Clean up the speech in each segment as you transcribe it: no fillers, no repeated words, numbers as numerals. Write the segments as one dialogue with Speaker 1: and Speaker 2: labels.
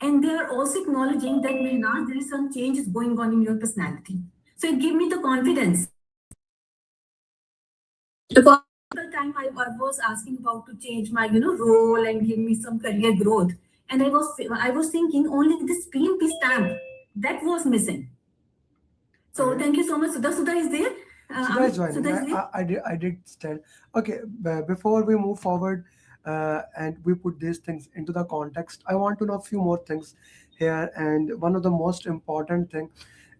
Speaker 1: And they are also acknowledging that Mehnaz, there is some changes going on in your personality. So it gave me the confidence. Because the time I was asking about to change my role and give me some career growth, and I was thinking only this PMP stamp that was missing. So
Speaker 2: Okay.
Speaker 1: thank you so much. Sudha is there.
Speaker 2: Sudha is joining.
Speaker 1: Sudha is there.
Speaker 2: I did tell. Okay, before we move forward and we put these things into the context, I want to know a few more things here. And one of the most important thing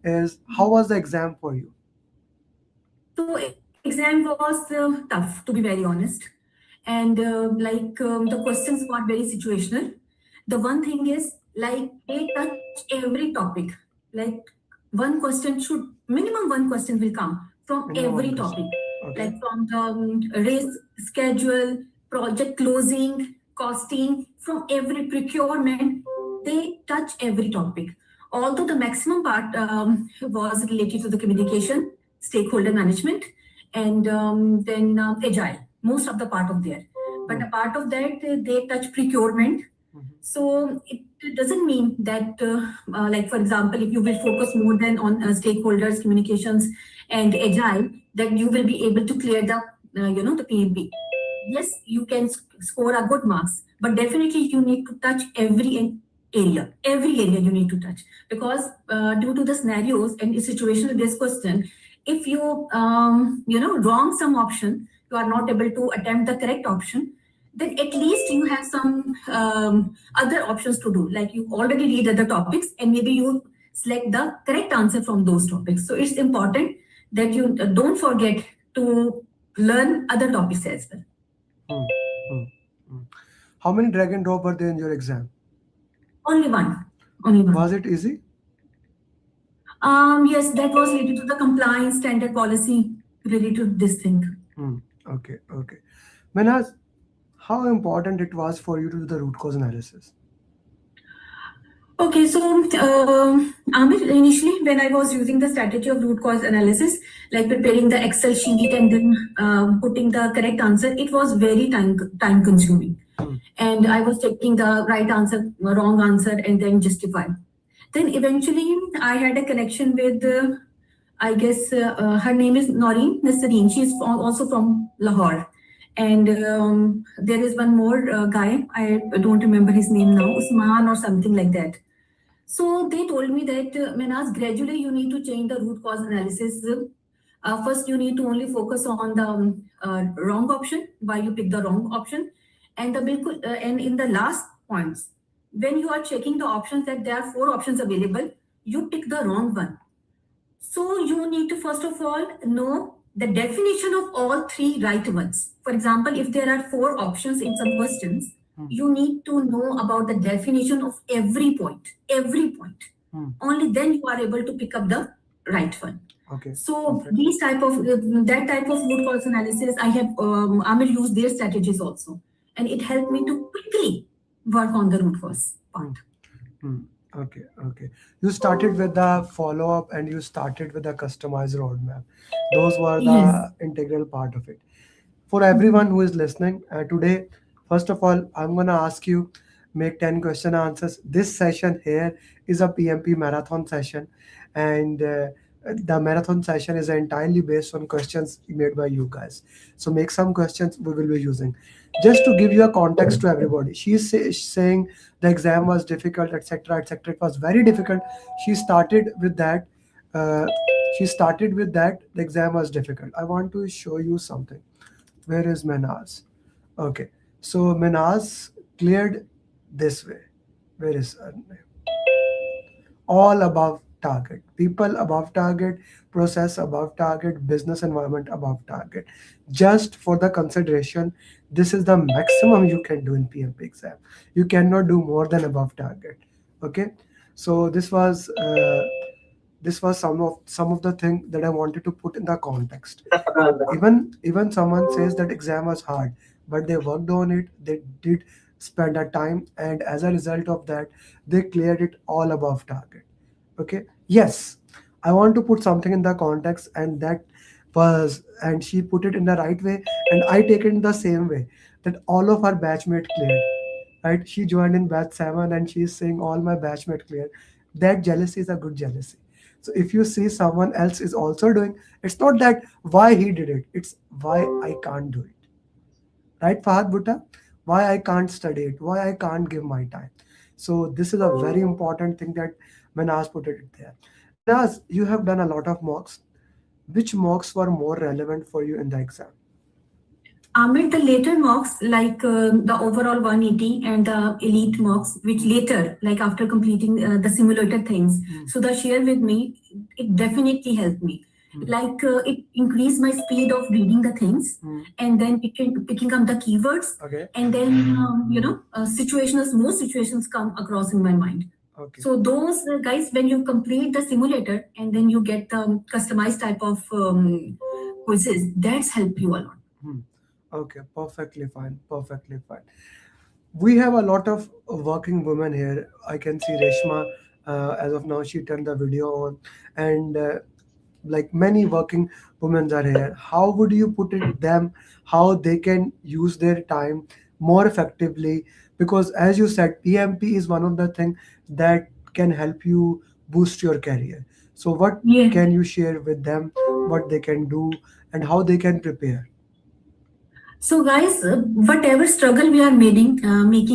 Speaker 2: is, how was the exam for you?
Speaker 1: So exam was tough, to be very honest, and the questions got very situational. The one thing is like they touch every topic. Like minimum one question will come from
Speaker 2: Minimum one
Speaker 1: every
Speaker 2: question.
Speaker 1: topic,
Speaker 2: Okay.
Speaker 1: like from the race schedule, project closing, costing, from every procurement. They touch every topic. Although the maximum part was related to the communication, stakeholder management, and then agile, most of the part of there. But a part of that, they touch procurement. So it doesn't mean that, like for example, if you will focus more than on stakeholders, communications, and agile, then you will be able to clear the PMP. Yes, you can score a good marks, but definitely you need to touch every area you need to touch, because due to the scenarios and situation based question, if you wrong some option, you are not able to attempt the correct option, then at least you have some other options to do, like you already read other topics and maybe you select the correct answer from those topics. So it's important that you don't forget to learn other topics as well.
Speaker 2: Hmm. Hmm. Hmm. How many drag and drop were there in your exam?
Speaker 1: Only one. Only
Speaker 2: Was
Speaker 1: one.
Speaker 2: it easy?
Speaker 1: Yes, that was related to the compliance standard policy related to this thing.
Speaker 2: Hmm. Okay. Okay. Manaz, how important it was for you to do the root cause analysis?
Speaker 1: Okay, so Amir, initially when I was using the strategy of root cause analysis, like preparing the Excel sheet and then putting the correct answer, it was very time consuming, and I was checking the right answer, wrong answer, and then justify. Then eventually, I had a connection with, I guess her name is Noreen Nasreen. She's also from Lahore. And there is one more guy, I don't remember his name now, Usman or something like that. So they told me that, Menas, gradually you need to change the root cause analysis. First, you need to only focus on the wrong option, why you pick the wrong option, and and in the last points, when you are checking the options that there are four options available, you pick the wrong one. So you need to first of all know the definition of all three right ones. For example, if there are four options in some questions, you need to know about the definition of every point. Every point. Only then you are able to pick up the right one.
Speaker 2: Okay.
Speaker 1: So
Speaker 2: Perfect.
Speaker 1: these type of that type of root cause analysis, I have Amir used their strategies also, and it helped me to quickly work on the root cause part.
Speaker 2: Hmm. Okay, okay. You started with the follow up and you started with the customized roadmap. Those were
Speaker 1: Yes.
Speaker 2: the integral part of it. For everyone who is listening today, first of all, I'm gonna ask you make 10 question answers. This session here is a PMP marathon session, and the marathon session is entirely based on questions made by you guys. So make some questions we will be using. Just to give you a context to everybody, saying the exam was difficult, etc., etc. It was very difficult. She started with that. Uh, she started with that. The exam was difficult. I want to show you something. Where is Menaz? Okay, so Menaz cleared this way. Where is her name? All above target. People above target, process above target, business environment above target. Just for the consideration, this is the maximum you can do in PMP exam. You cannot do more than above target. Okay, so this was some of the thing that I wanted to put in the context. Even someone says that exam was hard, but they worked on it, they did spend a time, and as a result of that, they cleared it all above target. Okay, yes, I want to put something in the context, and and she put it in the right way, and I take it in the same way, that all of our batchmate cleared. right? She joined in batch 7 and she's saying all my batchmate clear. That jealousy is a good jealousy. So if you see someone else is also doing, it's not that why he did it, it's why I can't do it. Right, Fahad Butta? Why I can't study it, why I can't give my time. So this is a very important thing that Manaz put it there. Manaz, you have done a lot of mocks. Which mocks were more relevant for you in the exam?
Speaker 1: Amid the later mocks, like the overall 180 and the elite mocks, which later, like after completing the simulator things, so the share with me, it definitely helped me. Like it increased my speed of reading the things, and then picking up the keywords,
Speaker 2: Okay.
Speaker 1: and then situations, more situations come across in my mind.
Speaker 2: Okay.
Speaker 1: So those guys, when you complete the simulator and then you get the customized type of quizzes, that's helped you a lot.
Speaker 2: Okay, perfectly fine. Perfectly fine. We have a lot of working women here. I can see Reshma, as of now, she turned the video on, and like many working women are here. How would you put it them? How they can use their time more effectively? Because as you said, PMP is one of the things that can help you boost your career. So what
Speaker 1: Yeah.
Speaker 2: can you share with them? What they can do and how they can prepare?
Speaker 1: So, guys, whatever struggle we are making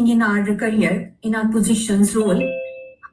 Speaker 1: in our career, in our positions, role,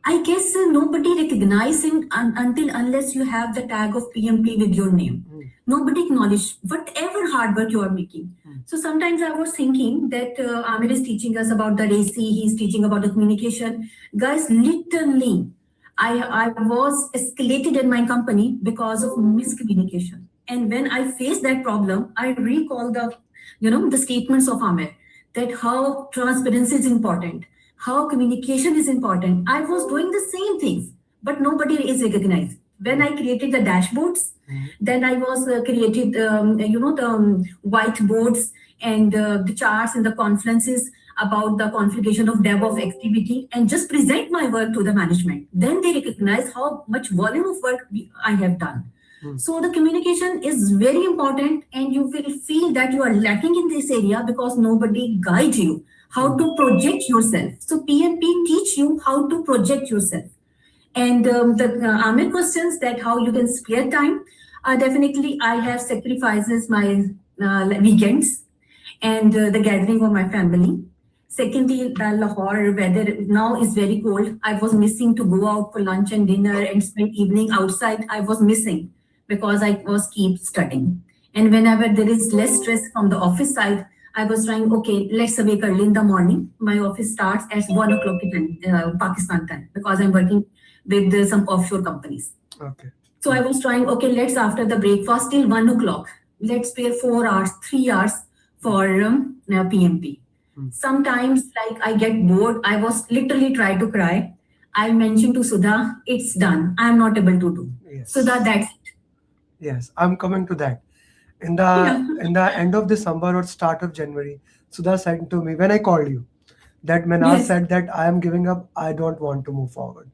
Speaker 1: I guess nobody recognizing until unless you have the tag of PMP with your name. Nobody acknowledge whatever hard work you are making. So sometimes I was thinking that Amir is teaching us about the RACI, he's teaching about the communication. Guys, literally, I was escalated in my company because of miscommunication. And when I faced that problem, I recall the statements of Amir that how transparency is important, how communication is important. I was doing the same things, but nobody is recognized. When I created the dashboards, then I was created, the whiteboards and the charts and the conferences about the configuration of DevOps activity and just present my work to the management. Then they recognize how much volume of work I have done. So the communication is very important, and you will feel that you are lacking in this area because nobody guides you how to project yourself. So PMP teach you how to project yourself. And the Amir questions that how you can spare time. Definitely, I have sacrifices my weekends and the gathering of my family. Secondly, the Lahore weather now is very cold. I was missing to go out for lunch and dinner and spend evening outside. I was missing because I was keep studying. And whenever there is less stress from the office side, I was trying, okay, let's awake early in the morning. My office starts at 1 o'clock in Pakistan time because I'm working with some offshore companies.
Speaker 2: Okay.
Speaker 1: So I was trying, okay, let's after the breakfast till 1 o'clock, let's spare 4 hours, 3 hours for PMP. Sometimes, like I get bored, I was literally try to cry. I mentioned to Sudha, it's done. I'm not able to do.
Speaker 2: Yes.
Speaker 1: Sudha, that's it.
Speaker 2: Yes, I'm coming to that. In the
Speaker 1: Yeah.
Speaker 2: in the end of December or start of January, Sudha said to me when I called you that Manaz
Speaker 1: Yes.
Speaker 2: said that I am giving up. I don't want to move forward.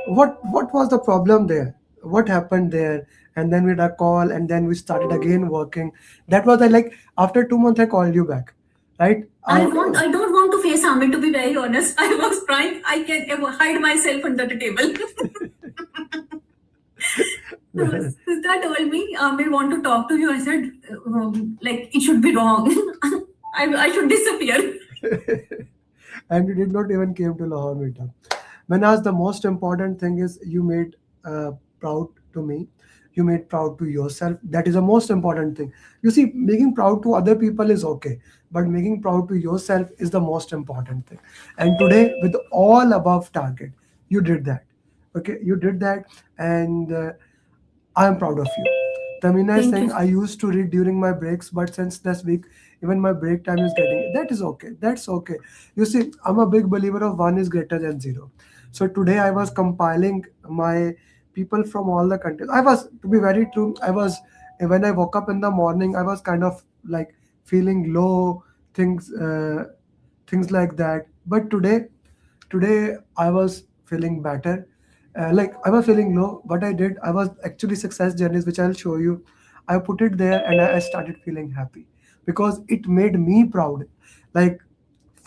Speaker 2: What was the problem there? What happened there? And then we had a call, and then we started again working. That was like after 2 months I called you back, right?
Speaker 1: I don't want to face Amit, to be very honest. I was trying, I can hide myself under the table. So Siddha told me, I want to talk to you. I said, like, it should be wrong. I should disappear.
Speaker 2: And you did not even came to Lahore meetup. Manaz, the most important thing is you made proud to me. You made proud to yourself. That is the most important thing. You see, making proud to other people is okay, but making proud to yourself is the most important thing. And today, with all above target, you did that. Okay, you did that, and I am proud of you. Tamina is
Speaker 1: Thank
Speaker 2: saying
Speaker 1: you.
Speaker 2: I used to read during my breaks, but since this week, even my break time is getting. That is okay. That's okay. You see, I'm a big believer of one is greater than zero. So today I was compiling my people from all the countries. I was, to be very true, I was when I woke up in the morning, I was kind of like feeling low, things, things like that. But today I was feeling better. Like I was feeling low. What I did, I was actually success journeys, which I'll show you. I put it there, and I started feeling happy because it made me proud. Like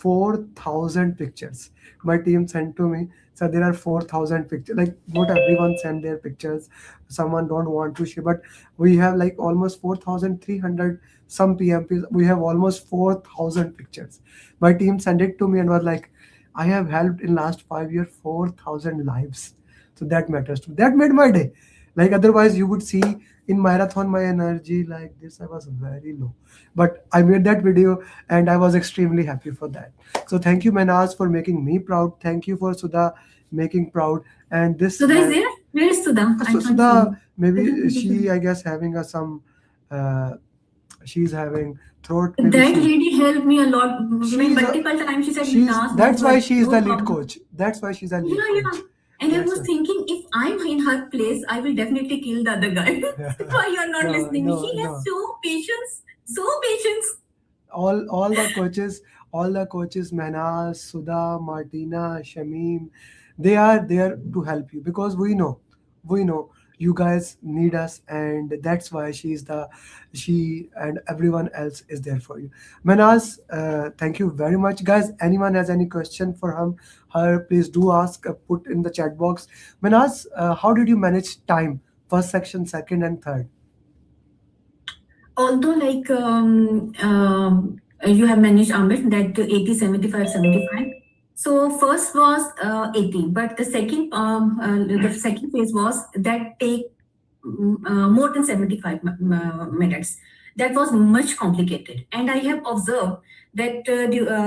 Speaker 2: 4,000 pictures. My team sent to me, so there are 4,000 pictures. Like not everyone send their pictures. Someone don't want to share, but we have like almost 4,300 some PMPs. We have almost 4,000 pictures. My team sent it to me and was like, I have helped in last 5 years 4,000 lives. So that matters too. That made my day. Like otherwise you would see in marathon my energy like this, I was very low. But I made that video and I was extremely happy for that. So thank you, Manaz, for making me proud. Thank you for Sudha making proud. And this
Speaker 1: Sudha is there? Where is Sudha? I
Speaker 2: so
Speaker 1: can't see
Speaker 2: Sudha,
Speaker 1: him.
Speaker 2: maybe she, I guess, having a some she's having throat, maybe
Speaker 1: That
Speaker 2: she
Speaker 1: lady helped me a lot.
Speaker 2: she's a,
Speaker 1: Multiple times she said,
Speaker 2: she's
Speaker 1: Nas, don't
Speaker 2: that's why
Speaker 1: worry,
Speaker 2: she is
Speaker 1: no
Speaker 2: the lead
Speaker 1: problem.
Speaker 2: coach. That's why she's a lead
Speaker 1: Yeah,
Speaker 2: coach.
Speaker 1: yeah. And I
Speaker 2: That's
Speaker 1: was
Speaker 2: why.
Speaker 1: thinking, if I'm in her place, I will definitely kill the other guy. Why you're not
Speaker 2: No,
Speaker 1: listening?
Speaker 2: no,
Speaker 1: He has
Speaker 2: no.
Speaker 1: so patience, so patience.
Speaker 2: All the coaches, Manas, Sudha, Martina, Shamim, they are there to help you because we know you guys need us, and that's why she and everyone else is there for you. Manas, thank you very much, guys. Anyone has any question for her, please do ask. Put in the chat box. Manas, how did you manage time? First section, second, and third.
Speaker 1: Although, like, you have managed, Amit, that 80, 75, 75. So first was 80, but the second phase was that take more than 75 minutes. That was much complicated. And I have observed that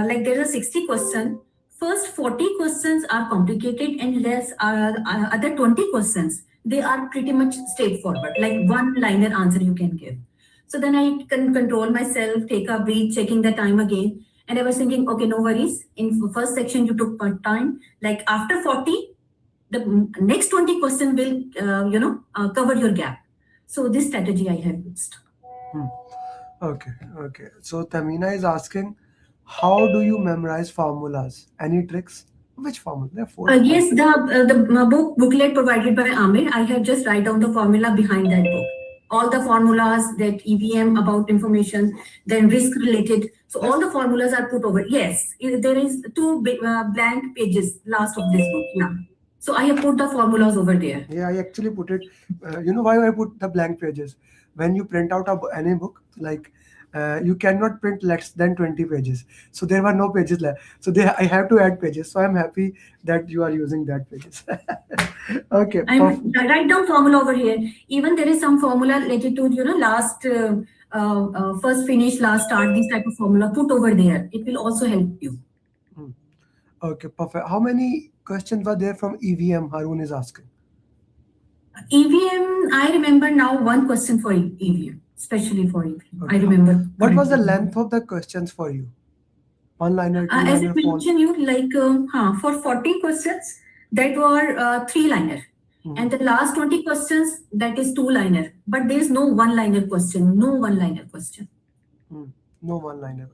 Speaker 1: like there's a 60 question. First 40 questions are complicated and less other 20 questions. They are pretty much straightforward, like one liner answer you can give. So then I can control myself, take a breath, checking the time again. And I was thinking, okay, no worries. In first section, you took part time. Like after 40, the next 20 question will, cover your gap. So this strategy I have used.
Speaker 2: Okay. So Tamina is asking, how do you memorize formulas? Any tricks? Which formula? There are four.
Speaker 1: Yes, the booklet provided by Amir, I have just write down the formula behind that book. All the formulas that EVM about information, then risk related. So all the formulas are put over. Yes, there is two blank pages last of this book. Yeah. So I have put the formulas over there.
Speaker 2: Yeah, I actually put it. You know why I put the blank pages? When you print out any book, like you cannot print less than 20 pages. So there were no pages left. So I have to add pages. So I'm happy that you are using that pages. Okay.
Speaker 1: I'm write down formula over here. Even there is some formula related to last first finish, last start. This type of formula put over there. It will also help you.
Speaker 2: Okay, perfect. How many questions were there from EVM? Harun is asking.
Speaker 1: EVM, I remember now one question for EVM, especially for EVM. I remember.
Speaker 2: What was the length of the questions for you? One liner, two
Speaker 1: As I
Speaker 2: liner, four.
Speaker 1: mentioned you, like for 40 questions, that were three liner. And the last 20 questions, that is two liner. But there is no one liner question. No one liner question.
Speaker 2: No one liner.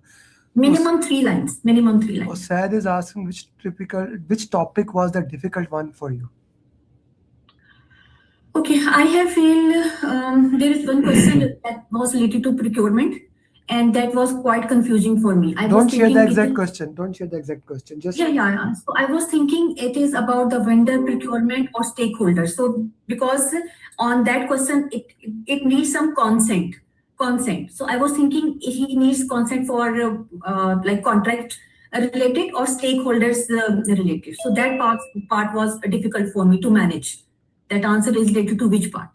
Speaker 1: Minimum 3 lines. Minimum 3 lines.
Speaker 2: Sad is asking which topic was the difficult one for you?
Speaker 1: Okay, I have feel there is one question that was related to procurement, and that was quite confusing for me.
Speaker 2: Don't share the exact question. Don't share the exact question. Just
Speaker 1: yeah. So I was thinking it is about the vendor procurement or stakeholders. So because on that question, it needs some consent. So I was thinking he needs consent for like contract related or stakeholders related. So that part was difficult for me to manage. That answer is related to which part?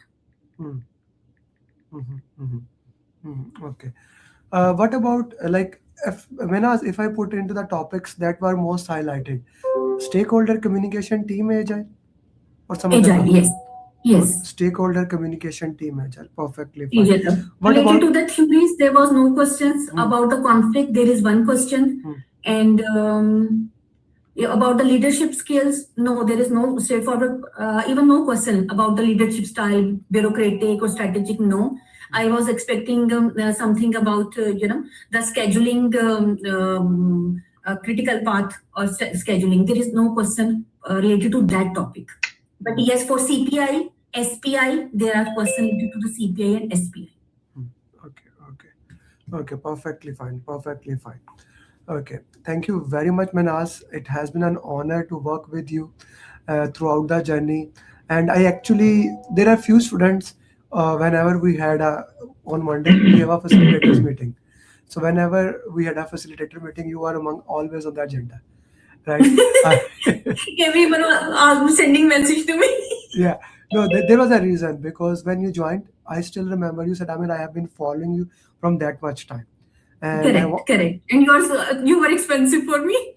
Speaker 2: Okay. What about if I put into the topics that were most highlighted, stakeholder communication, team agile, or some other
Speaker 1: Agile,
Speaker 2: topic?
Speaker 1: yes.
Speaker 2: Stakeholder communication, team agile, perfectly fine.
Speaker 1: What related to the theories, there was no questions. About the conflict, there is one question. And about the leadership skills, no, there is no straightforward, even no question about the leadership style, bureaucratic or strategic, no. I was expecting something about, the scheduling, critical path or scheduling. There is no question related to that topic. But yes, for CPI, SPI, there are questions related to the CPI and SPI.
Speaker 2: Okay, perfectly fine. Okay, thank you very much, Manas. It has been an honor to work with you throughout the journey. And I actually, there are few students. Whenever we had on Monday, we have a facilitators meeting. So whenever we had a facilitator meeting, you are among always on the agenda, right?
Speaker 1: Everyone was sending message to me.
Speaker 2: Yeah, no, there was a reason because when you joined, I still remember you said, I mean, I have been following you from that much time, and
Speaker 1: Correct, correct. And you were expensive for me.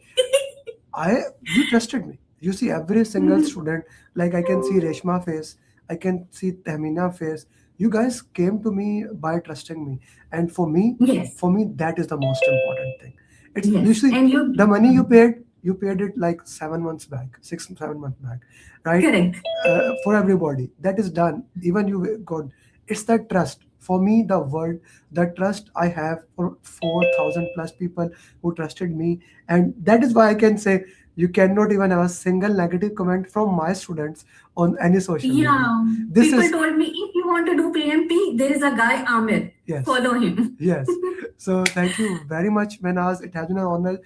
Speaker 2: you trusted me. You see every single student, like I can see Reshma face, I can see Tahmina face. You guys came to me by trusting me, and
Speaker 1: Yes,
Speaker 2: for me, that is the most important thing. It's you
Speaker 1: yes.
Speaker 2: see
Speaker 1: And you,
Speaker 2: the money you paid it like 7 months back, 6 7 months back, right?
Speaker 1: correct.
Speaker 2: For everybody, that is done. Even you got it's that trust. For me, the trust I have for 4,000 plus people who trusted me, and that is why I can say you cannot even have a single negative comment from my students on any social media.
Speaker 1: Yeah,
Speaker 2: This
Speaker 1: people
Speaker 2: is
Speaker 1: told me if you want to do PMP, there is a guy Amir.
Speaker 2: yes.
Speaker 1: Follow him.
Speaker 2: Yes. So thank you very much, Manaz. It has been an honor,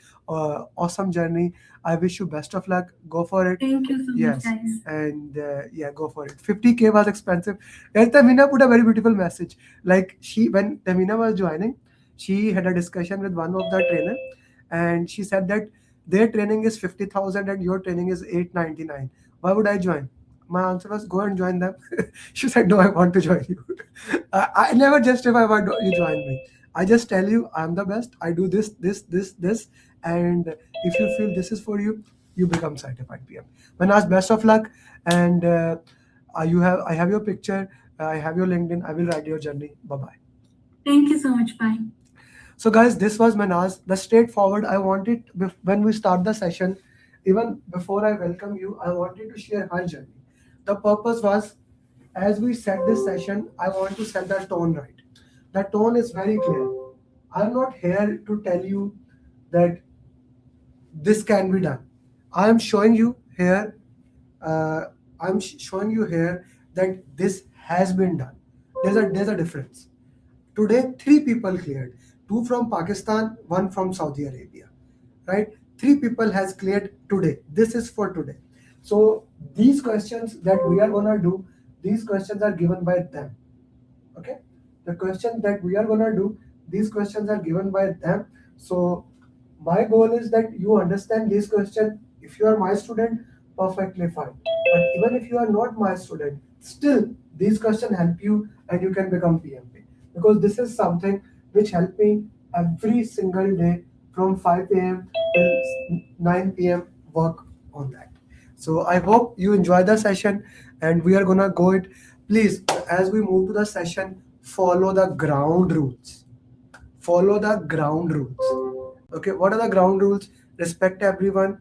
Speaker 2: awesome journey. I wish you best of luck. Go for it.
Speaker 1: Thank you so much,
Speaker 2: Yes.
Speaker 1: guys.
Speaker 2: And yeah, go for it. 50K was expensive. And Tamina put a very beautiful message. Like when Tamina was joining, she had a discussion with one of the trainer, and she said that their training is 50,000 and your training is 899. Why would I join? My answer was go and join them. She said, no, I want to join you. I never justify why you join me. I just tell you I'm the best. I do this, and if you feel this is for you, you become certified PM. When asked best of luck, and I have your picture, I have your LinkedIn. I will write your journey. Bye bye.
Speaker 1: Thank you so much. Bye.
Speaker 2: So, guys, this was Manaz. The straightforward. I wanted when we start the session, even before I welcome you, I wanted to share her journey. The purpose was, as we set this session, I want to set the tone right. The tone is very clear. I'm not here to tell you that this can be done. I am showing you here. Uh, showing you here that this has been done. There's a difference. Today, three people cleared. Two from Pakistan, one from Saudi Arabia. Right? Three people has cleared today. This is for today. So these questions that we are gonna do, these questions are given by them. Okay? The question that we are gonna do, these questions are given by them. So my goal is that you understand these questions. If you are my student, perfectly fine. But even if you are not my student, still these questions help you and you can become PMP. Because this is something which help me every single day from 5 a.m. till 9 p.m. work on that. So I hope you enjoy the session and we are gonna go it. Please, as we move to the session, follow the ground rules. Follow the ground rules. Okay, what are the ground rules? Respect everyone.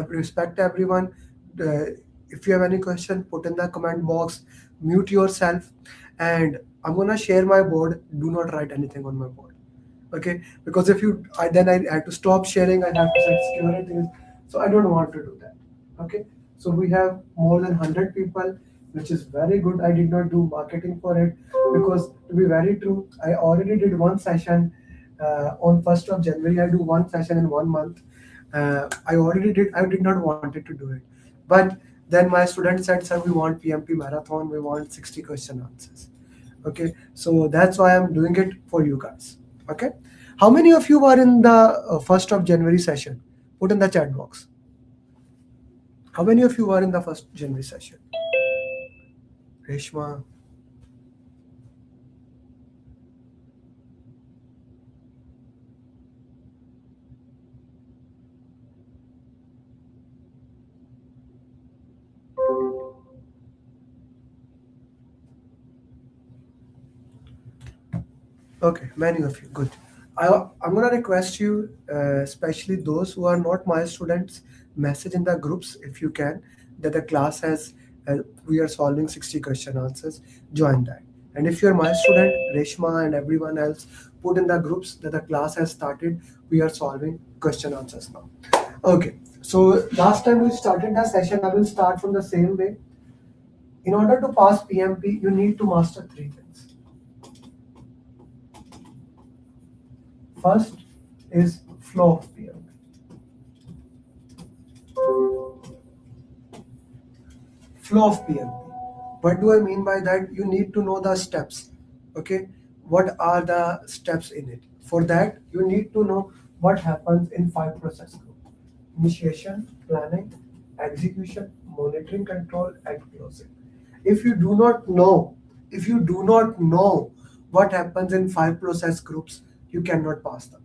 Speaker 2: Respect everyone. Uh, if you have any question, put in the comment box. Mute yourself, and I'm gonna share my board. Do not write anything on my board. Okay, because if you, then I have to stop sharing. I have to set security. So I don't want to do that. Okay, so we have more than 100 people, which is very good. I did not do marketing for it because, to be very true, I already did one session on 1st of January. I do one session in 1 month. I already did. I did not wanted to do it, but then my student said, "Sir, we want PMP marathon. We want 60 question answers." Okay, so that's why I'm doing it for you guys. Okay, how many of you were in the 1st of January session? Put in the chat box. How many of you were in the 1st January session? Reshma. Okay, many of you. Good. I'm gonna request you, especially those who are not my students, message in the groups if you can that the class has. We are solving 60 question answers. Join that. And if you're my student, Reshma and everyone else, put in the groups that the class has started. We are solving question answers now. Okay. So last time we started the session, I will start from the same way. In order to pass PMP, you need to master three things. First is Flow of PMP. Flow of PMP. What do I mean by that? You need to know the steps. Okay, what are the steps in it? For that, you need to know what happens in 5 process group: initiation, planning, execution, monitoring, control, and closing. If you do not know, if you do not know what happens in 5 process groups, you cannot pass the PMP.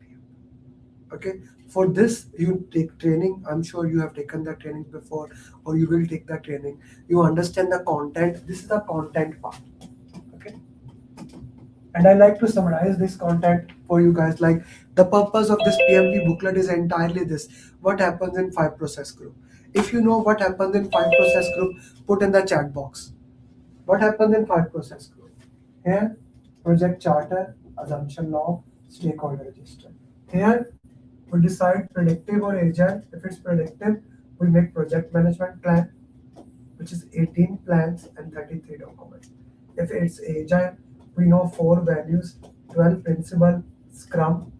Speaker 2: Okay, for this you take training. I'm sure you have taken the training before, or you will take the training. You understand the content. This is the content part. Okay, and I like to summarize this content for you guys. Like, the purpose of this PMP booklet is entirely this: what happens in 5 process group. If you know what happens in 5 process group, put in the chat box. What happens in 5 process group? Here, project charter, assumption log, stakeholder register. Here, we decide predictive or agile. If it's predictive, we make project management plan, which is 18 plans and 33 documents. If it's agile, we know 4 values, 12 principle, scrum.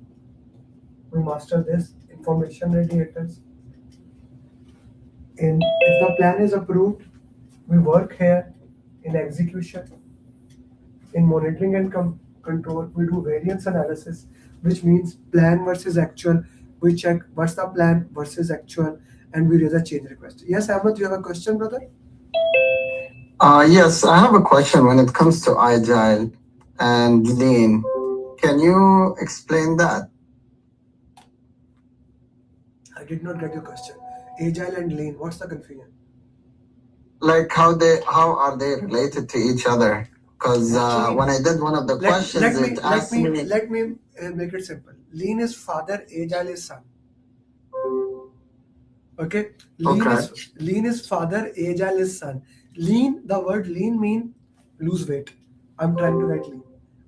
Speaker 2: We master this, information radiators. If the plan is approved, we work here. In execution, in monitoring and control, we do variance analysis, which means plan versus actual. We check what's the plan versus actual, and we raise a change request. Yes, Ahmed, you have a question, brother?
Speaker 3: Yes, I have a question when it comes to agile and lean. Can you explain that?
Speaker 2: I did not get your question. Agile and lean, what's the confusion?
Speaker 3: Like how are they related to each other? Because when I did one of the questions, it asked me.
Speaker 2: Let me make it simple. Lean is father, agile is son. Okay? Lean is father, agile is son. Lean, the word lean mean lose weight. I'm trying to write lean.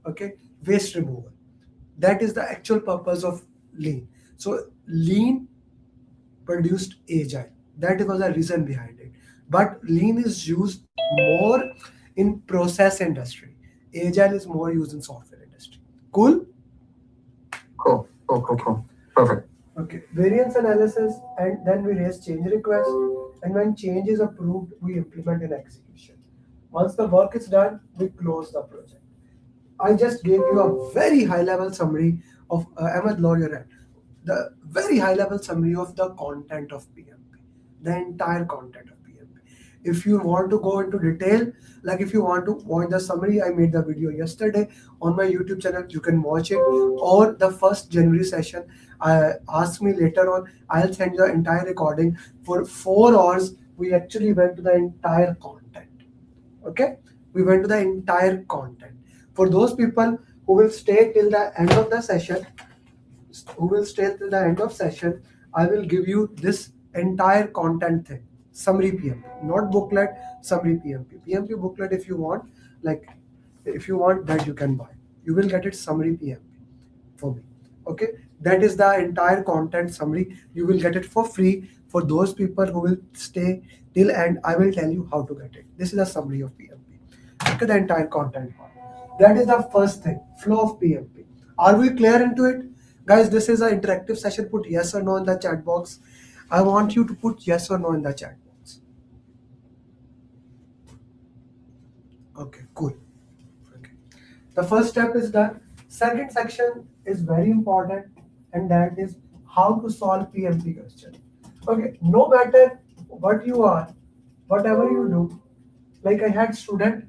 Speaker 2: Okay? Waste removal. That is the actual purpose of lean. So lean produced agile. That was the reason behind it. But lean is used more in process industry. Agile is more used in software industry. Cool?
Speaker 3: Cool. Perfect.
Speaker 2: Okay. Variance analysis, and then we raise change request. And when change is approved, we implement in execution. Once the work is done, we close the project. I just gave you a very high level summary of Ahmed Lawyer, the very high level summary of the content of PMP, the entire content of PMP. If you want to go into detail, like if you want to watch the summary, I made the video yesterday on my YouTube channel. You can watch it, or the first January session. Ask me later on. I'll send you the entire recording. For 4 hours, we actually went to the entire content. Okay, we went to the entire content. For those people who will stay till the end of the session, I will give you this entire content thing. Summary PMP, not booklet, summary PMP. PMP booklet, if you want that, you can buy. You will get it summary PMP for me. Okay, that is the entire content summary. You will get it for free. For those people who will stay till end, I will tell you how to get it. This is a summary of PMP. Okay, the entire content part. That is the first thing, flow of PMP. Are we clear into it? Guys, this is an interactive session. Put yes or no in the chat box. I want you to put yes or no in the chat box. Okay, cool. Okay. The first step is done. Second section is very important, and that is how to solve PMP question. Okay, no matter what you are, whatever you do, like I had student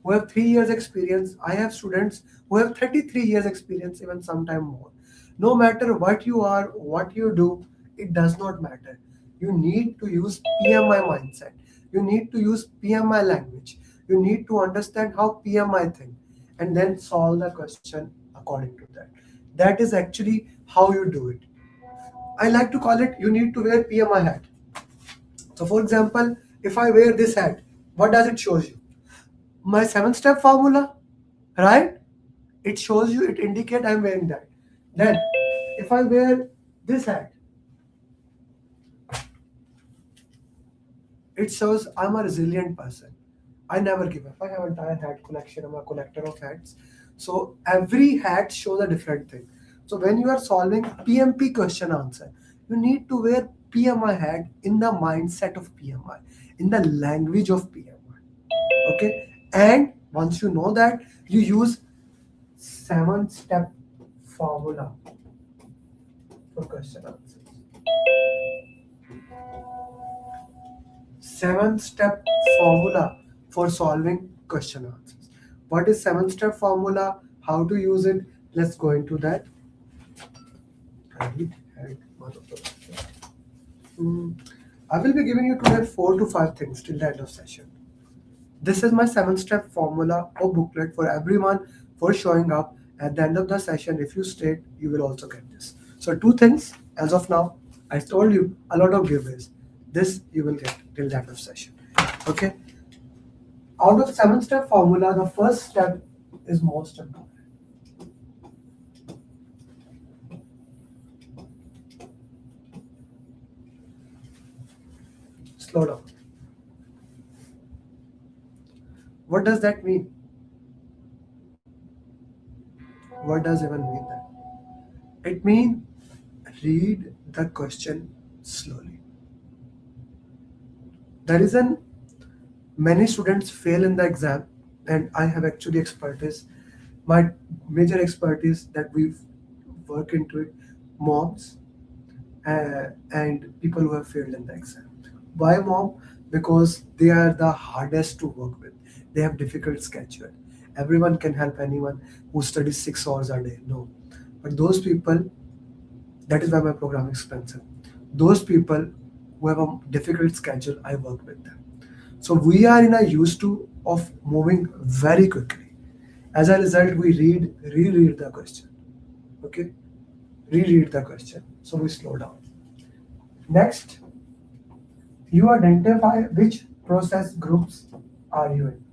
Speaker 2: who have 3 years experience. I have students who have 33 years experience, even sometime more. No matter what you are, what you do, it does not matter. You need to use PMI mindset. You need to use PMI language. You need to understand how PMI think, and then solve the question according to that. That is actually how you do it. I like to call it, you need to wear PMI hat. So for example, if I wear this hat, what does it show you? My 7-step formula, right? It shows you, it indicates I'm wearing that. Then if I wear this hat, it shows I'm a resilient person. I never give up. I have an entire hat collection. I'm a collector of hats. So every hat shows a different thing. So when you are solving PMP question answer, you need to wear PMI hat in the mindset of PMI, in the language of PMI. Okay, and once you know that, you use 7-step formula for question answers. 7-step formula for solving question answers. What is 7-step formula? How to use it? Let's go into that. I had one of those. I will be giving you today 4 to 5 things till the end of session. This is my 7-step formula or booklet for everyone for showing up at the end of the session. If you stayed, you will also get this. So 2 things as of now. I told you a lot of giveaways. This you will get till the end of session. Okay. Out of 7-step formula, the first step is most important. Slow down. What does that mean? What does even mean that? It means read the question slowly. The reason many students fail in the exam, and I have actually expertise, my major expertise that we've worked into it, moms and people who have failed in the exam. Why mom? Because they are the hardest to work with. They have difficult schedule. Everyone can help anyone who studies 6 hours a day. No. But those people, that is why my program is expensive. Those people who have a difficult schedule, I work with them. So we are in a used to of moving very quickly. As a result, we reread the question. Okay? Reread the question. So we slow down. Next, you identify which process groups are you in.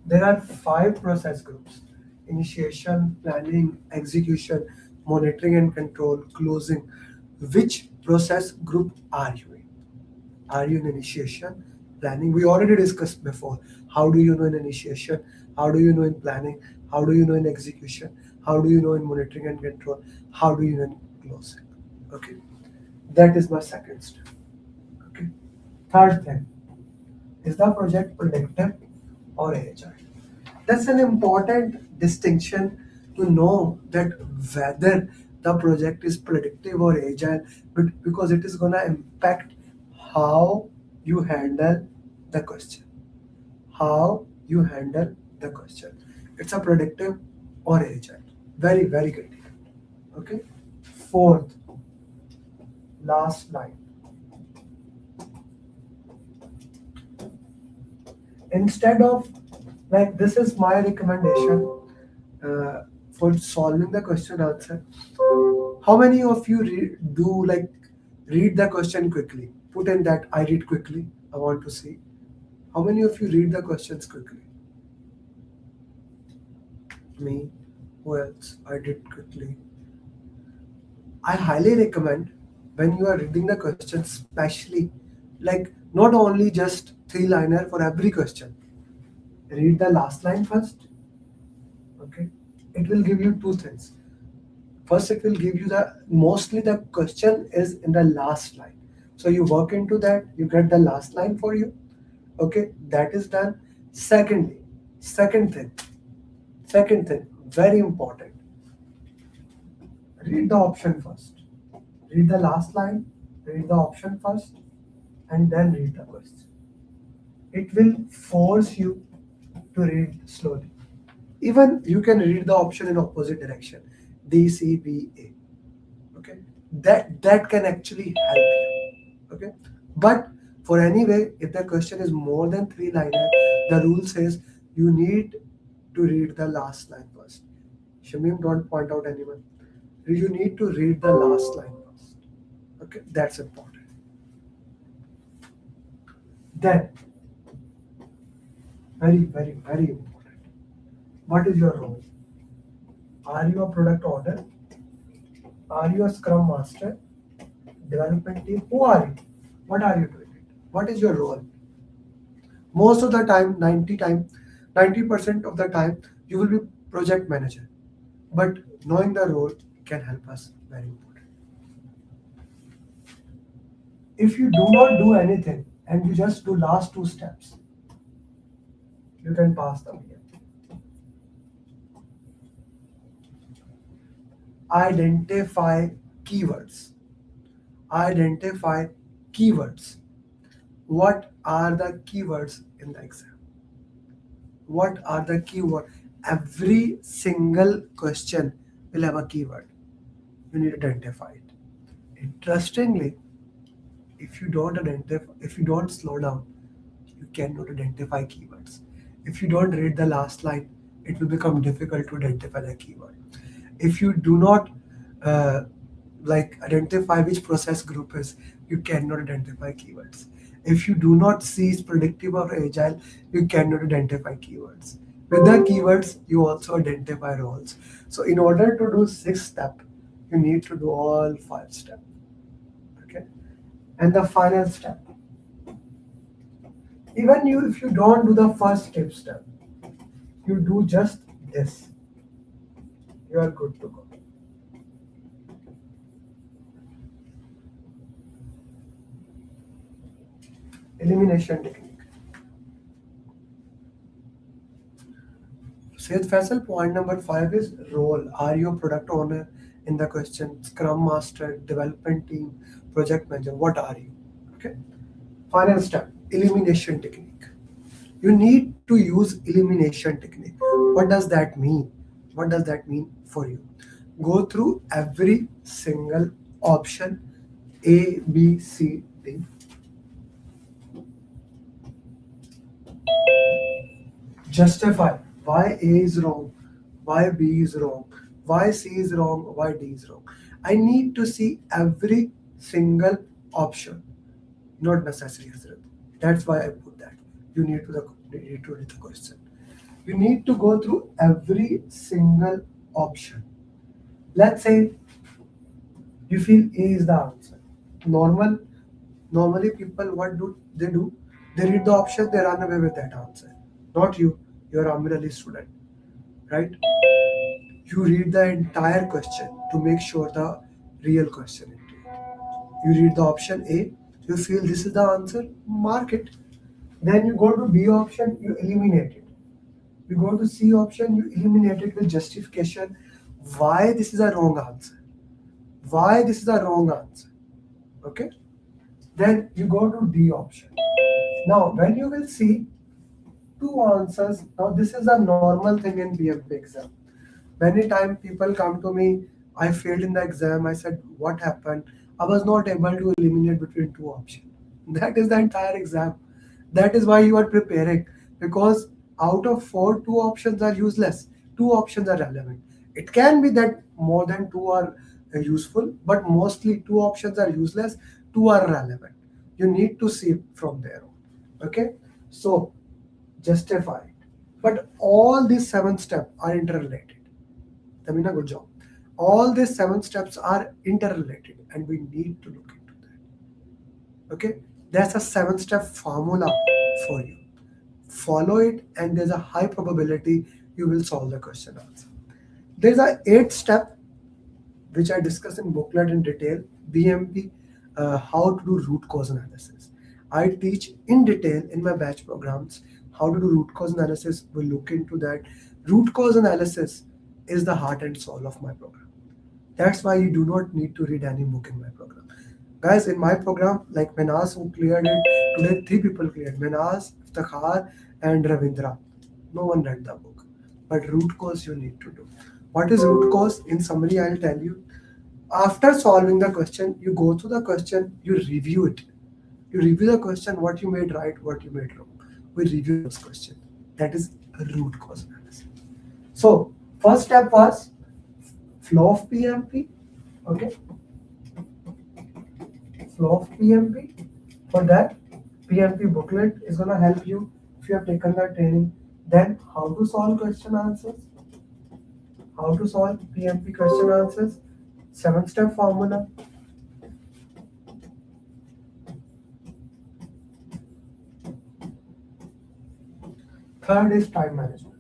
Speaker 2: There are 5 process groups: initiation, planning, execution, monitoring and control, closing. Which process group are you in? Are you in initiation, planning? We already discussed before. How do you know in initiation? How do you know in planning? How do you know in execution? How do you know in monitoring and control? How do you know in closing? Okay. That is my second step. Okay. Third thing, is the project predictive or agile? That's an important distinction to know that whether the project is predictive or agile, but because it is gonna impact how you handle the question. How you handle the question. It's a predictive or agile. Very, very critical. Okay. Fourth, last line. Instead of, like, this is my recommendation for solving the question answer. How many of you do like read the question quickly? Put in that I read quickly. I want to see. How many of you read the questions quickly? Me. Who else? I did quickly. I highly recommend when you are reading the question, especially like not only just 3-liner for every question. Read the last line first. Okay. It will give you 2 things. First, it will give you mostly the question is in the last line. So you work into that, you get the last line for you. Okay, that is done. Second thing, very important. Read the option first. Read the last line, read the option first, and then read the question. It will force you to read slowly. Even you can read the option in opposite direction. D, C, B, A. Okay, that can actually help you. Okay, but for anyway, if the question is more than 3-liner, the rule says you need to read the last line first. Shamim, don't point out anyone. You need to read the last line first. Okay, that's important. Then, very, very, very important. What is your role? Are you a product owner? Are you a scrum master? Development team? Who are you? What are you doing? What is your role? Most of the time, 90% of the time you will be project manager, but knowing the role can help us very important. If you do not do anything and you just do last two steps, you can pass the PMP. Identify keywords. Identify keywords. What are the keywords in the exam? What are the keywords? Every single question will have a keyword. You need to identify it. Interestingly, if you don't slow down, you cannot identify keywords. If you don't read the last line, it will become difficult to identify the keyword. If you do not uh, identify which process group is, you cannot identify keywords. If you do not see it's predictive or agile, you cannot identify keywords. With the keywords, you also identify roles. So in order to do 6 steps, you need to do all 5 steps. Okay. And the final step. Even if you don't do the first step, you do just this, you are good to go. Elimination technique. Said Faisal, point number 5 is role. Are you a product owner in the question? Scrum master, development team, project manager. What are you? Okay. Final step, elimination technique. You need to use elimination technique. What does that mean? What does that mean for you? Go through every single option A, B, C, D. Justify why A is wrong, why B is wrong, why C is wrong, why D is wrong. I need to see every single option, not necessary. That's why I put that. You need to read the question. You need to go through every single option. Let's say you feel A is the answer. Normally people, what do? They read the option, they run away with that answer. Not you. You're a Amirali student, right? You read the entire question to make sure the real question is it. You read the option A, you feel this is the answer, mark it. Then you go to B option, you eliminate it. You go to C option, you eliminate it with justification why this is a wrong answer. Why this is a wrong answer. Okay? Then you go to D option. Now, when you will see 2 answers, now this is a normal thing in PMP exam. Many times people come to me, I failed in the exam, I said, what happened? I was not able to eliminate between 2 options. That is the entire exam. That is why you are preparing, because out of 4, 2 options are useless, 2 options are relevant. It can be that more than 2 are useful, but mostly 2 options are useless, 2 are relevant. You need to see from there on. Okay, so justify it. But all these 7 steps are interrelated. Tamina, good job. All these 7 steps are interrelated and we need to look into that. Okay, there's a 7-step formula for you. Follow it and there's a high probability you will solve the question answer. There's a 8-step which I discuss in booklet in detail, BMP, how to do root cause analysis. I teach in detail in my batch programs how to do root cause analysis. We'll look into that. Root cause analysis is the heart and soul of my program. That's why you do not need to read any book in my program. Guys, in my program, like Menaz who cleared it, today 3 people cleared. Menaz, Iftakhar and Ravindra. No one read the book. But root cause you need to do. What is root cause? In summary, I'll tell you. After solving the question, you go through the question, you review it. You review the question, what you made right, what you made wrong. We review this question. That is a root cause analysis. So, first step was flow of PMP. Okay. Flow of PMP. For that, PMP booklet is going to help you if you have taken the training. Then, how to solve question answers. How to solve PMP question answers. 7-step formula. Third is time management.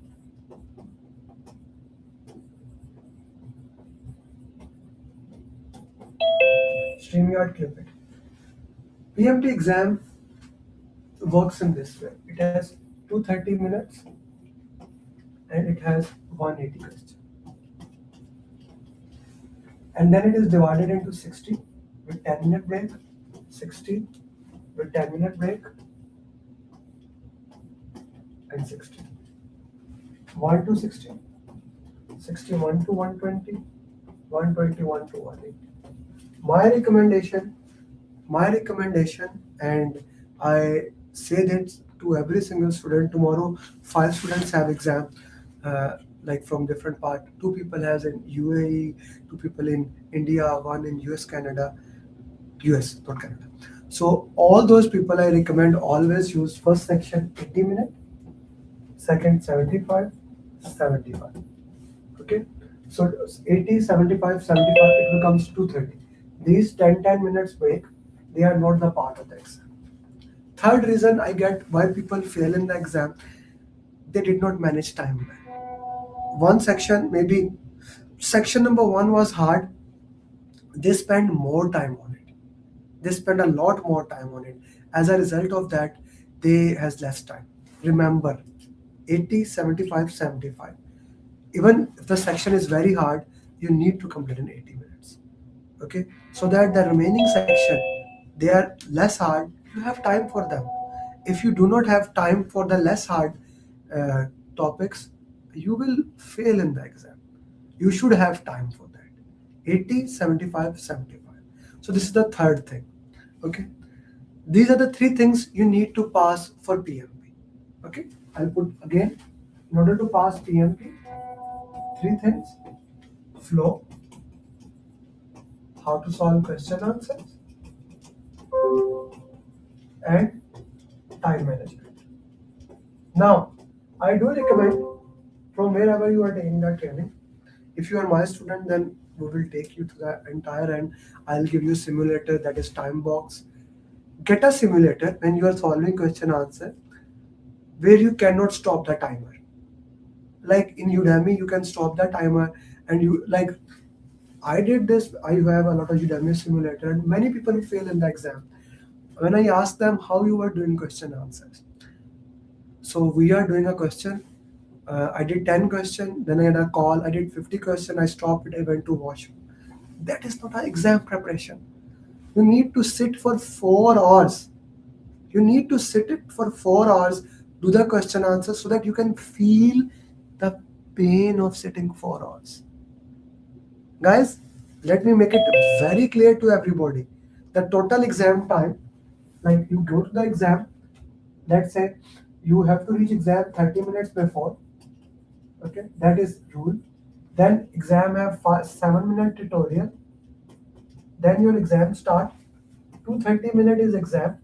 Speaker 2: StreamYard clip it. PMP exam works in this way. It has 230 minutes and it has 180 questions. And then it is divided into 60 with 10-minute break, 60 with 10-minute break, and 60. 1 to 60, 61 to 120, 121 to 180. My recommendation, and I say that to every single student. Tomorrow, 5 students have exam, like from different part. 2 people has in UAE, 2 people in India, 1 in US, Canada, US, not Canada. So all those people, I recommend always use first section 80 minutes, second 75, 75. Okay, so 80, 75, 75, it becomes 230. These 10 minutes break, they are not the part of the exam. Third reason I get why people fail in the exam, they did not manage time well. One section, maybe section number 1 was hard, they spend more time on it. They spend a lot more time on it. As a result of that, they has less time. Remember, 80, 75, 75. Even if the section is very hard, you need to complete in 80 minutes. Okay, so that the remaining section, they are less hard, you have time for them. If you do not have time for the less hard topics, you will fail in the exam. You should have time for that. 80, 75, 75. So this is the third thing. Okay, these are the 3 things you need to pass for PMP. Okay, I'll put again, in order to pass PMP, 3 things: flow, how to solve question answers, and time management. Now, I do recommend, from wherever you are taking the training, if you are my student, then we will take you to the entire end. I'll give you simulator, that is time box. Get a simulator when you are solving question answer where you cannot stop the timer. Like in Udemy, you can stop the timer, and you, like I did this, I have a lot of Udemy simulator, and many people fail in the exam. When I ask them how you are doing question answers, so we are doing a question, I did 10 question, then I had a call, I did 50 question, I stopped it, I went to washroom. That is not an exam preparation. You need to sit for 4 hours. You need to sit it for 4 hours, do the question answer, so that you can feel the pain of sitting 4 hours. Guys, let me make it very clear to everybody. The total exam time, like you go to the exam, let's say you have to reach exam 30 minutes before. Okay, that is rule. Then exam have 7-minute tutorial. Then your exam start. 230-minute is exam,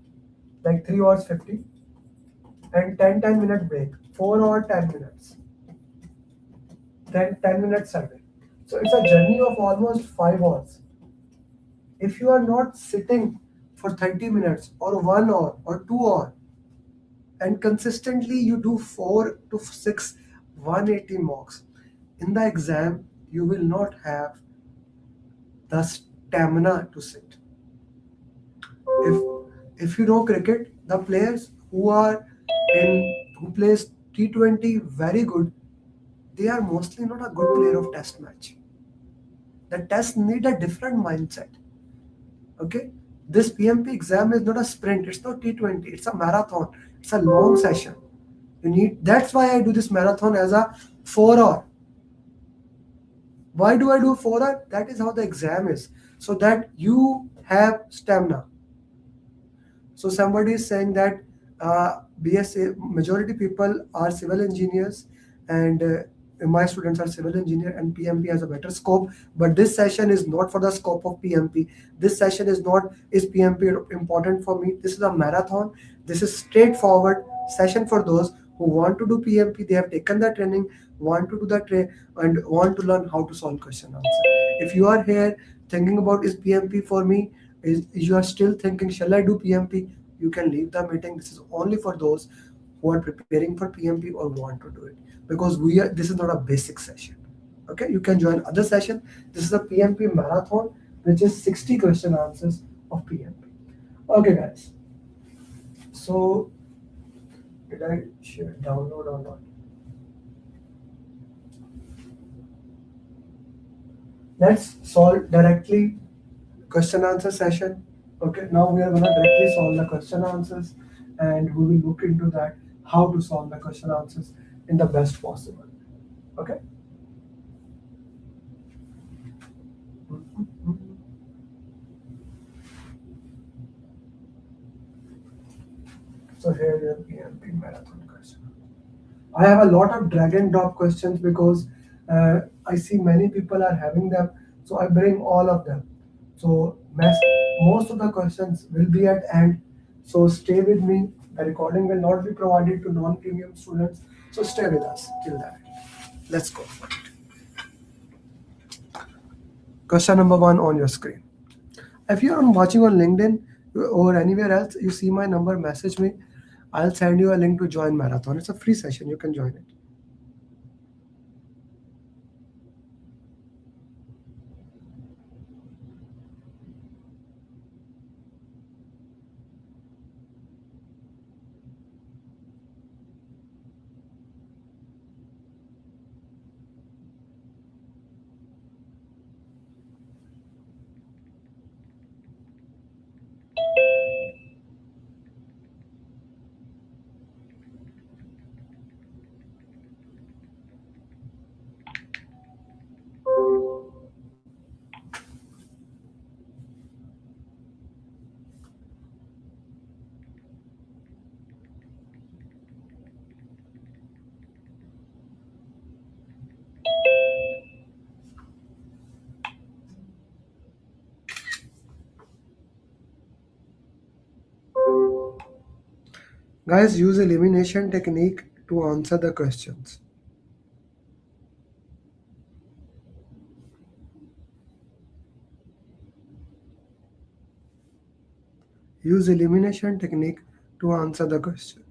Speaker 2: like 3 hours 50, and 10-minute break, 4 or 10 minutes. Then 10-minute survey. So it's a journey of almost 5 hours. If you are not sitting for 30 minutes or 1 hour or 2 hours, and consistently you do 4 to 6 180 mocks, in the exam you will not have the stamina to sit. If you know cricket, the players who plays T20 very good, they are mostly not a good player of test match. The test need a different mindset. Okay, this PMP exam is not a sprint, it's not T20, it's a marathon, it's a long session. That's why I do this marathon as a 4 hour. Why do I do 4 hour? That is how the exam is, so that you have stamina. So somebody is saying that BSA, majority people are civil engineers, and my students are civil engineer, and PMP has a better scope. But this session is not for the scope of PMP. This session is PMP important for me? This is a marathon. This is straightforward session for those who want to do PMP. They have taken the training, want to do the and want to learn how to solve question answer. If you are here thinking about, is PMP for me? You are still thinking, shall I do PMP? You can leave the meeting. This is only for those who are preparing for PMP or want to do it, because this is not a basic session. Okay, you can join other session. This is a PMP marathon, which is 60 question answers of PMP. Okay, guys. So, did I share download or not? Let's solve directly question answer session. Okay, now we are gonna directly solve the question answers, and we will look into that how to solve the question answers in the best possible. Okay. So here is the PMP marathon question. I have a lot of drag and drop questions because I see many people are having them, so I bring all of them. So most of the questions will be at end. So stay with me. The recording will not be provided to non-premium students. So stay with us till that. Let's go. Question number 1 on your screen. If you are watching on LinkedIn or anywhere else, you see my number, message me. I'll send you a link to join marathon. It's a free session. You can join it. Guys, use elimination technique to answer the questions. Use elimination technique to answer the questions.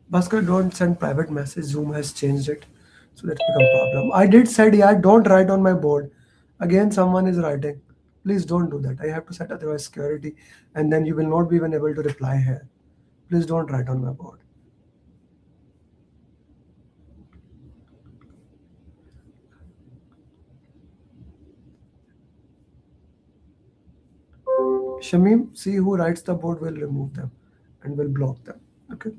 Speaker 2: Bhaskar, don't send private message. Zoom has changed it, so that become problem. I did said, yeah, don't write on my board. Again, someone is writing. Please don't do that. I have to set otherwise security, and then you will not be even able to reply here. Please don't write on my board. Shamim, see who writes the board will remove them and will block them. Okay.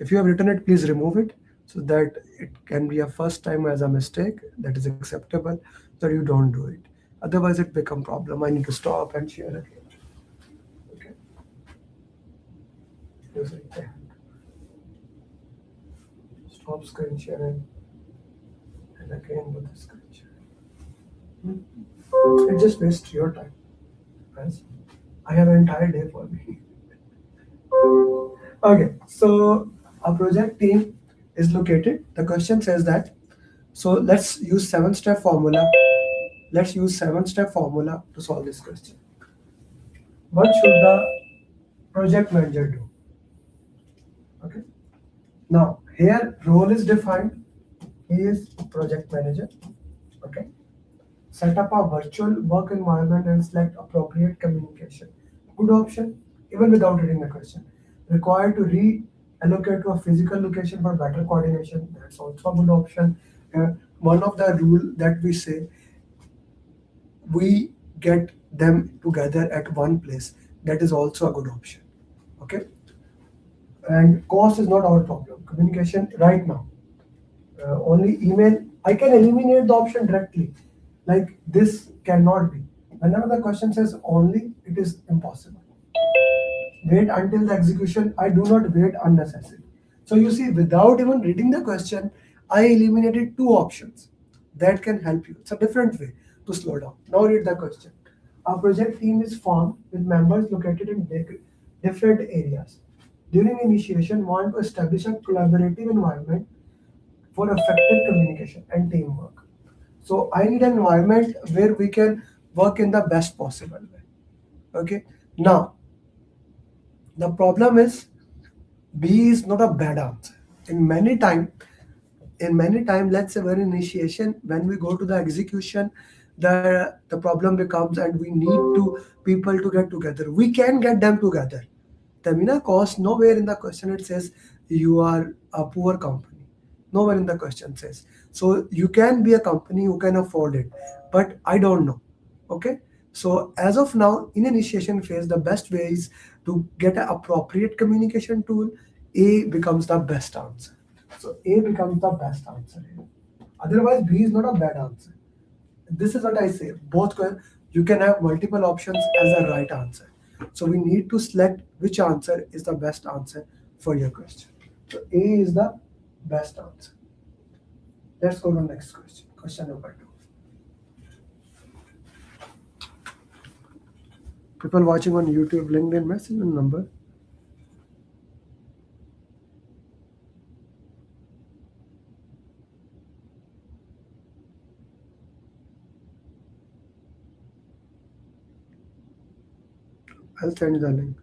Speaker 2: If you have written it, please remove it so that it can be a first time as a mistake that is acceptable, so you don't do it. Otherwise, it become problem. I need to stop and share again. Okay. Stop screen sharing and again do the screen sharing. It just wastes your time. Guys, I have an entire day for me. Okay, so our project team is located. The question says that. So let's use 7-step formula. Let's use 7-step formula to solve this question. What should the project manager do? Okay. Now here role is defined. He is project manager. Okay. Set up a virtual work environment and select appropriate communication. Good option, even without reading the question. Required to reallocate to a physical location for better coordination. That's also a good option. One of the rule that we say, we get them together at one place. That is also a good option. Okay. And cost is not our problem. Communication right now. Only email. I can eliminate the option directly. Like this cannot be. Whenever the question says only, it is impossible. Wait until the execution. I do not wait unnecessarily. So you see, without even reading the question, I eliminated 2 options. That can help you. It's a different way to slow down. Now read the question. Our project team is formed with members located in different areas. During initiation, want to establish a collaborative environment for effective communication and teamwork. So I need an environment where we can work in the best possible way. Okay. Now the problem is B is not a bad answer. In many time, let's say when initiation, when we go to the execution, the problem becomes and we need to people to get together. We can get them together. Tamina cost, nowhere in the question it says you are a poor company. Nowhere in the question says. So you can be a company who can afford it. But I don't know. Okay. So as of now, in initiation phase, the best way is to get an appropriate communication tool. A becomes the best answer. So A becomes the best answer here. Otherwise, B is not a bad answer. This is what I say. You can have multiple options as a right answer. So we need to select which answer is the best answer for your question. So A is the best answer. Let's go to the next question. Question number 2. People watching on YouTube, LinkedIn, message number. I'll send you the link.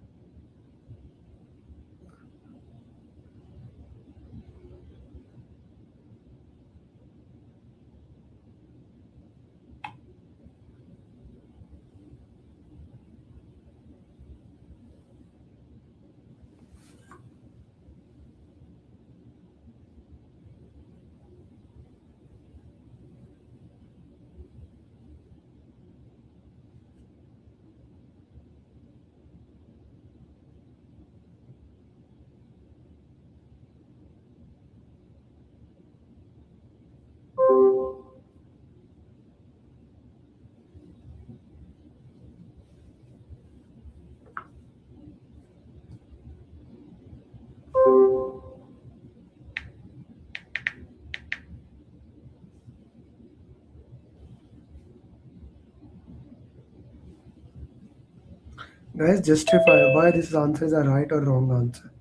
Speaker 2: Guys, justify why this answer is a right or wrong answer.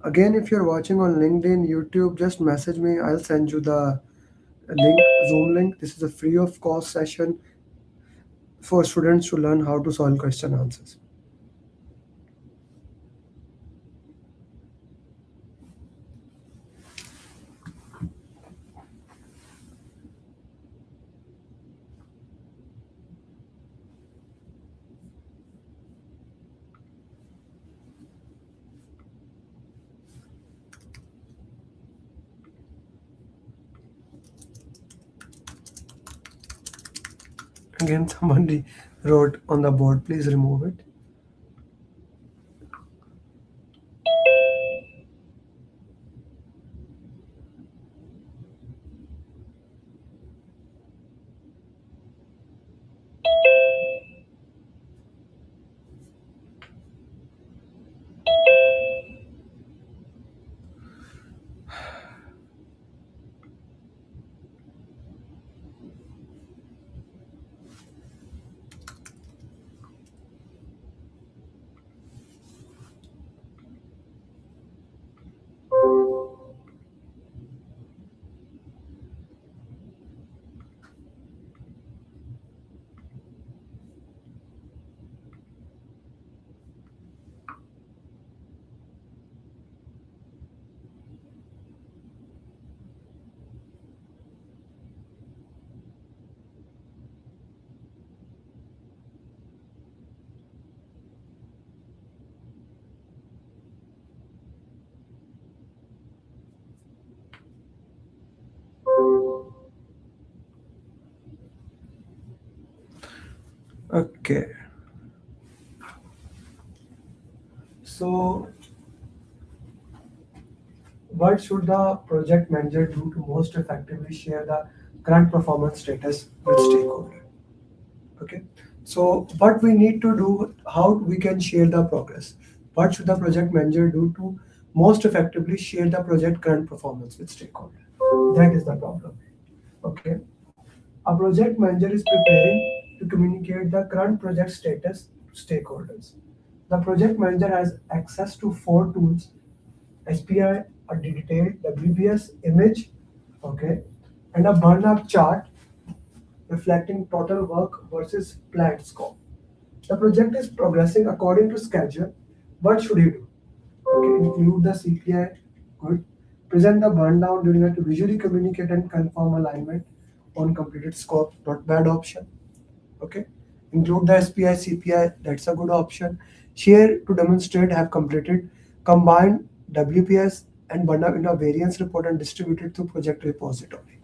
Speaker 2: Again, if you're watching on LinkedIn, YouTube, just message me. I'll send you the link, Zoom link. This is a free of cost session for students to learn how to solve question answers. Again, somebody wrote on the board, please remove it. Okay. So, what should the project manager do to most effectively share the current performance status with stakeholder? Okay. So, what we need to do, how we can share the progress? What should the project manager do to most effectively share the project current performance with stakeholder? That is the problem. Okay. A project manager is preparing to communicate the current project status to stakeholders. The project manager has access to 4 tools: SPI, a detailed WBS image, okay, and a burn-up chart reflecting total work versus planned scope. The project is progressing according to schedule. What should you do? Okay, include the CPI. Good. Present the burn down during it to visually communicate and confirm alignment on completed scope. Not bad option. Okay. Include the SPI, CPI. That's a good option. Share to demonstrate have completed. Combine WPS and burn up in a variance report and distribute it to project repository.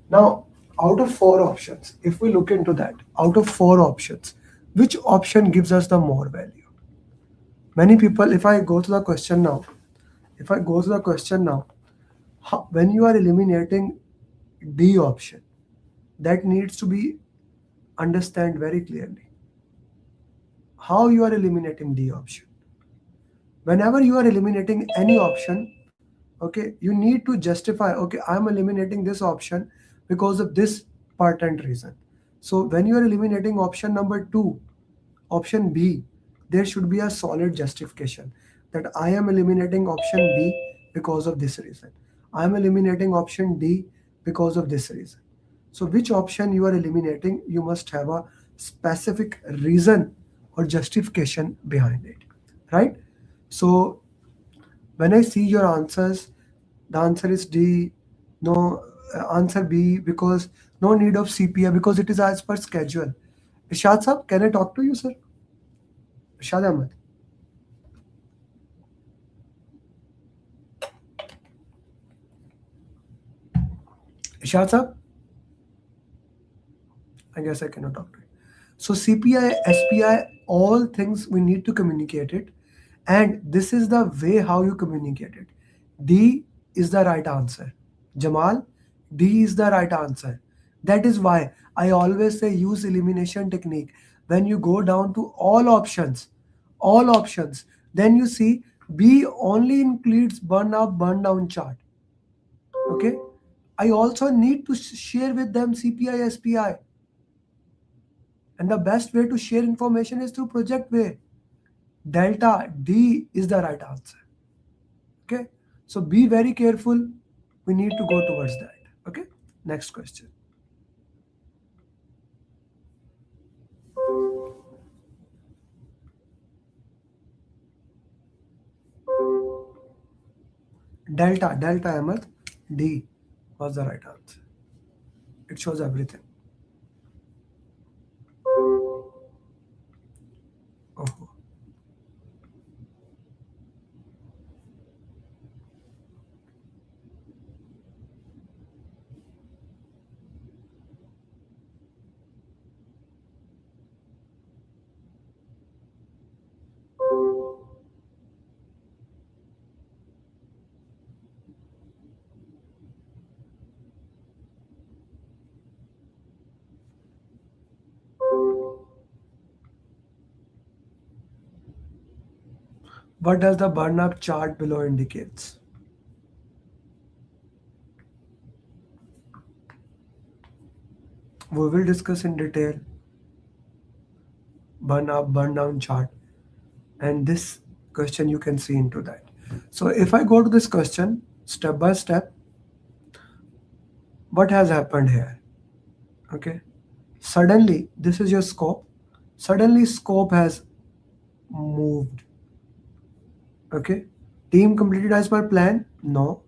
Speaker 2: Now, out of 4 options, if we look into that, out of 4 options, which option gives us the more value? Many people, if I go to the question now, when you are eliminating D option, that needs to be understand very clearly. How you are eliminating D option? Whenever you are eliminating any option, okay, you need to justify, okay, I'm eliminating this option because of this pertinent reason. So when you are eliminating option number 2, option B, there should be a solid justification that I am eliminating option B because of this reason. I am eliminating option D because of this reason. So which option you are eliminating, you must have a specific reason or justification behind it, right? So when I see your answers, the answer is D. No, answer B because no need of CPA because it is as per schedule. Ishad sir, can I talk to you, sir? Ishad Ahmed. Ishad sir, I guess I cannot talk to you. So CPI, SPI, all things we need to communicate it, and this is the way how you communicate it. D is the right answer. Jamal, D is the right answer. That is why I always say use elimination technique. When you go down to all options, then you see B only includes burn up, burn down chart. Okay. I also need to share with them CPI, SPI. And the best way to share information is through project way. Delta D is the right answer. Okay. So be very careful. We need to go towards that. Okay. Next question. Delta Ahmed, D was the right answer. It shows everything. Oh. What does the burn up chart below indicates? We will discuss in detail burn up, burn down chart, and this question you can see into that. So if I go to this question step by step, what has happened here? Okay, suddenly this is your scope. Suddenly scope has moved. Okay, team completed as per plan? No.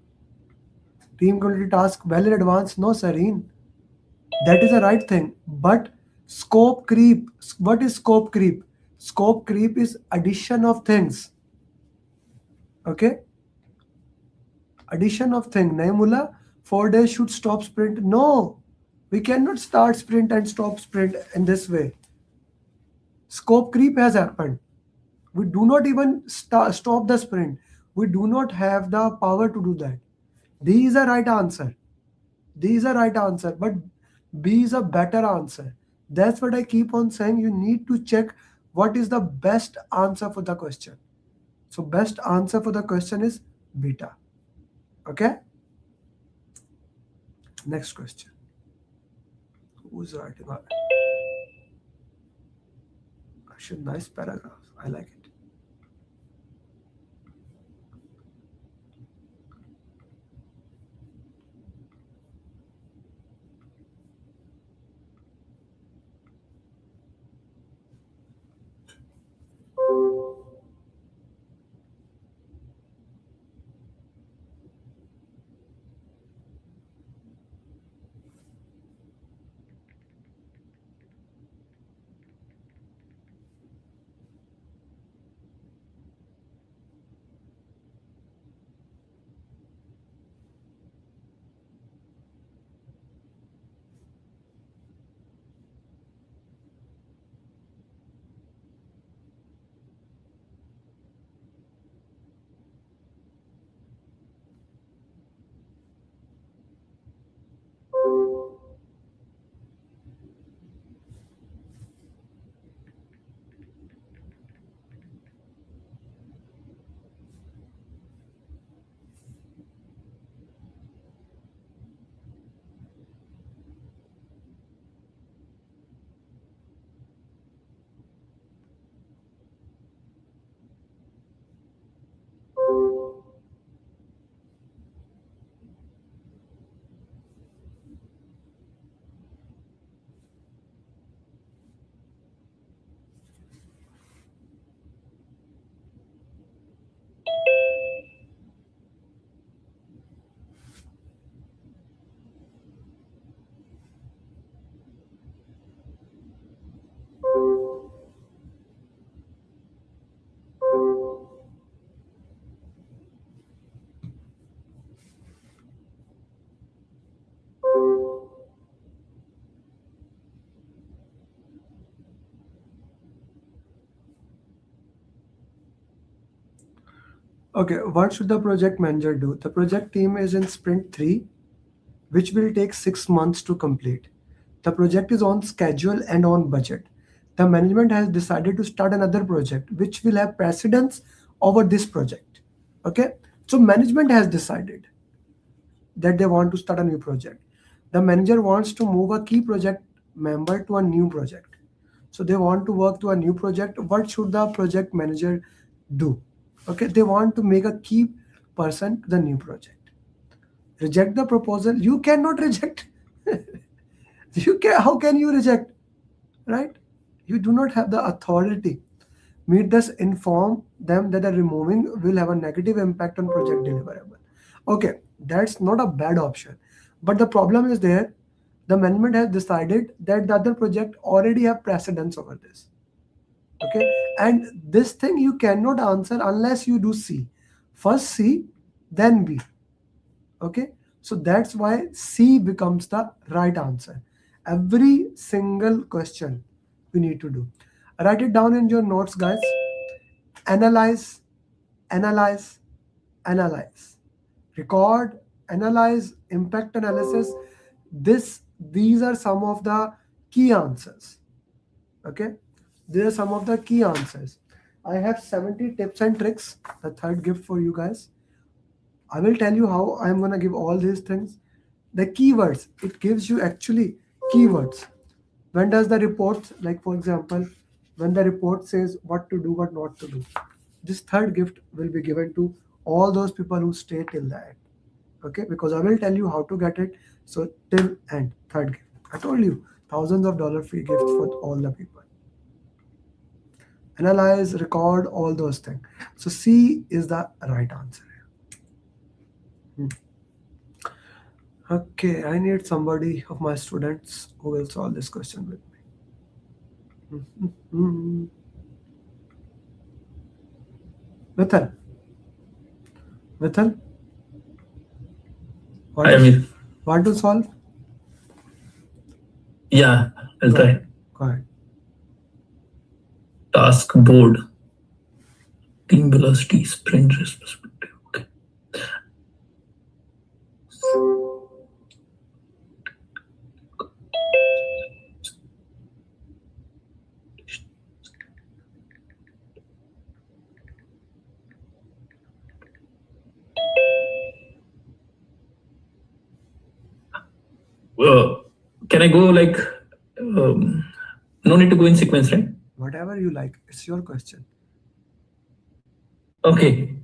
Speaker 2: Team completed task well in advance? No, Sareen. That is the right thing. But scope creep. What is scope creep? Scope creep is addition of things. Okay? Addition of thing. Nahi mula, 4 days should stop sprint. No. We cannot start sprint and stop sprint in this way. Scope creep has happened. We do not even stop the sprint. We do not have the power to do that. D is a right answer. D is a right answer, but B is a better answer. That's what I keep on saying. You need to check what is the best answer for the question. So best answer for the question is beta. Okay? Next question. Who's writing on it? Actually, nice paragraph. I like it. Okay, what should the project manager do? The project team is in sprint 3, which will take 6 months to complete. The project is on schedule and on budget. The management has decided to start another project, which will have precedence over this project. Okay, so management has decided that they want to start a new project. The manager wants to move a key project member to a new project. So they want to work to a new project. What should the project manager do? Okay, they want to make a key person to the new project. Reject the proposal. You cannot reject. How can you reject? Right? You do not have the authority. Meet this, inform them that the removing will have a negative impact on project deliverable. Okay, that's not a bad option. But the problem is there, the management has decided that the other project already have precedence over this. Okay, and this thing you cannot answer unless you do C. First C, then B. Okay, so that's why C becomes the right answer. Every single question you need to do. Write it down in your notes, guys. Analyze, analyze, analyze. Record, analyze, impact analysis. These are some of the key answers. Okay, these are some of the key answers. I have 70 tips and tricks, the third gift for you guys. I will tell you how I'm gonna give all these things. The keywords, it gives you actually keywords. When does the report, like for example, when the report says what to do, what not to do, this third gift will be given to all those people who stay till the end. Okay, because I will tell you how to get it. So till end, third gift. I told you, thousands of dollar free gift for all the people. Analyze, record, all those things. So C is the right answer. Okay, I need somebody of my students who will solve this question with me. Mithal. Mithal? Want to solve?
Speaker 4: Yeah, I'll try.
Speaker 2: Go ahead.
Speaker 4: Task board. Team velocity, sprint perspective. Okay. Can I go like, no need to go in sequence, right?
Speaker 2: Whatever you like. It's your question.
Speaker 4: Okay.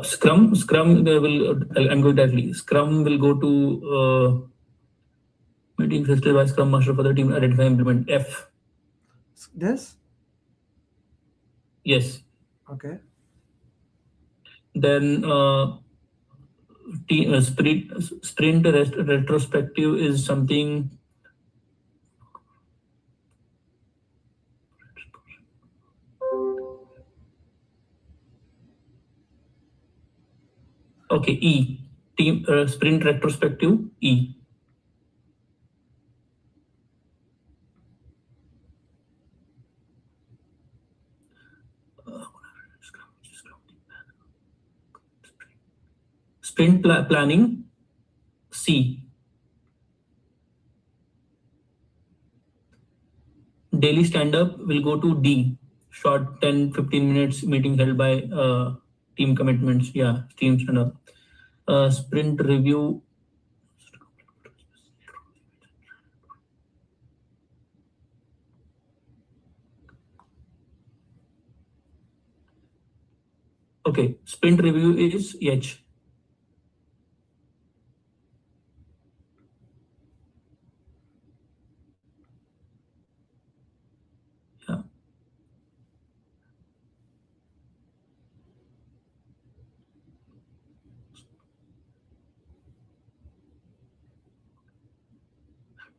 Speaker 4: Scrum will, I'm going directly. Scrum will go to meeting facilitated by Scrum Master for the team identify implement F.
Speaker 2: This?
Speaker 4: Yes.
Speaker 2: Okay.
Speaker 4: Then sprint retrospective is something. Okay, E. Team sprint retrospective E. Sprint planning C. Daily stand-up will go to D. Short 10-15 minutes meeting held by team commitments. Yeah, team stand-up. Sprint review. Okay, sprint review is H. Yeah.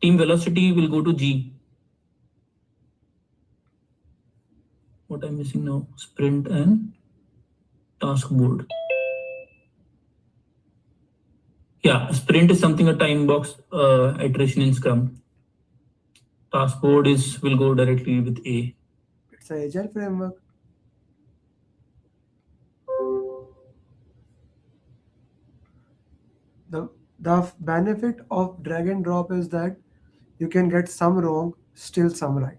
Speaker 4: Team velocity will go to G. What I'm missing now? Sprint and task board. Yeah, sprint is something a time box iteration in Scrum. Task board will go directly with A.
Speaker 2: It's an agile framework. The benefit of drag and drop is that you can get some wrong, still some right.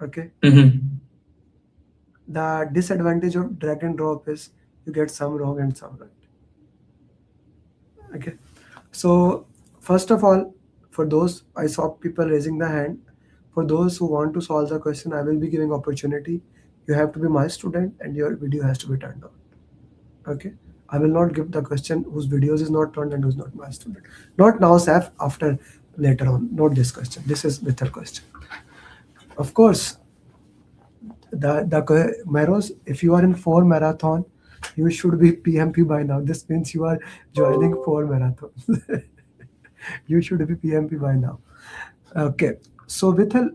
Speaker 2: Okay.
Speaker 4: Mm-hmm.
Speaker 2: The disadvantage of drag and drop is you get some wrong and some right. Okay. So first of all, for those, I saw people raising the hand. For those who want to solve the question, I will be giving opportunity. You have to be my student and your video has to be turned on. Okay. I will not give the question whose videos is not turned and who's not my student. Not now, Saf, after later on. Not this question. This is the third question. Of course, the Maros, if you are in 4 marathon, you should be PMP by now. This means you are joining 4 marathons. You should be PMP by now. Okay. So Vithal,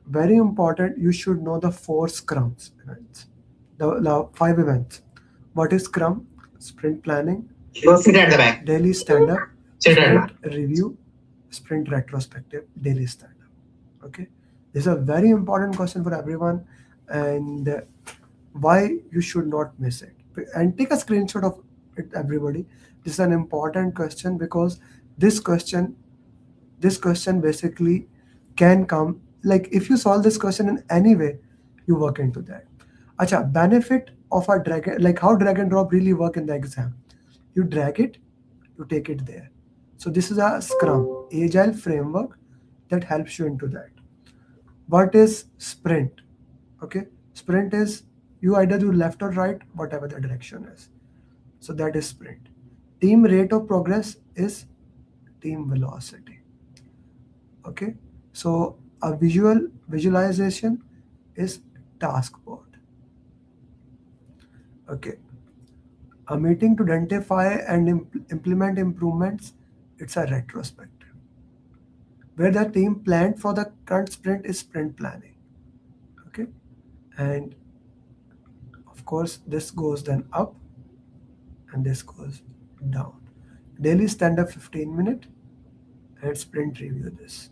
Speaker 2: very important, you should know the 4 scrums events. The 5 events. What is scrum? Sprint planning,
Speaker 3: Go sit at the back.
Speaker 2: daily stand-up,
Speaker 3: Sit at the
Speaker 2: sprint review, sprint retrospective, daily stand-up. Okay. This is a very important question for everyone, and why you should not miss it. And take a screenshot of it, everybody. This is an important question because this question basically can come, like if you solve this question in any way, you work into that. Acha, benefit of a drag, like how drag and drop really work in the exam. You drag it, you take it there. So this is a Scrum, agile framework that helps you into that. What is sprint? Okay, sprint is you either do left or right, whatever the direction is. So that is sprint. Team rate of progress is team velocity. Okay, so a visualization is task board. Okay, a meeting to identify and implement improvements, it's a retrospective. Where the team planned for the current sprint is sprint planning. Okay, and of course this goes then up and this goes down. Daily stand up 15-minute and sprint review this.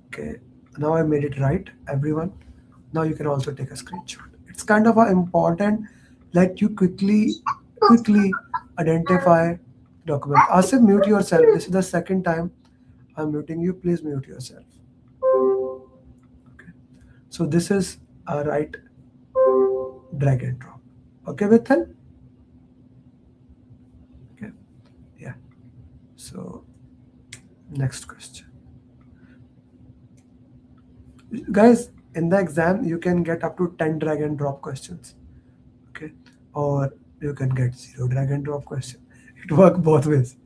Speaker 2: Okay, now I made it right, everyone. Now you can also take a screenshot. It's kind of a important, like you quickly identify document. Asif, mute yourself. This is the second time I'm muting you. Please mute yourself. Okay. So this is a right drag and drop. Okay, Vithal? Okay. Yeah. So next question. Guys, in the exam, you can get up to 10 drag and drop questions. Okay. Or you can get 0 drag and drop question. It works both ways.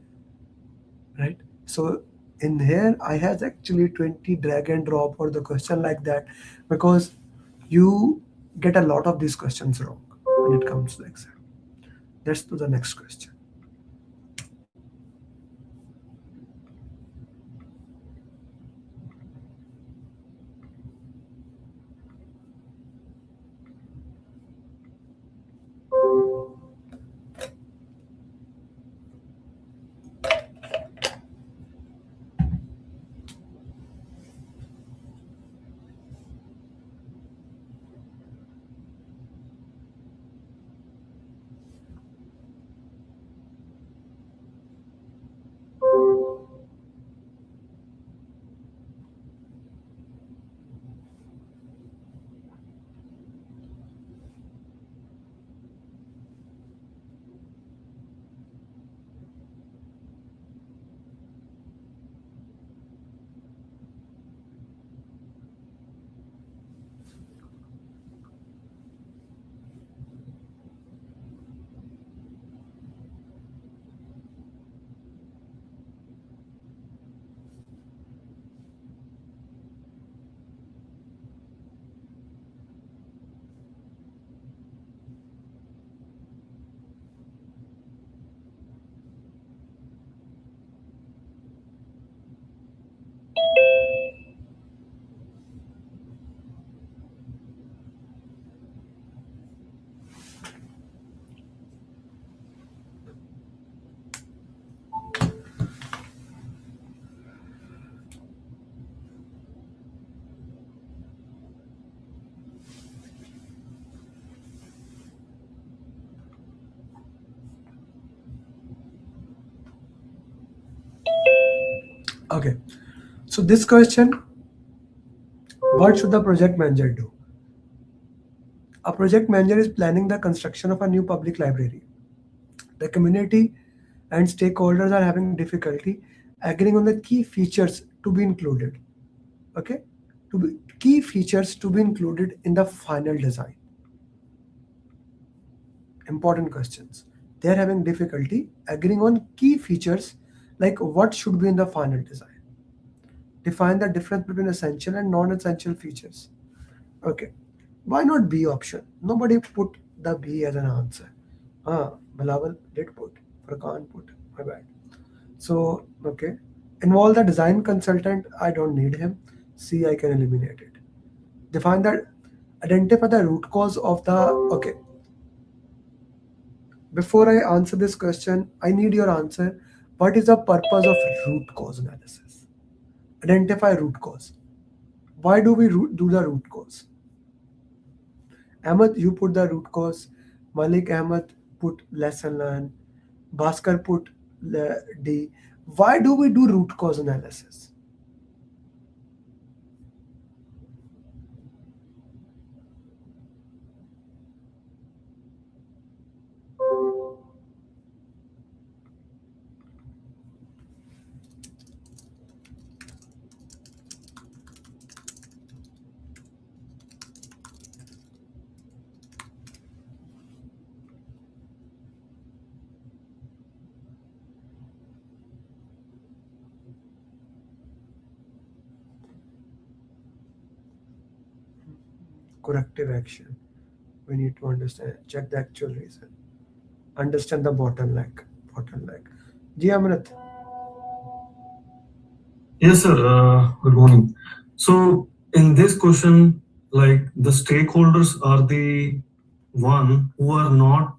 Speaker 2: Right? So in here, I have actually 20 drag and drop for the question like that because you get a lot of these questions wrong when it comes to the exam. Let's do the next question. Okay. So this question, what should the project manager do? A project manager is planning the construction of a new public library. The community and stakeholders are having difficulty agreeing on the key features to be included. Okay, key features to be included in the final design. Important questions. They are having difficulty agreeing on key features like what should be in the final design. Define the difference between essential and non-essential features. Okay, why not B option? Nobody put the B as an answer. Bilawal did put, Furqan put, my bad. So, okay. Involve the design consultant, I don't need him. C, I can eliminate it. Define that, identify the root cause of the, okay. Before I answer this question, I need your answer. What is the purpose of root cause analysis? Identify root cause. Why do we do the root cause? Ahmed, you put the root cause. Malik Ahmed put lesson learned. Bhaskar put D. Why do we do root cause analysis? Corrective action. We need to understand, check the actual reason. Understand the bottleneck. Ji Amrit.
Speaker 5: Yes, sir. Good morning. So, in this question, like the stakeholders are the one who are not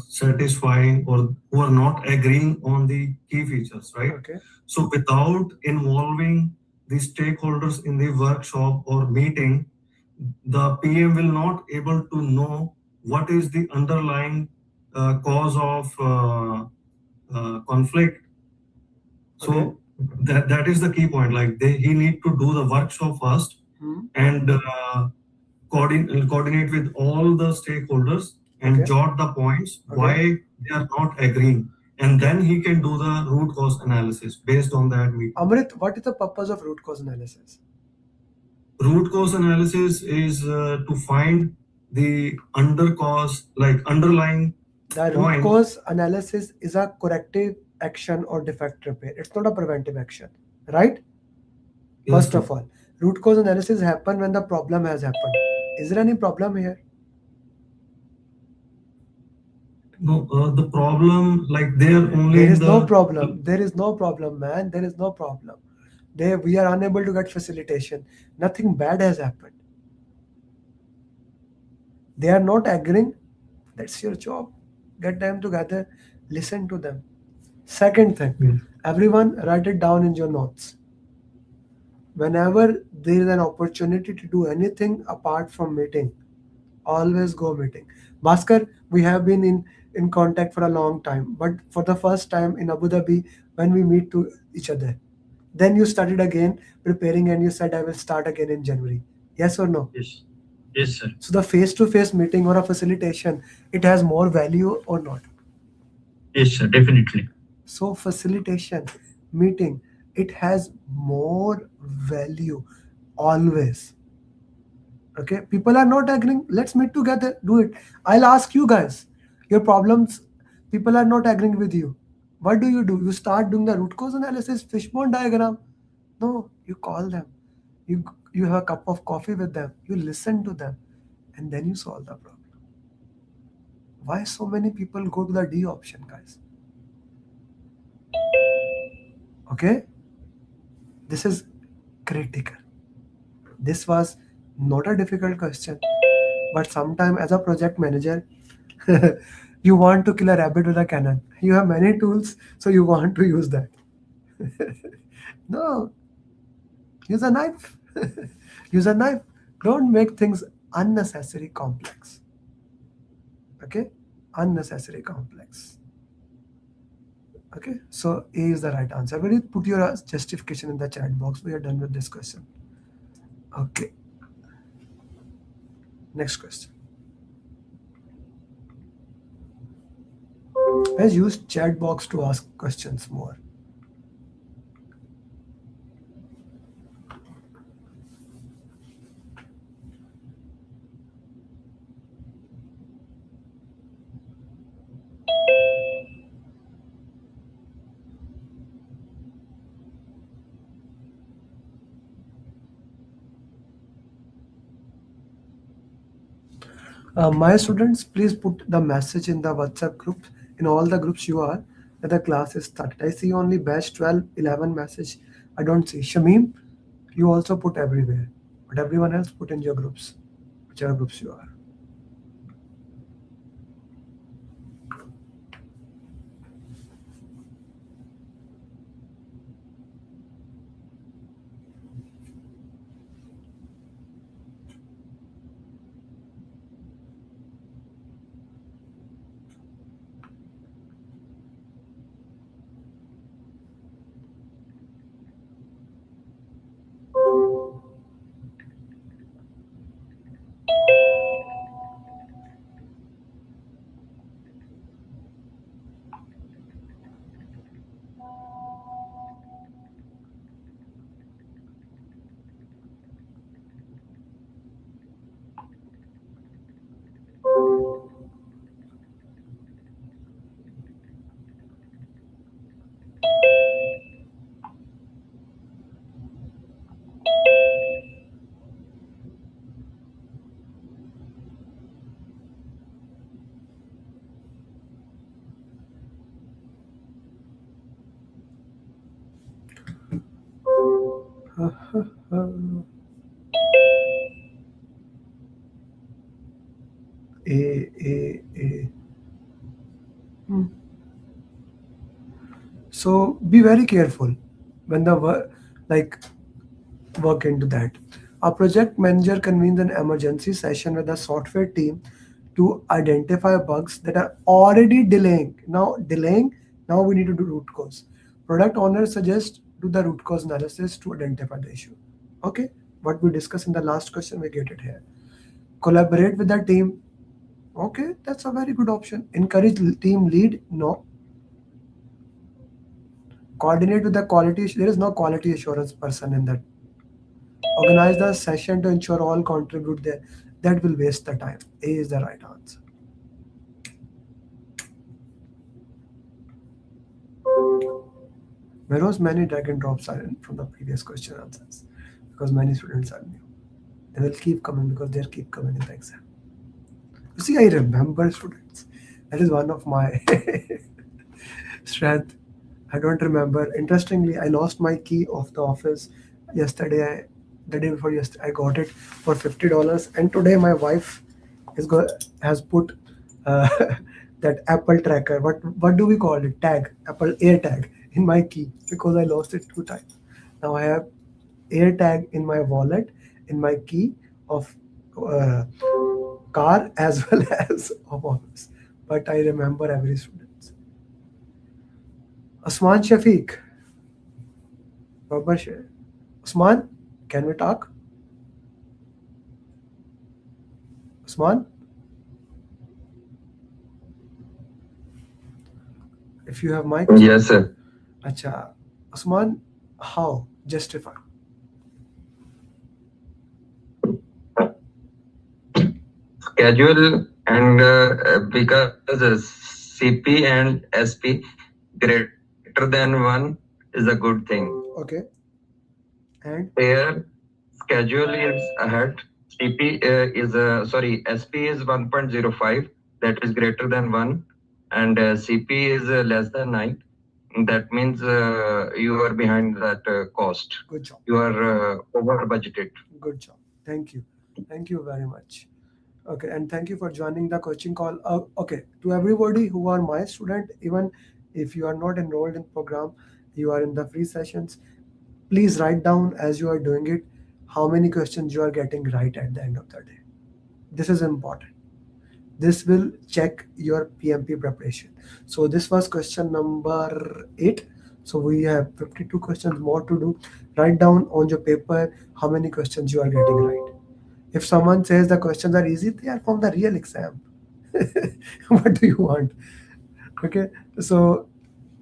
Speaker 5: satisfying or who are not agreeing on the key features, right?
Speaker 2: Okay.
Speaker 5: So, without involving the stakeholders in the workshop or meeting, the PM will not able to know what is the underlying cause of conflict. So
Speaker 2: Okay.
Speaker 5: that is the key point. Like he need to do the workshop first and coordinate with all the stakeholders and
Speaker 2: Okay.
Speaker 5: jot the points
Speaker 2: Okay.
Speaker 5: why they are not agreeing, and then he can do the root cause analysis based on that meeting.
Speaker 2: Amrit, what is the purpose of root cause analysis?
Speaker 5: Root cause analysis is to find the underlying
Speaker 2: The root
Speaker 5: point.
Speaker 2: cause analysis is a corrective action or defect repair. It's not a preventive action, right?
Speaker 5: Yes,
Speaker 2: First
Speaker 5: sir.
Speaker 2: of all, root cause analysis happen when the problem has happened. Is there any problem here?
Speaker 5: No, the problem, like they are only
Speaker 2: There
Speaker 5: in
Speaker 2: is no
Speaker 5: the
Speaker 2: problem. There is no problem, man. There is no problem. We are unable to get facilitation. Nothing bad has happened. They are not agreeing. That's your job. Get them together. Listen to them. Second thing,
Speaker 5: Yes.
Speaker 2: everyone write it down in your notes. Whenever there is an opportunity to do anything apart from meeting, always go meeting. Bhaskar, we have been in contact for a long time, but for the first time in Abu Dhabi, when we meet to each other, then you started again preparing and you said, I will start again in January. Yes or no?
Speaker 5: Yes. Yes, sir.
Speaker 2: So the face-to-face meeting or a facilitation, it has more value or not?
Speaker 5: Yes, sir. Definitely.
Speaker 2: So facilitation, meeting, it has more value always. Okay, people are not agreeing. Let's meet together, do it. I'll ask you guys, your problems, people are not agreeing with you. What do? You start doing the root cause analysis, fishbone diagram. No, you call them. You have a cup of coffee with them. You listen to them, and then you solve the problem. Why so many people go to the D option, guys? Okay, this is critical. This was not a difficult question, but sometimes as a project manager, you want to kill a rabbit with a cannon. You have many tools, so you want to use that. No, use a knife. Use a knife. Don't make things unnecessary complex. Okay? Unnecessary complex. Okay, so A is the right answer. Everybody put your justification in the chat box. We are done with this question. Okay. Next question. Let's use chat box to ask questions more. My students, please put the message in the WhatsApp group, in all the groups you are, that the class is started. I see only batch 12, 11 message. I don't see. Shamim, you also put everywhere. But everyone else put in your groups, whichever groups you are. A. So be very careful when the work into that. A project manager convenes an emergency session with the software team to identify bugs that are already delaying. Now we need to do root cause. Product owner suggests do the root cause analysis to identify the issue. Okay, what we discussed in the last question, we get it here. Collaborate with the team. Okay, that's a very good option. Encourage team lead. No. Coordinate with the quality. There is no quality assurance person in that. Organize the session to ensure all contribute there. That will waste the time. A is the right answer. Where was many drag and drops are in from the previous question answers? Because many students are new. They will keep coming because they keep coming in the exam. You see, I remember students. That is one of my strength. I don't remember. Interestingly, I lost my key of the office yesterday. The day before yesterday, I got it for $50, and today my wife has put that Apple tracker. What do we call it? Tag, Apple Air Tag in my key because I lost it 2 times. Now I have Air Tag in my wallet, in my key of car as well as of office. But I remember every student. Usman Shafiq. Usman, can we talk? Usman? If you have mic.
Speaker 3: Yes, sir.
Speaker 2: Acha. Usman, how? Justify.
Speaker 3: Schedule and because CP and SP greater than 1 is a good thing.
Speaker 2: Okay. And?
Speaker 3: Here, schedule is ahead. CP SP is 1.05, that is greater than 1, and CP is less than 9. That means you are behind that cost.
Speaker 2: Good job.
Speaker 3: You are over budgeted.
Speaker 2: Good job. Thank you. Thank you very much. Okay, and thank you for joining the coaching call. Okay, to everybody who are my student, even if you are not enrolled in program, you are in the free sessions, please write down as you are doing it how many questions you are getting right at the end of the day. This is important. This will check your PMP preparation. So this was question number 8. So we have 52 questions more to do. Write down on your paper how many questions you are getting right. If someone says the questions are easy, they are from the real exam. What do you want? Okay. So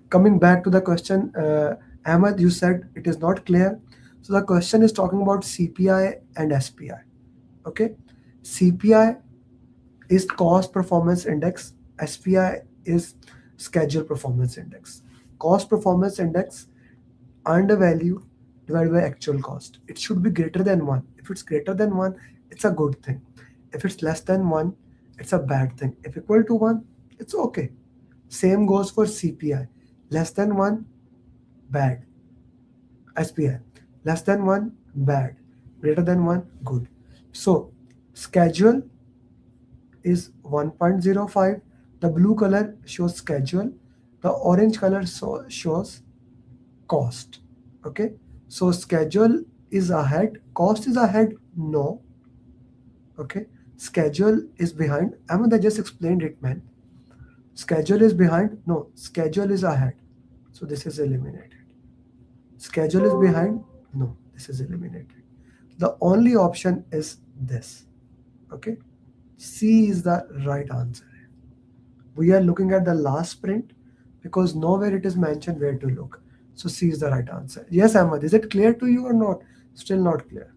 Speaker 2: coming back to the question, Ahmed, you said it is not clear. So the question is talking about CPI and SPI. Okay. CPI is cost performance index. SPI is schedule performance index. Cost performance index earned value divided by actual cost. It should be greater than 1. If it's greater than 1, it's a good thing. If it's less than 1, it's a bad thing. If equal to 1, it's okay. Same goes for CPI. Less than 1, bad. SPI. Less than 1, bad. Greater than 1, good. So schedule is 1.05. The blue color shows schedule. The orange color shows cost. Okay. So schedule is ahead. Cost is ahead. No. Okay. Schedule is behind. I mean, I just explained it, man. Schedule is behind. No. Schedule is ahead. So this is eliminated. Schedule is behind. No. This is eliminated. The only option is this. Okay. C is the right answer. We are looking at the last sprint because nowhere it is mentioned where to look. So C is the right answer. Yes, Ahmad, is it clear to you or not? Still not clear.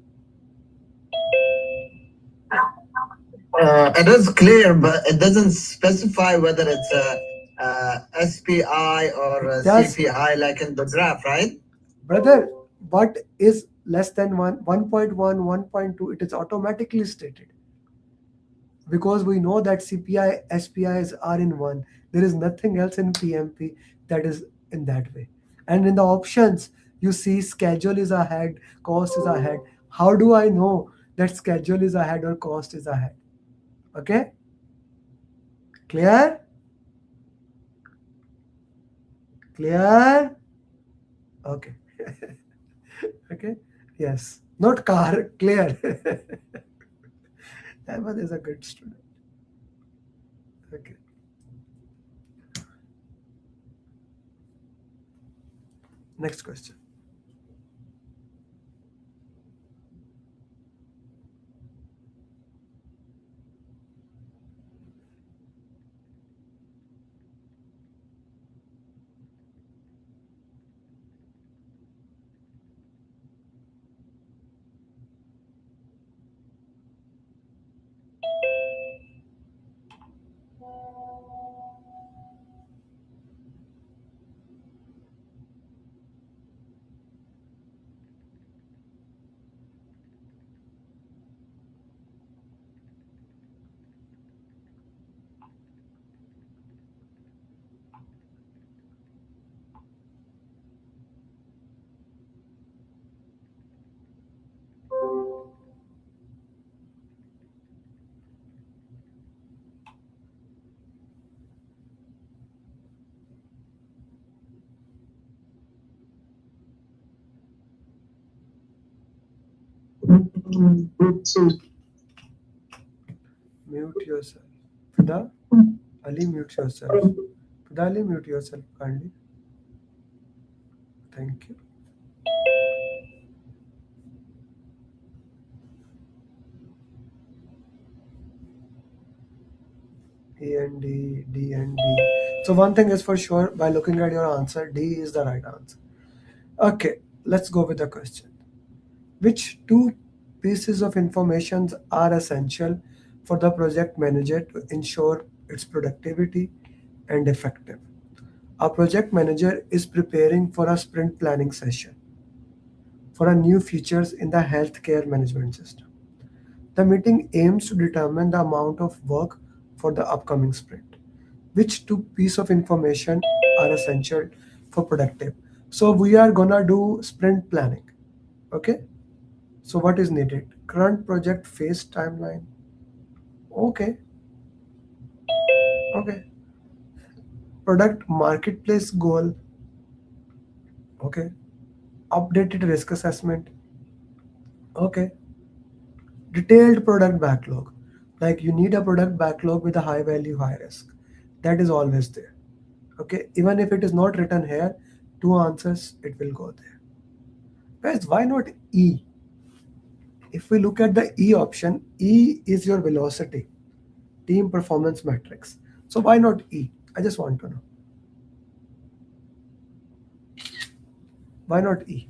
Speaker 6: It is clear, but it doesn't specify whether it's a SPI or a CPI like in the graph, right?
Speaker 2: Brother, what is less than 1, 1.1, 1.2, it is automatically stated. Because we know that CPI, SPIs are in 1. There is nothing else in PMP that is in that way. And in the options, you see schedule is ahead, cost is ahead. How do I know that schedule is ahead or cost is ahead? Okay? Clear? Clear? Okay. Okay? Yes. Not car, clear. Ahmad is a good student. Okay. Next question. Mute yourself. Fida, Ali, mute yourself. Fida, Ali, mute yourself kindly. Thank you. E and D, D and D. So one thing is for sure, by looking at your answer, D is the right answer. Okay, let's go with the question. Which two pieces of information are essential for the project manager to ensure its productivity and effective? A project manager is preparing for a sprint planning session for a new features in the healthcare management system. The meeting aims to determine the amount of work for the upcoming sprint. Which two pieces of information are essential for productive? So we are gonna do sprint planning. Okay. So what is needed? Current project phase timeline. Okay. Okay. Product marketplace goal. Okay. Updated risk assessment. Okay. Detailed product backlog. Like you need a product backlog with a high value, high risk. That is always there. Okay, even if it is not written here, two answers, it will go there. Guys, why not E? If we look at the E option, E is your velocity, team performance metrics. So why not E? I just want to know. Why not E?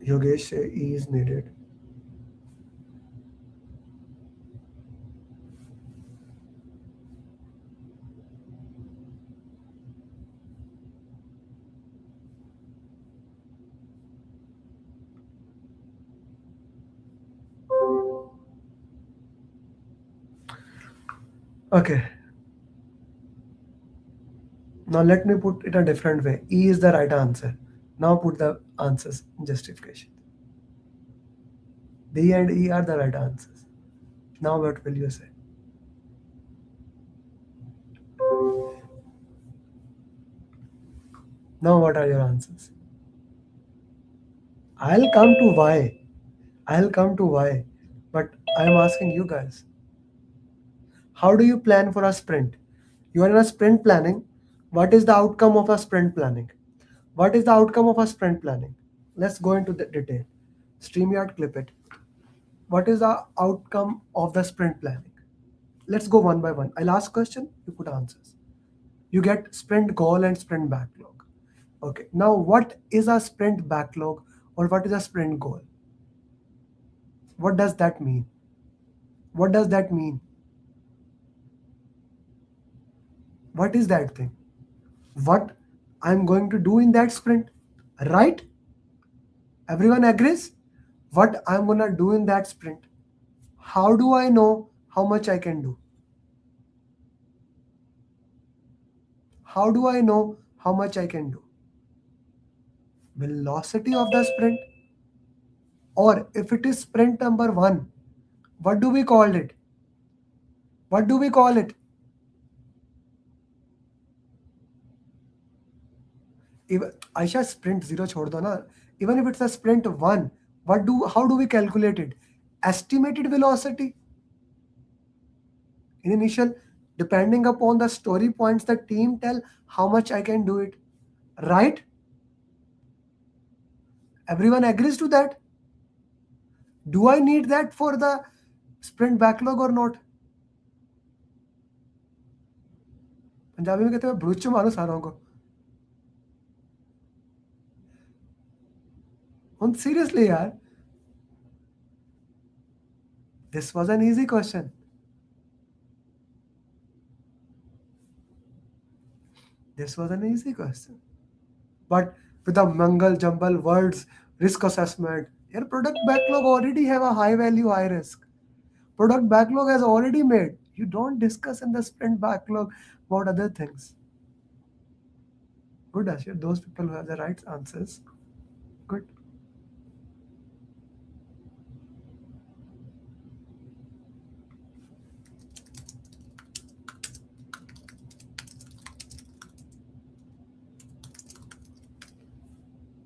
Speaker 2: Yogesh say E is needed. Okay. Now let me put it a different way. E is the right answer. Now put the answers in justification. D and E are the right answers. Now what will you say? Now what are your answers? I'll come to why. I'll come to why. But I'm asking you guys. How do you plan for a sprint? You are in a sprint planning. What is the outcome of a sprint planning? What is the outcome of a sprint planning? Let's go into the detail. StreamYard, clip it. What is the outcome of the sprint planning? Let's go one by one. I'll ask question, you put answers. You get sprint goal and sprint backlog. Okay, now what is a sprint backlog or what is a sprint goal? What does that mean? What does that mean? What is that thing? What I'm going to do in that sprint, right? Everyone agrees? What I'm gonna do in that sprint? How do I know how much I can do? How do I know how much I can do? Velocity of the sprint, or if it is sprint number 1, what do we call it? What do we call it? Even Aisha, sprint 0 chhod do na. Even if it's a sprint 1, how do we calculate it? Estimated velocity. In initial, depending upon the story points, the team tell how much I can do it. Right? Everyone agrees to that? Do I need that for the sprint backlog or not? Punjabi में कहते हैं भ्रूच मारो सारों को. Seriously, yaar. This was an easy question. This was an easy question. But with the mangle jumble words, risk assessment, your product backlog already have a high value, high risk. Product backlog has already made. You don't discuss in the sprint backlog about other things. Good, Ashir. Those people who have the right answers. Good.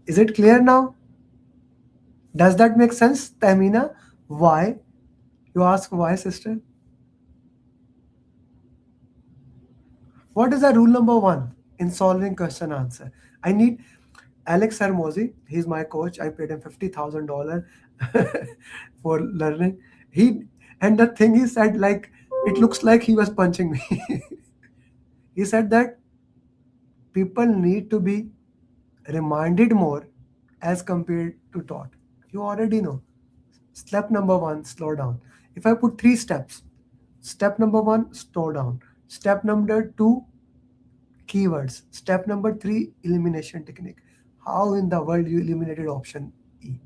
Speaker 2: Is it clear now? Does that make sense, Tamina? Why? You ask why, sister? What is the rule number 1 in solving question answer? I need Alex Hermosi. He's my coach. I paid him $50,000 for learning. And the thing he said, like, it looks like he was punching me. He said that people need to be reminded more as compared to taught. You already know. Step number 1, slow down. If I put 3 steps, step number 1, slow down. Step number 2, keywords. Step number 3, elimination technique. How in the world you eliminated option E?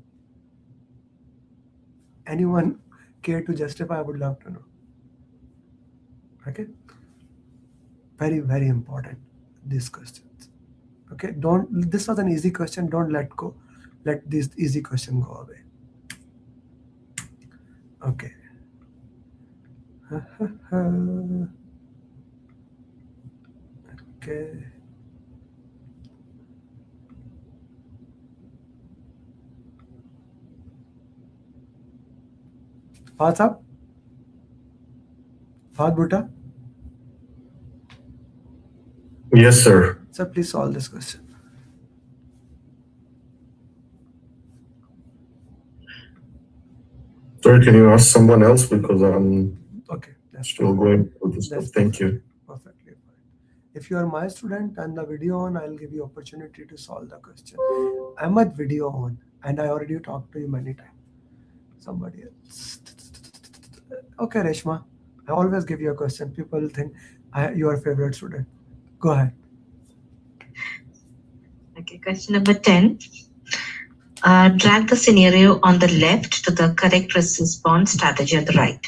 Speaker 2: Anyone care to justify? I would love to know. Okay. Very, very important, these questions. Okay, this was an easy question, don't let go. let this easy question go away. Okay. Okay. What's up? Fahad Bhutta?
Speaker 5: Yes, sir.
Speaker 2: Sir, please solve this question.
Speaker 5: Sir, can you ask someone else, because I'm
Speaker 2: Okay, that's
Speaker 5: still going through this stuff.
Speaker 2: That's
Speaker 5: Thank you.
Speaker 2: perfectly fine. If you are my student and the video on, I'll give you opportunity to solve the question. I'm at video on and I already talked to you many times. Somebody else. Okay, Reshma. I always give you a question. People think you are a favorite student. Go ahead.
Speaker 7: Okay, question number 10. Drag the scenario on the left to the correct response strategy on the right.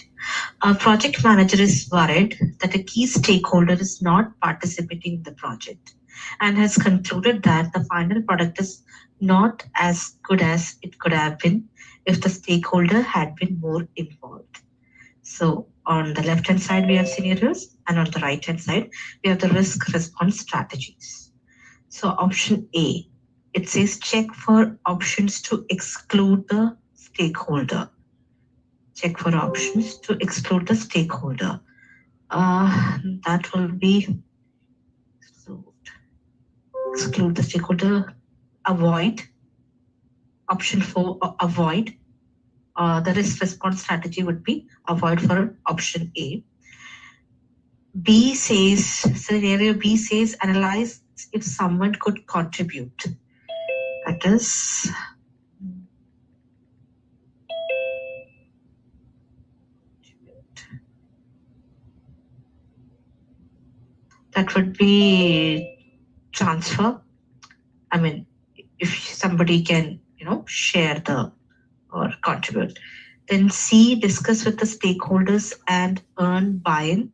Speaker 7: A project manager is worried that a key stakeholder is not participating in the project and has concluded that the final product is not as good as it could have been if the stakeholder had been more involved. So on the left-hand side, we have scenarios, and on the right-hand side, we have the risk response strategies. So option A, it says check for options to exclude the stakeholder. Check for options to exclude the stakeholder. That will be exclude the stakeholder. Avoid. Option 4, avoid. The risk response strategy would be avoid for option A. B says, scenario B says, analyze if someone could contribute. That is that would be transfer. I mean, if somebody can, share the or contribute. Then C, discuss with the stakeholders and earn buy-in.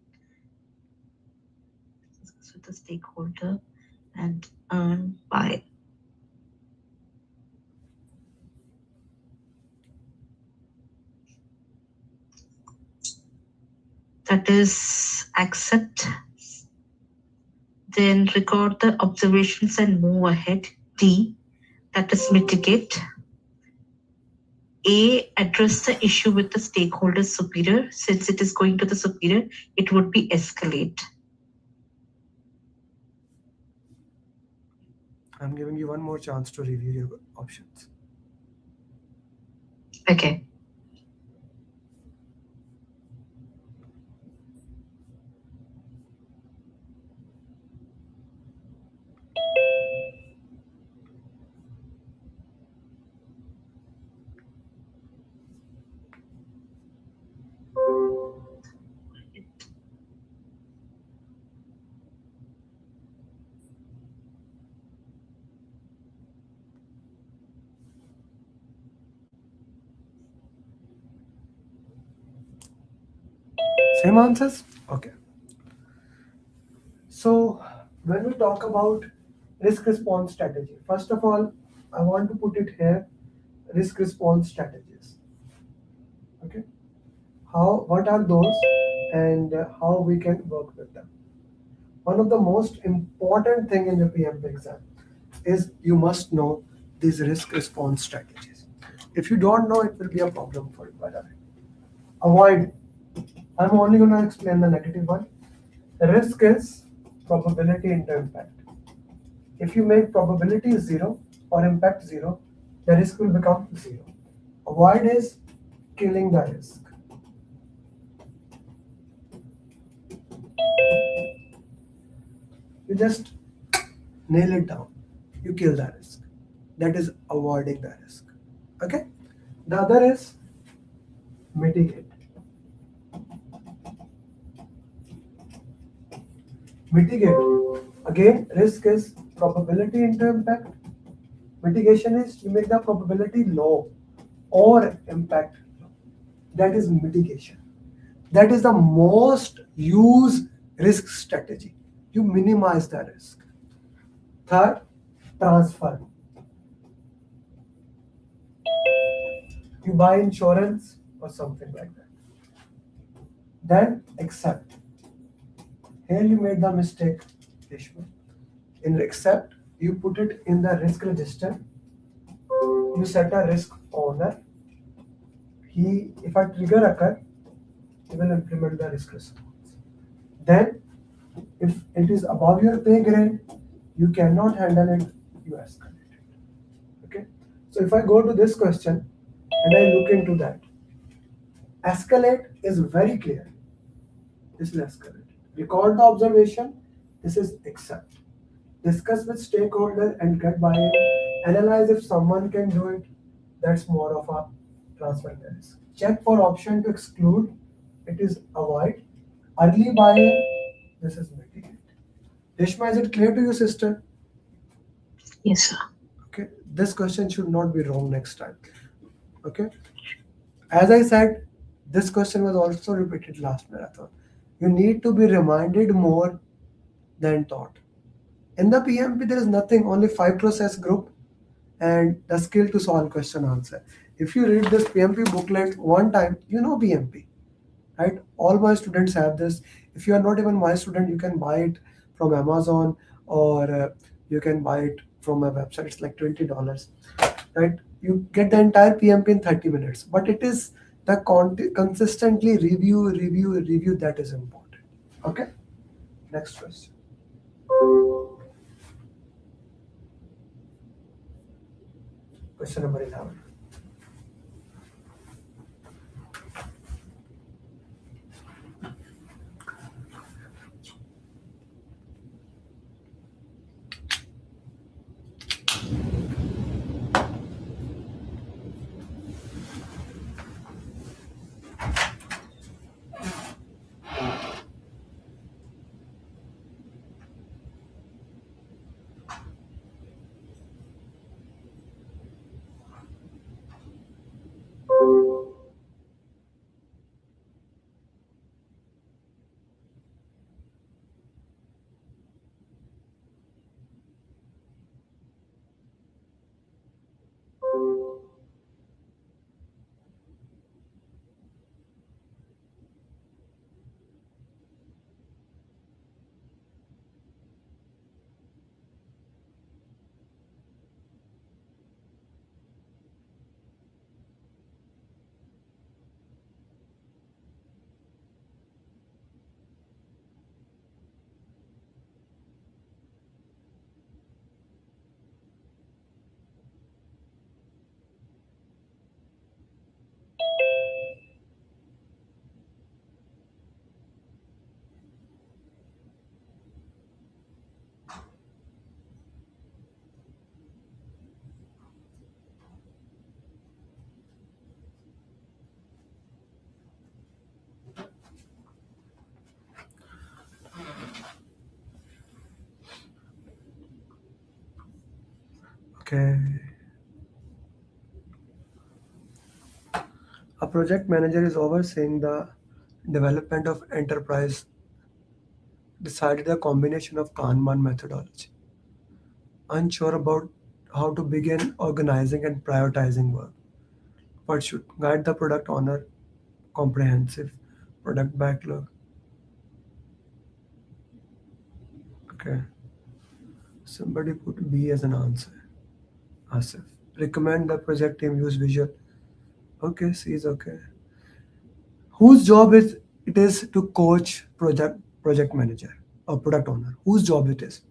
Speaker 7: Discuss with the stakeholder and earn buy-in. That is accept. Then record the observations and move ahead. D, that is mitigate. A, address the issue with the stakeholder superior. Since it is going to the superior, it would be escalate.
Speaker 2: I'm giving you one more chance to review your options.
Speaker 7: Okay.
Speaker 2: Same answers? Okay. So when we talk about risk response strategy, first of all, I want to put it here, risk response strategies. Okay. What are those and how we can work with them? One of the most important thing in the PMP exam is you must know these risk response strategies. If you don't know, it will be a problem for you, by the way. Avoid. I'm only going to explain the negative one. The risk is probability into impact. If you make probability 0 or impact 0, the risk will become 0. Avoid is killing the risk. You just nail it down. You kill the risk. That is avoiding the risk. Okay? The other is mitigate. Mitigate. Again, risk is probability into impact. Mitigation is you make the probability low or impact low. That is mitigation. That is the most used risk strategy. You minimize the risk. Third, transfer. You buy insurance or something like that. Then accept. Here you made the mistake, Ishmael. In accept, you put it in the risk register. You set a risk owner. If a trigger occur, he will implement the risk response. Then, if it is above your pay grade, you cannot handle it, you escalate it. Okay? So if I go to this question and I look into that, escalate is very clear. This is escalate. Record the observation. This is accept. Discuss with stakeholder and get buy-in. Analyze if someone can do it. That's more of a transfer risk. Check for option to exclude. It is avoid. Early buy-in. This is mitigate. Rishma, is it clear to you, sister?
Speaker 7: Yes, sir.
Speaker 2: Okay. This question should not be wrong next time. Okay. As I said, this question was also repeated last marathon. You need to be reminded more than taught. In the PMP, there is nothing, only 5 process group and the skill to solve question answer. If you read this PMP booklet one time, you know PMP, right? All my students have this. If you are not even my student, you can buy it from Amazon or you can buy it from my website. It's like $20, right? You get the entire PMP in 30 minutes, but it is the consistently review that is important. Okay, next question. Question number 11. Okay. A project manager is overseeing the development of enterprise, decided a combination of Kanban methodology. Unsure about how to begin organizing and prioritizing work. What should guide the product owner? Comprehensive product backlog. Okay. Somebody put B as an answer. Asif. Recommend the project team use visual. Okay, C is okay. Whose job it is to coach project manager or product owner? Whose job it is?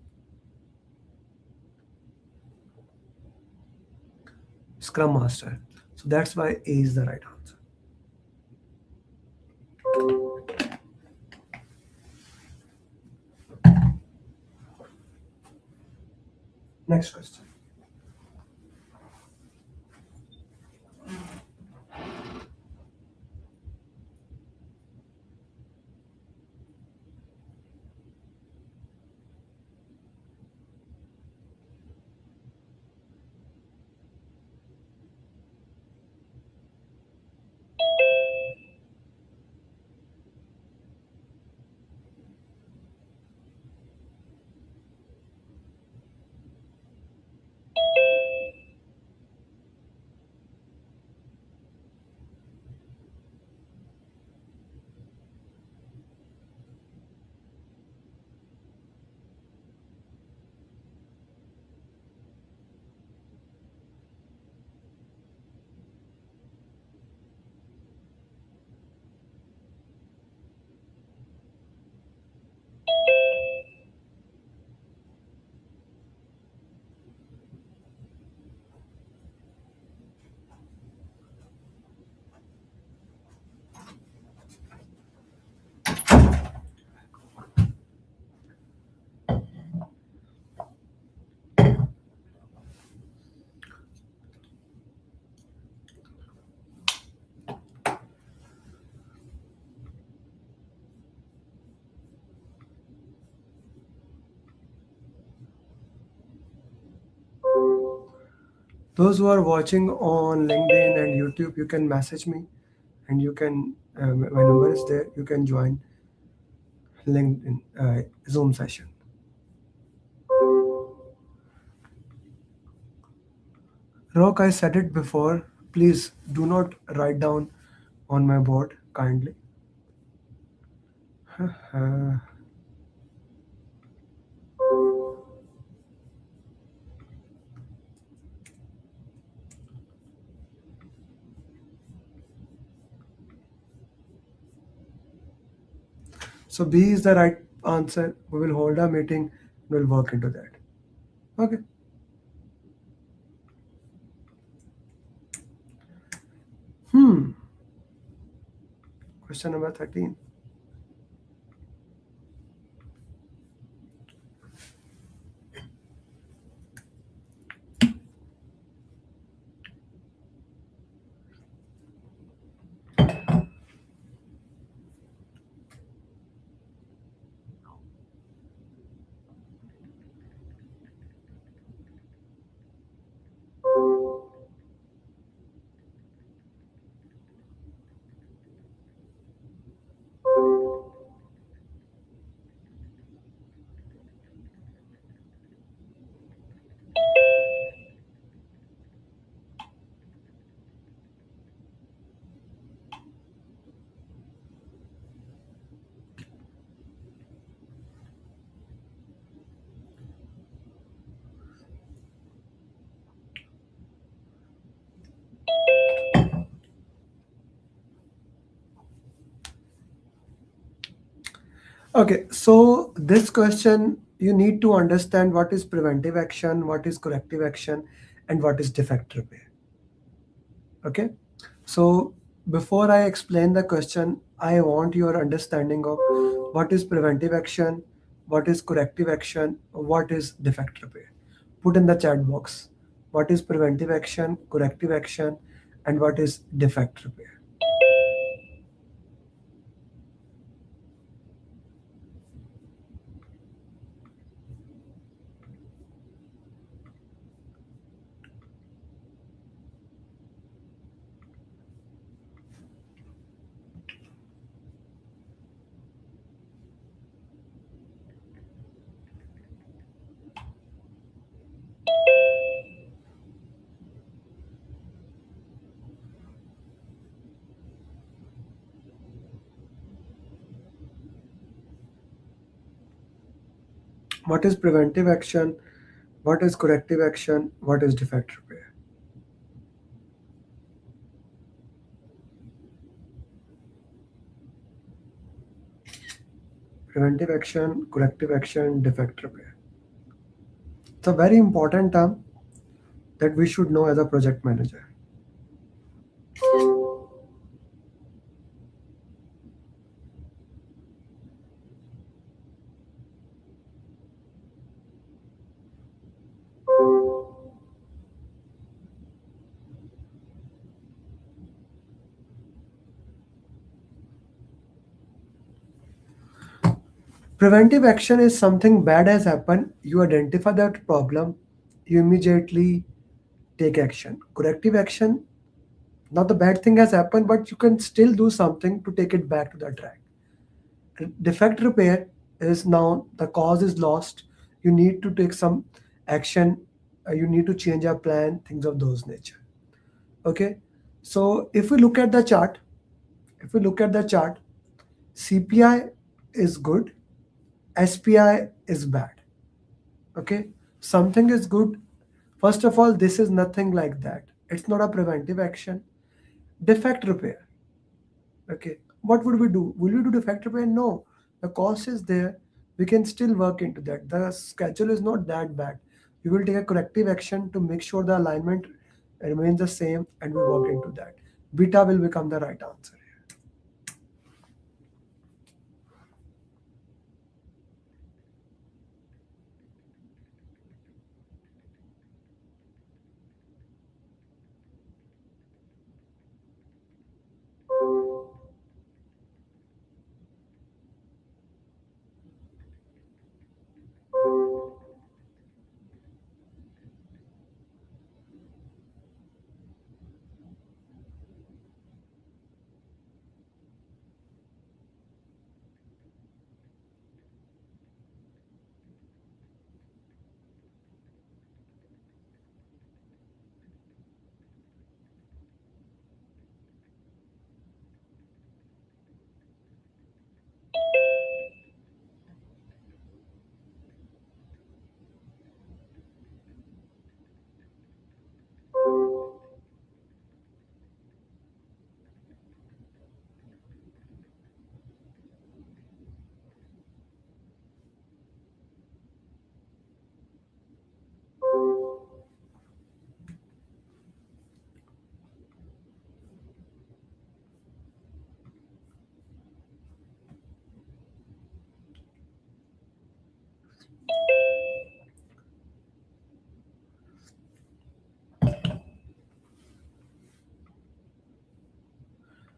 Speaker 2: Scrum Master. So that's why A is the right answer. Next question. Those who are watching on LinkedIn and YouTube, you can message me, and you can, my number is there, you can join LinkedIn Zoom session. Rock, I said it before, please do not write down on my board kindly. So B is the right answer. We will hold a meeting, we'll work into that. Okay. Question number 13. Okay, so this question, you need to understand what is preventive action, what is corrective action, and what is defect repair. Okay, so before I explain the question, I want your understanding of what is preventive action, what is corrective action, what is defect repair. Put in the chat box what is preventive action, corrective action, and what is defect repair. What is preventive action? What is corrective action? What is defect repair? Preventive action, corrective action, defect repair. It's a very important term that we should know as a project manager. Preventive action is something bad has happened, you identify that problem, you immediately take action. Corrective action, not the bad thing has happened, but you can still do something to take it back to the track. Defect repair is now the cause is lost, you need to take some action, you need to change your plan, things of those nature. Okay, so if we look at the chart, CPI is good, SPI is bad. Okay, something is good. First of all, this is nothing like that. It's not a preventive action. Defect repair. Okay, what would we do? Will we do defect repair? No, the cost is there. We can still work into that. The schedule is not that bad. We will take a corrective action to make sure the alignment remains the same, and we work into that. Beta will become the right answer.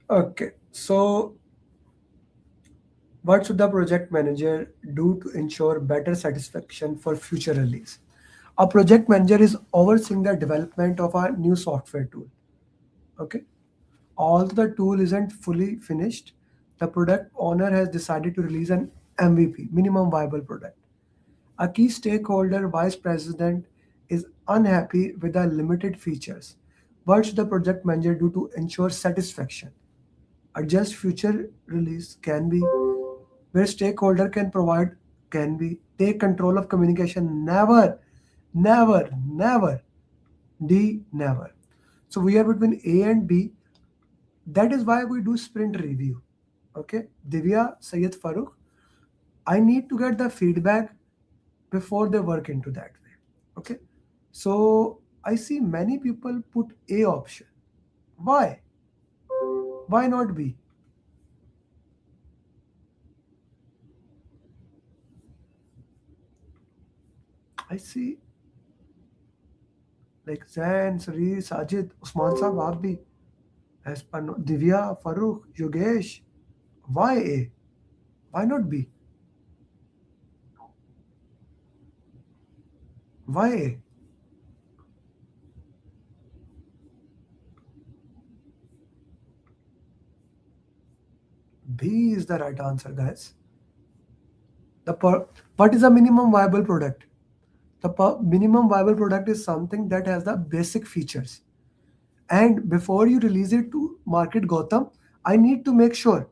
Speaker 2: Okay, so what should the project manager do to ensure better satisfaction for future release? A project manager is overseeing the development of a new software tool. Okay, although the tool isn't fully finished, the product owner has decided to release an MVP, minimum viable product. A key stakeholder, vice president, is unhappy with the limited features. What should the project manager do to ensure satisfaction? Adjust future release can be where stakeholder can be take control of communication. Never, never, never. D never. So we are between A and B. That is why we do sprint review. Okay, Divya, Sayed Farooq, I need to get the feedback before they work into that way. Okay, so I see many people put A option. Why? Why not B? I see like Zain, Sri, Sajid, Usman Saab, आप भी as per Divya, Farooq, Yogesh. Why A? Why not B? Why A? B is the right answer, guys. What is a minimum viable product? The minimum viable product is something that has the basic features. And before you release it to market Gotham, I need to make sure.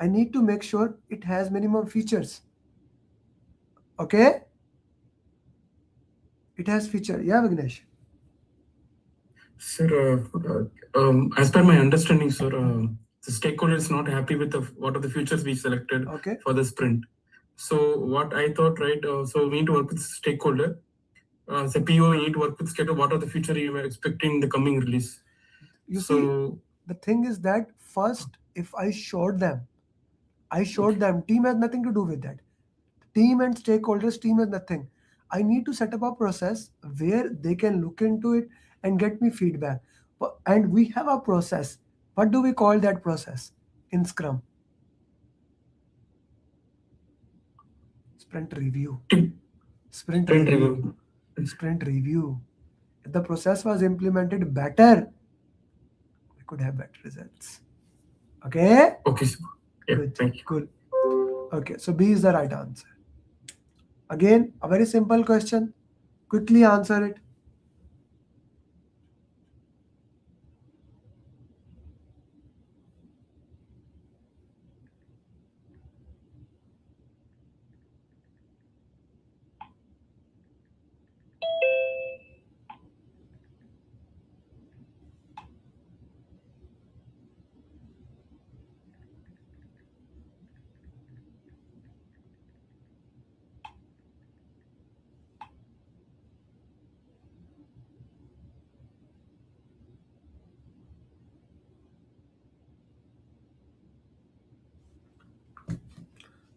Speaker 2: It has minimum features. Okay? It has feature. Yeah, Vignesh.
Speaker 8: Sir, as per my understanding, sir, the stakeholder is not happy with what are the features we selected for the sprint. So what I thought, right? So we need to work with stakeholder. The PO, we need to work with stakeholder. What are the future you were expecting in the coming release?
Speaker 2: You see, the thing is that first, if I showed them, team has nothing to do with that. Team and stakeholders, team has nothing. I need to set up a process where they can look into it and get me feedback. And we have a process. What do we call that process in Scrum? Sprint review. Sprint review. Sprint review. If the process was implemented better, we could have better results. Okay?
Speaker 8: Okay, sir. Yeah,
Speaker 2: Good.
Speaker 8: thank you.
Speaker 2: Good. Okay, so B is the right answer. Again, a very simple question. Quickly answer it.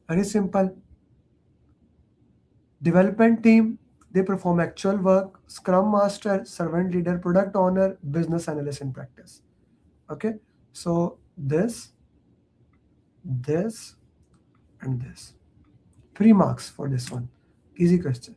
Speaker 2: Very simple. Development team, they perform actual work. Scrum master, servant leader, product owner, business analyst in practice. Okay, so this, and this. 3 marks for this one. Easy question.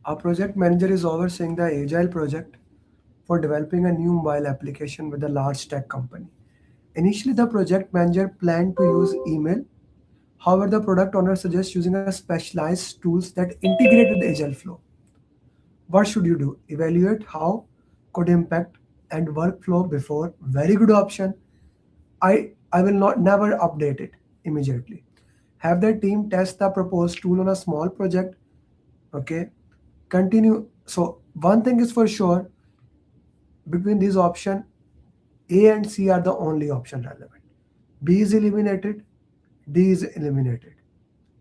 Speaker 2: A project manager is overseeing the agile project for developing a new mobile application with a large tech company. Initially, the project manager planned to use email. However, the product owner suggests using a specialized tools that integrate with the agile flow. What should you do? Evaluate how could impact and workflow before. Very good option. I will not never update it immediately. Have the team test the proposed tool on a small project. Okay. Continue. So one thing is for sure, between these options, A and C are the only option relevant. B is eliminated, D is eliminated.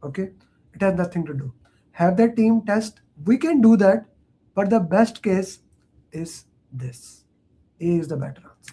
Speaker 2: Okay. It has nothing to do. Have the team test. We can do that, but the best case is this. A is the better answer.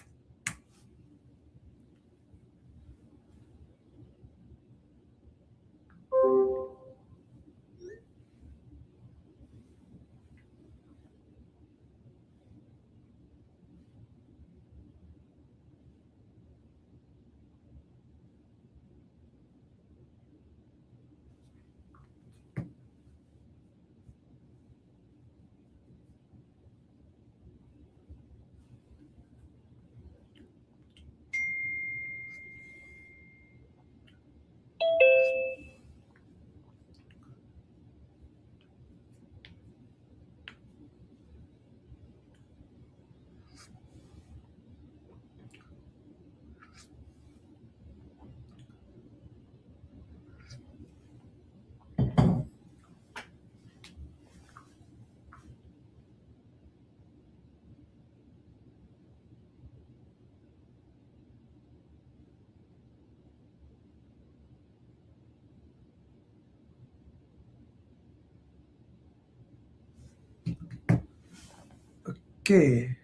Speaker 2: Okay.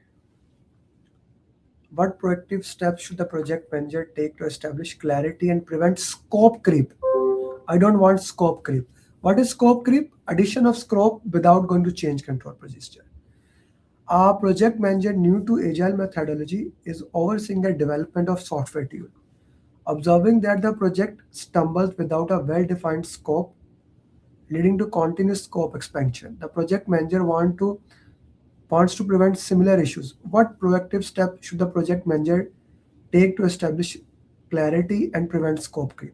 Speaker 2: What proactive steps should the project manager take to establish clarity and prevent scope creep? I don't want scope creep. What is scope creep? Addition of scope without going to change control procedure. A project manager new to agile methodology is overseeing the development of software tool. Observing that the project stumbles without a well-defined scope, leading to continuous scope expansion. The project manager wants to prevent similar issues. What proactive step should the project manager take to establish clarity and prevent scope creep?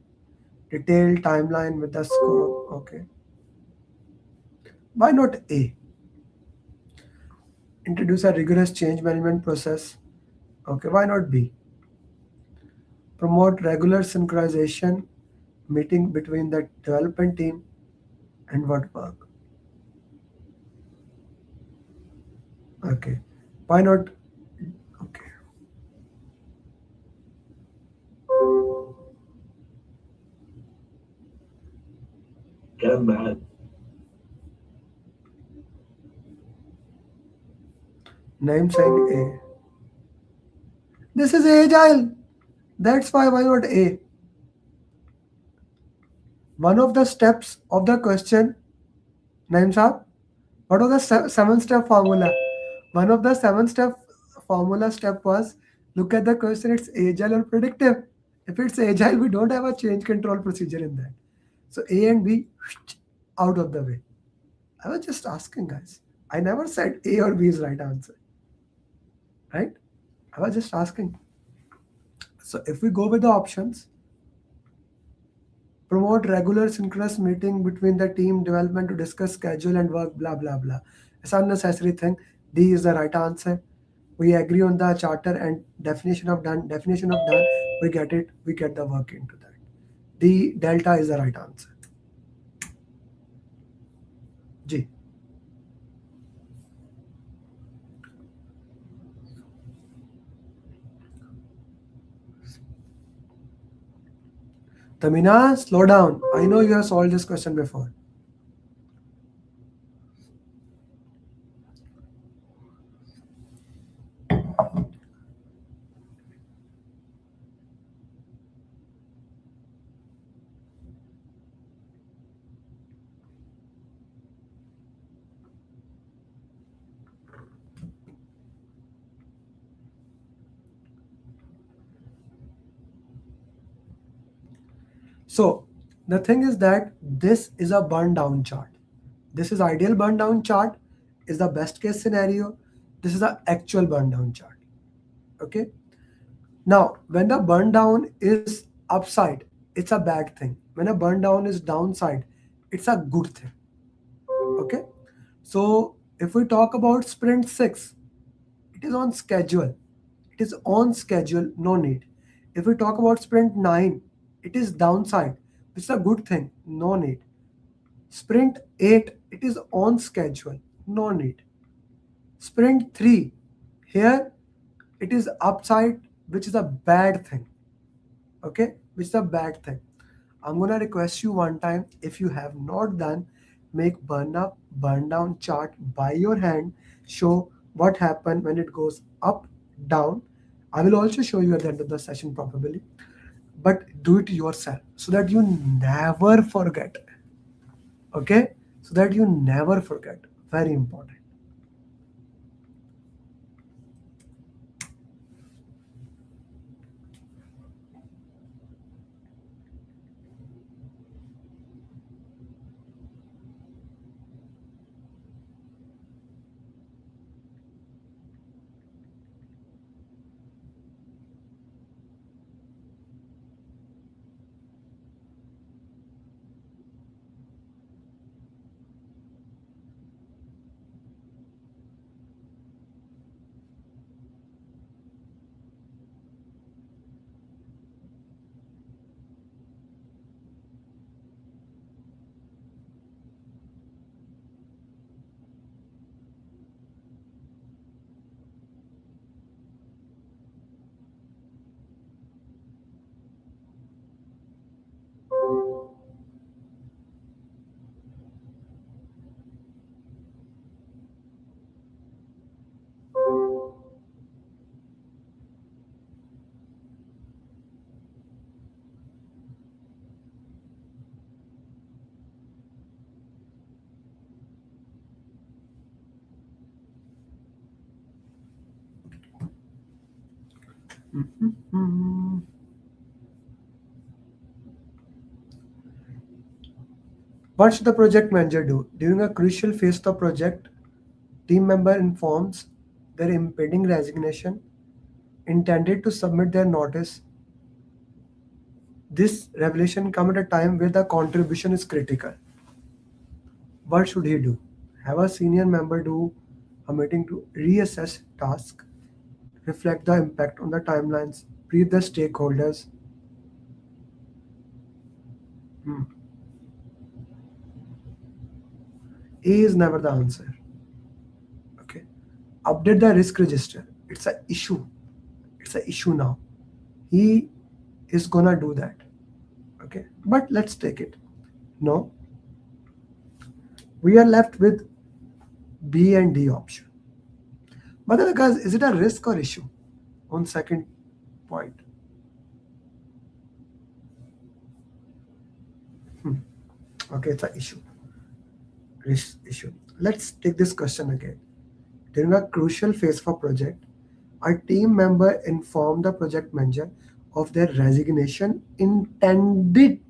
Speaker 2: Detailed timeline with the scope. Okay. Why not A? Introduce a rigorous change management process. Okay. Why not B? Promote regular synchronization meeting between the development team and what work. Okay. Why not? Okay. Name saying A. This is agile. That's why not A? One of the steps of the question, Naim Saab, what was the 7-step formula? One of the 7-step formula step was look at the question, it's agile or predictive. If it's agile, we don't have a change control procedure in that. So A and B out of the way. I was just asking, guys. I never said A or B is right answer. Right? I was just asking. So if we go with the options, promote regular synchronous meeting between the team development to discuss schedule and work, blah, blah, blah. It's unnecessary thing. D is the right answer. We agree on the charter and definition of done. Definition of done, we get it. We get the work into that. The delta is the right answer. G. Tamina, slow down. I know you have solved this question before. So The thing is that this is a burn down chart. This is ideal burn down chart, is the best case scenario. This is the actual burn down chart. Okay. Now, when the burn down is upside, it's a bad thing. When a burn down is downside, it's a good thing. Okay. So if we talk about sprint 6, it is on schedule. It is on schedule, no need. If we talk about sprint 9, it is downside, which is a good thing, no need. Sprint 8, it is on schedule, no need. Sprint 3, here it is upside, which is a bad thing. Okay, which is a bad thing. I'm gonna request you one time, if you have not done, make burn up, burn down chart by your hand, show what happened when it goes up, down. I will also show you at the end of the session probably, but do it yourself so that you never forget. Okay, so that you never forget. Very important. What should the project manager do? During a crucial phase of the project, team member informs their impending resignation, intended to submit their notice. This revelation comes at a time where the contribution is critical. What should he do? Have a senior member do a meeting to reassess task, reflect the impact on the timelines, brief the stakeholders. A is never the answer. Okay. Update the risk register. It's an issue. It's an issue now. He is gonna do that. Okay. But let's take it. No. We are left with B and D option. But then guys, is it a risk or issue? On second point. Okay, it's an issue. Risk issue. Let's take this question again. During a crucial phase of a project, a team member informed the project manager of their resignation, intending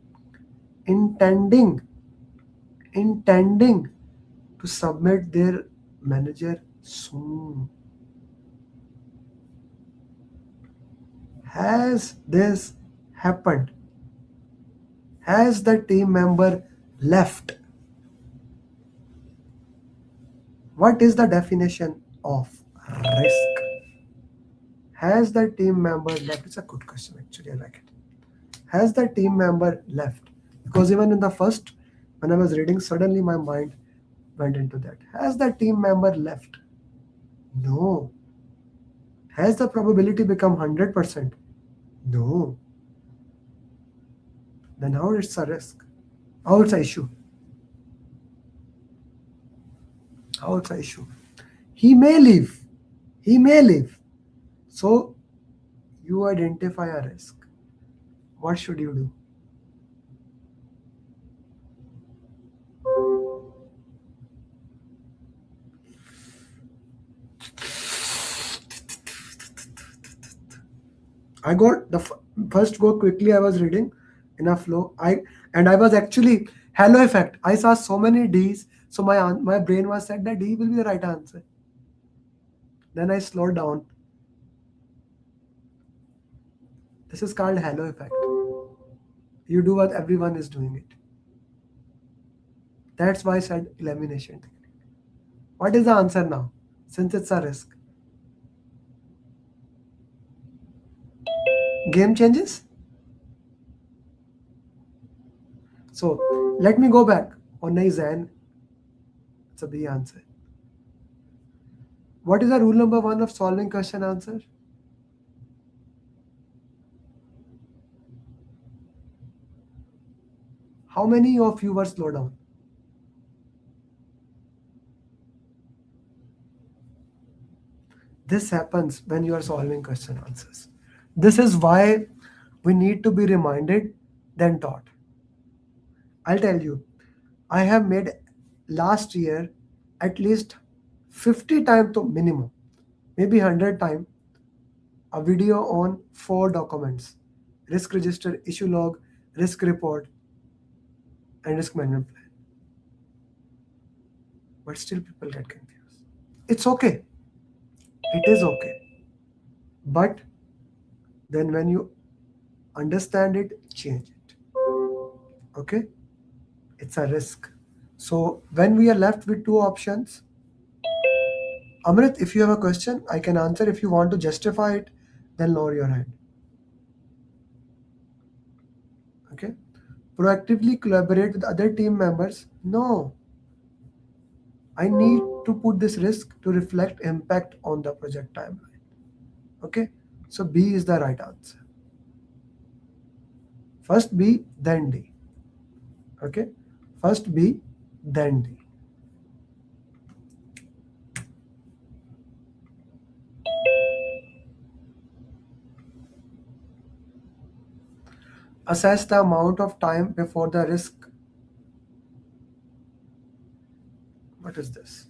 Speaker 2: to submit their manager soon. Has this happened? Has the team member left? What is the definition of risk? Has the team member left? It's a good question actually, I like it. Has the team member left? Because even in the first, when I was reading, suddenly my mind went into that. Has the team member left? No. Has the probability become 100%? No. Then how it's a risk? How it's an issue? How it's an issue? He may leave. He may leave. So you identify a risk. What should you do? I got the first go quickly. I was reading in a flow. And I was actually halo effect. I saw so many D's, so my brain was said that D will be the right answer. Then I slowed down. This is called halo effect. You do what everyone is doing it. That's why I said elimination technique. What is the answer now? Since it's a risk. Game changes? So let me go back. Or nahi Zain. It's a B answer. What is the rule number 1 of solving question answer? How many of you were slow down? This happens when you are solving question answers. This is why we need to be reminded then taught. I'll tell you, I have made last year at least 50 times to minimum, maybe 100 times, a video on 4 documents: risk register, issue log, risk report, and risk management plan. But still people get confused. It's okay. It is okay. But then when you understand it, change it. Okay? It's a risk. So when we are left with 2 options, Amrit, if you have a question, I can answer. If you want to justify it, then lower your hand. Okay? Proactively collaborate with other team members. No. I need to put this risk to reflect impact on the project timeline. Okay? So B is the right answer. First B, then D. Okay? First B, then D. Assess the amount of time before the risk. What is this?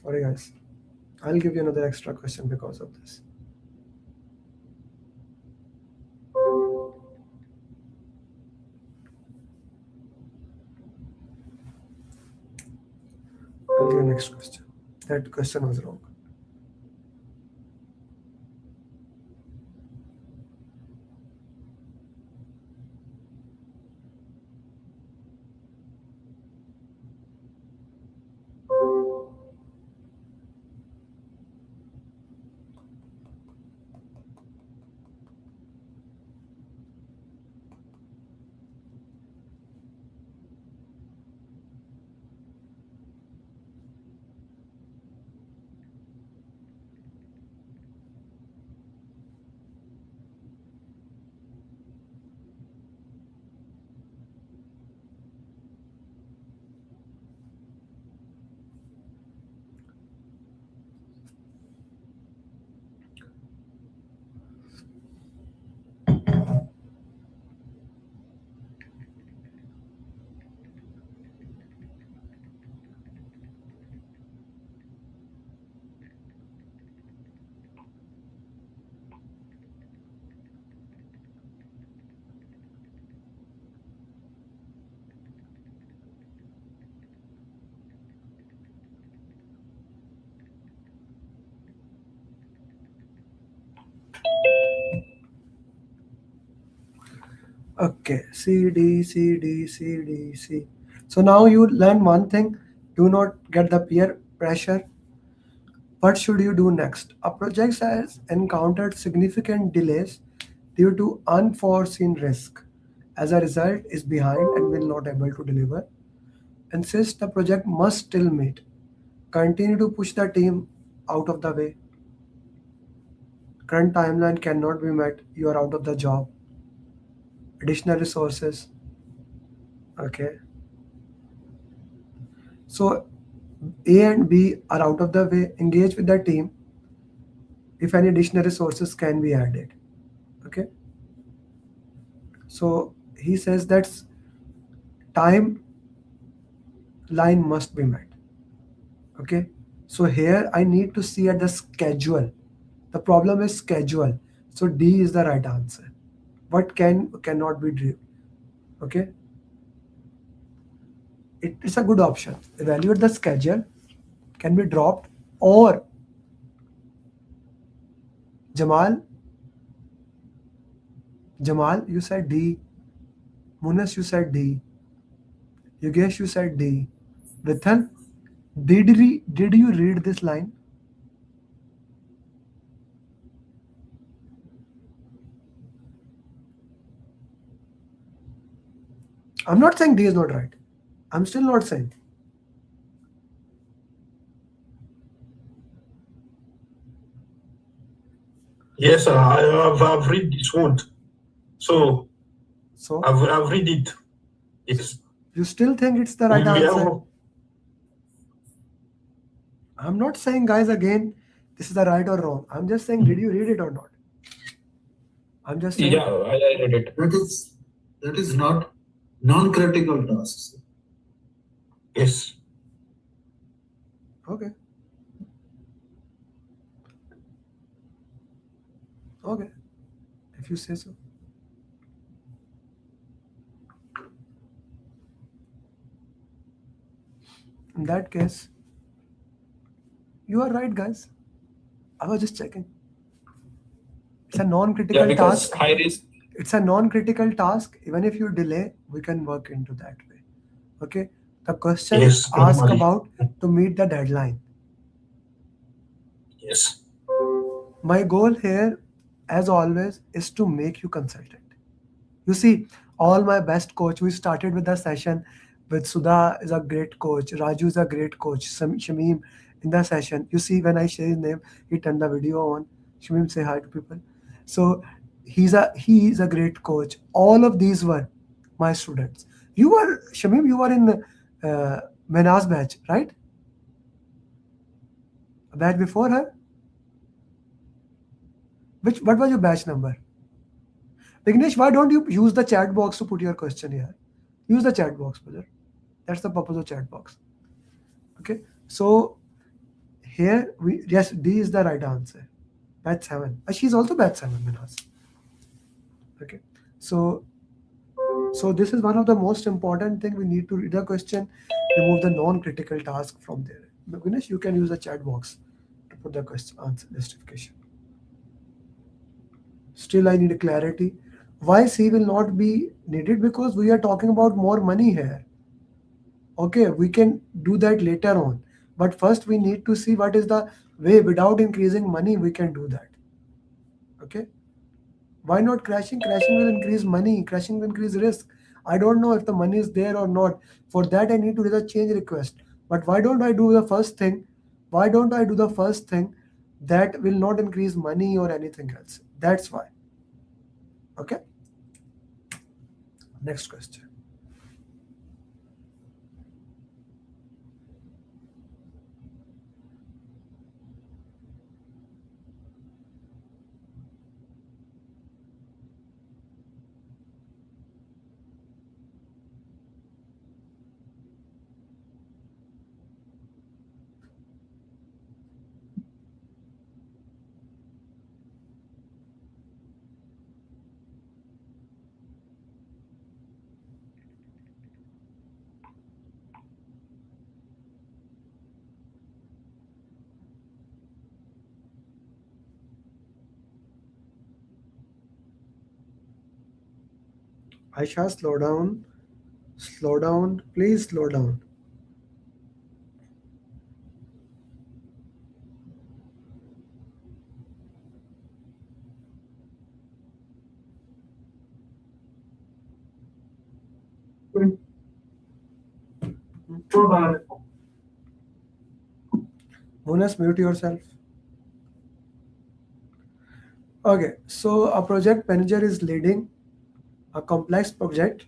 Speaker 2: Sorry guys. I'll give you another extra question because of this. I'll give you next question. That question was wrong. Okay, C, D, C, D, C, D, C. So now you learn one thing, do not get the peer pressure. What should you do next? A project has encountered significant delays due to unforeseen risk. As a result, is behind and will not able to deliver. Insist the project must still meet. Continue to push the team out of the way. Current timeline cannot be met. You are out of the job. Additional resources. Okay. So A and B are out of the way. Engage with the team. If any additional resources can be added. Okay. So he says that time line must be met. Okay. So here I need to see at the schedule. The problem is schedule. So D is the right answer. What cannot be Okay. It's a good option. Evaluate the schedule, can be dropped, or Jamal, you said D. Munas, you said D. Yogesh, you said D. Vithan, did you read this line? I'm not saying D is not right. I'm still not saying.
Speaker 5: Yes, sir. I've read this one. So I've read it. Yes.
Speaker 2: You still think it's the right answer? I'm not saying, guys, again, this is the right or wrong. I'm just saying, did you read it or not? I'm just saying.
Speaker 4: Yeah, I read it.
Speaker 5: That is not non-critical tasks. Yes.
Speaker 2: Okay. Okay. If you say so. In that case, you are right, guys. I was just checking. It's a non-critical task.
Speaker 4: High risk.
Speaker 2: It's a non-critical task. Even if you delay, we can work into that way. Okay. The question asks about to meet the deadline.
Speaker 5: Yes.
Speaker 2: My goal here, as always, is to make you consultant. You see, all my best coach, we started with the session with Sudha is a great coach, Raju is a great coach, Shamim in the session. You see, when I share his name, he turned the video on. Shamim, say hi to people. So he is a great coach. All of these were my students. You were, Shamim, you were in Mena's batch, right? A batch before her? What was your batch number? Vignesh, why don't you use the chat box to put your question here? Use the chat box, brother. That's the purpose of chat box. Okay. So here yes, D is the right answer. Batch 7. She's also batch 7, Minas. Okay. So this is one of the most important thing. We need to read the question, remove the non-critical task from there. Vignesh, you can use the chat box to put the question answer justification. Still, I need clarity. Why C will not be needed? Because we are talking about more money here. Okay, we can do that later on. But first we need to see what is the way without increasing money we can do that. Okay. Why not crashing? Crashing will increase money. Crashing will increase risk. I don't know if the money is there or not. For that I need to do the change request. But why don't I do the first thing? Why don't I do the first thing that will not increase money or anything else? That's why. Okay. Next question. Aisha, slow down. Slow down. Please slow down. Bonus, mute yourself. Okay, so a project manager is leading a complex project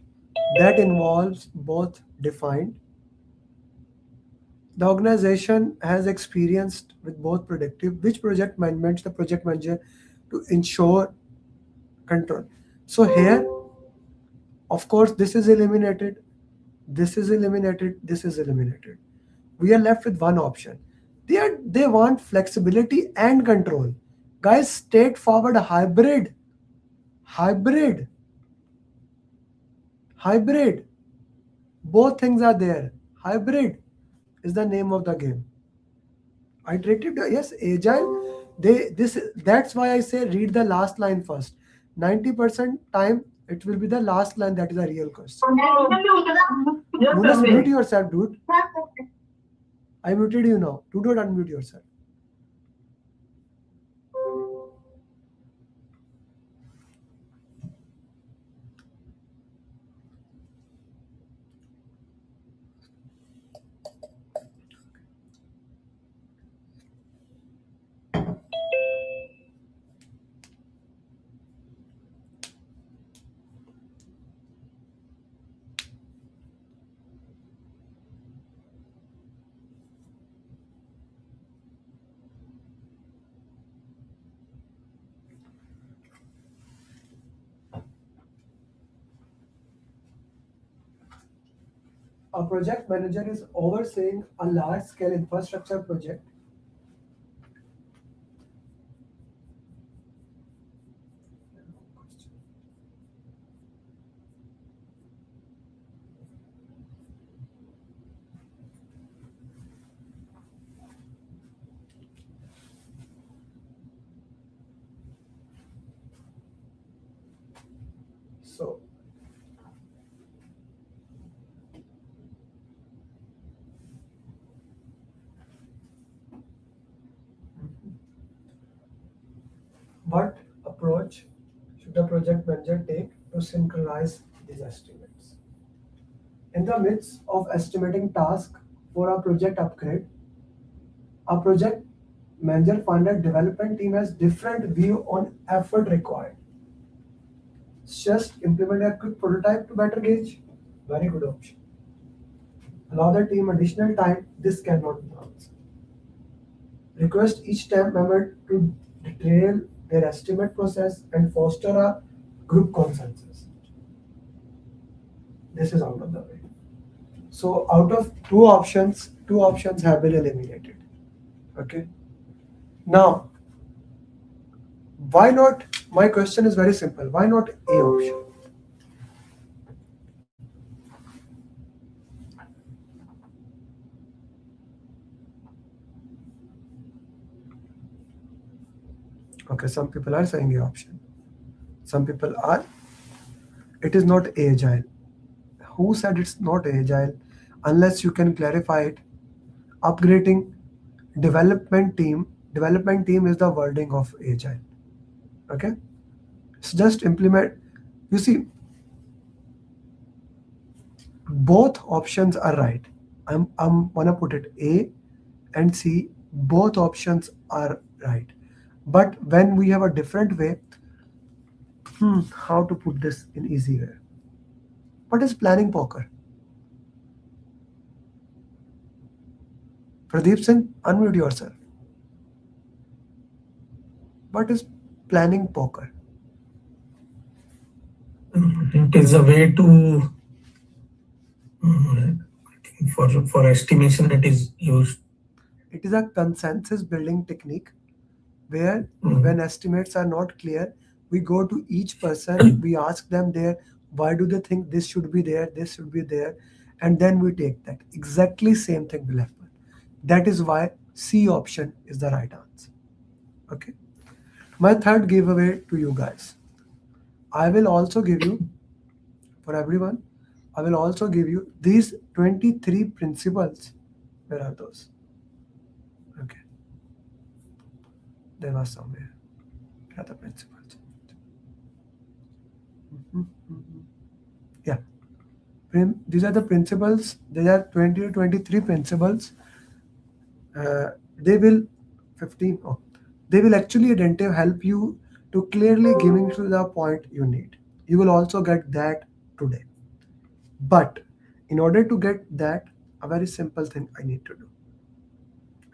Speaker 2: that involves both defined. The organization has experienced with both predictive, which project management the project manager to ensure control. So here, of course, this is eliminated, this is eliminated, this is eliminated. We are left with one option. They want flexibility and control. Guys, straightforward hybrid. Hybrid, both things are there. Hybrid is the name of the game. Iterative, yes, agile. That's why I say read the last line first. 90% time it will be the last line that is a real question. Munas, mute yourself, dude. I muted you now. Do not unmute yourself. A project manager is overseeing a large-scale infrastructure project. So, what approach should the project manager take to synchronize these estimates? In the midst of estimating tasks for a project upgrade, a project manager finds that development team has different view on effort required. Just implement a quick prototype to better gauge. Very good option. Allow the team additional time. This cannot be answered. Request each team member to detail their estimate process and foster a group consensus. This is out of the way. So out of two options have been eliminated. Okay. Now, why not? My question is very simple. Why not A option? Okay, some people are saying A option. Some people are. It is not agile. Who said it's not agile? Unless you can clarify it. Upgrading development team. Development team is the wording of agile. Okay. So just implement. You see, both options are right. I'm gonna put it A and C. Both options are right. But when we have a different way, how to put this in easy way? What is planning poker? Pradeep Singh, unmute yourself. What is planning poker?
Speaker 9: It is a way to for estimation it is used.
Speaker 2: It is a consensus building technique where when estimates are not clear, we go to each person, we ask them there, why do they think this should be there, this should be there, and then we take that. Exactly same thing will happen. That is why C option is the right answer. Okay. My third giveaway to you guys. I will also give you, for everyone, I will also give you these 23 principles. Where are those? Okay. There was somewhere. Where are the principles? Yeah. These are the principles. There are 20 to 23 principles. They will 15. Oh, they will actually help you to clearly giving to the point you need. You will also get that today. But in order to get that, a very simple thing I need to do.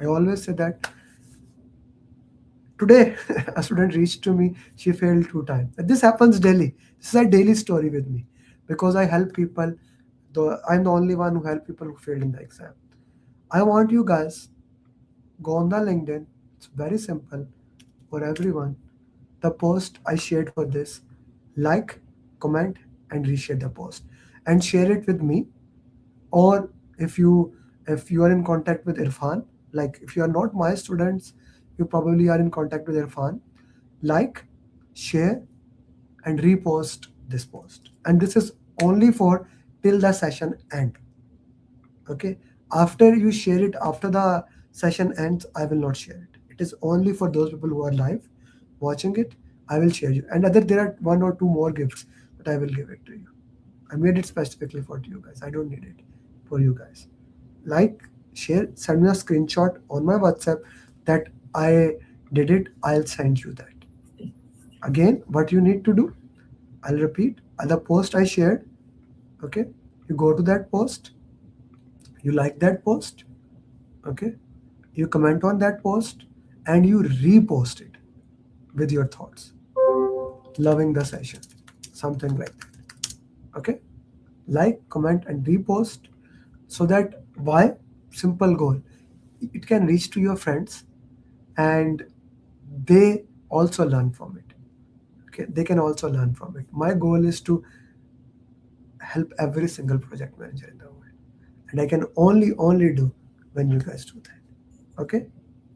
Speaker 2: I always say that today a student reached to me, she failed 2 times. This happens daily. This is a daily story with me because I help people. I'm the only one who help people who failed in the exam. I want you guys, go on the LinkedIn. It's very simple for everyone. The post I shared for this, like, comment, and reshare the post. and share it with me. Or if you are in contact with Irfan, like if you are not my students, you probably are in contact with Irfan, like, share and repost this post. And this is only for till the session end. Okay, after you share it, after the session ends, I will not share it. It is only for those people who are live watching it. I will share you. And other, there are 1 or 2 more gifts that I will give it to you. I made it specifically for you guys. I don't need it for you guys. Like, share, send me a screenshot on my WhatsApp that I did it. I'll send you that. Again, what you need to do, I'll repeat, the post I shared. Okay, you go to that post, you like that post, okay, you comment on that post, and you repost it with your thoughts, loving the session, something like that. Okay, like, comment and repost, so that, why? Simple goal, it can reach to your friends and they also learn from it. Okay, they can also learn from it. My goal is to help every single project manager in the world, and I can only do when you guys do that. Okay,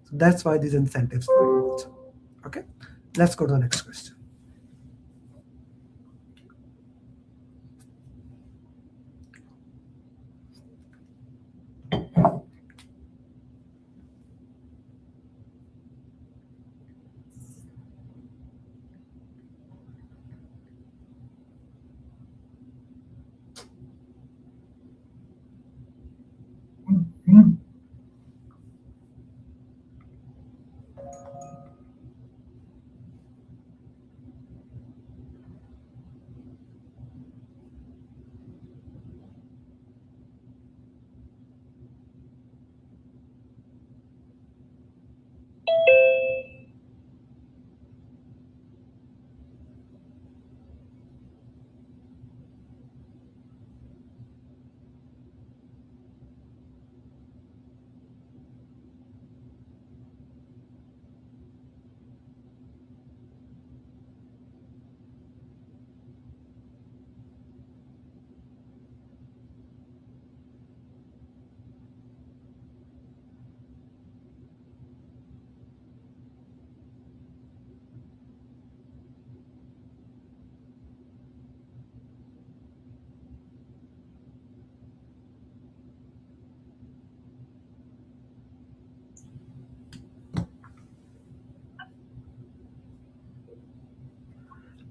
Speaker 2: so that's why these incentives for you also. Okay, let's go to the next question.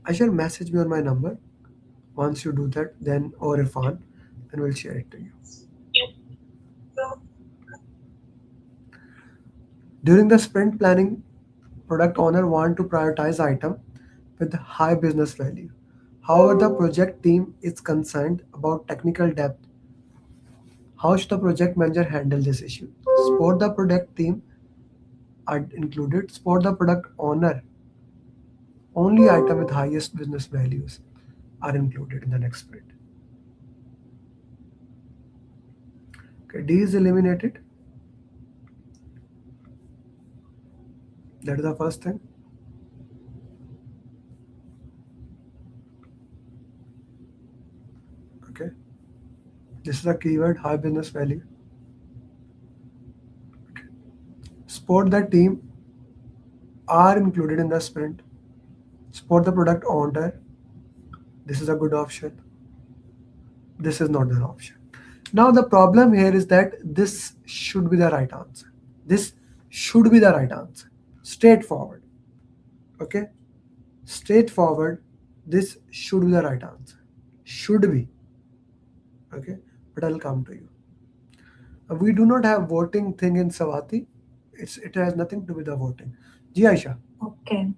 Speaker 2: I shall message me on my number. Once you do that, then, or Irfan, then we'll share it to you. During the sprint planning, product owner want to prioritize item with high business value. However, the project team is concerned about technical depth. How should the project manager handle this issue? Support the product team are included. Support the product owner. Only item with highest business values are included in the next sprint. Okay, D is eliminated. That is the first thing. Okay, this is a keyword, high business value. Okay. Support the team are included in the sprint. Support the product owner. This is a good option. This is not an option. Now the problem here is that this should be the right answer. This should be the right answer. Straightforward. Okay, straightforward. This should be the right answer. Should be. Okay, but I'll come to you. We do not have voting thing in Savati. It has nothing to do with the voting. Ji Aisha.
Speaker 10: Okay.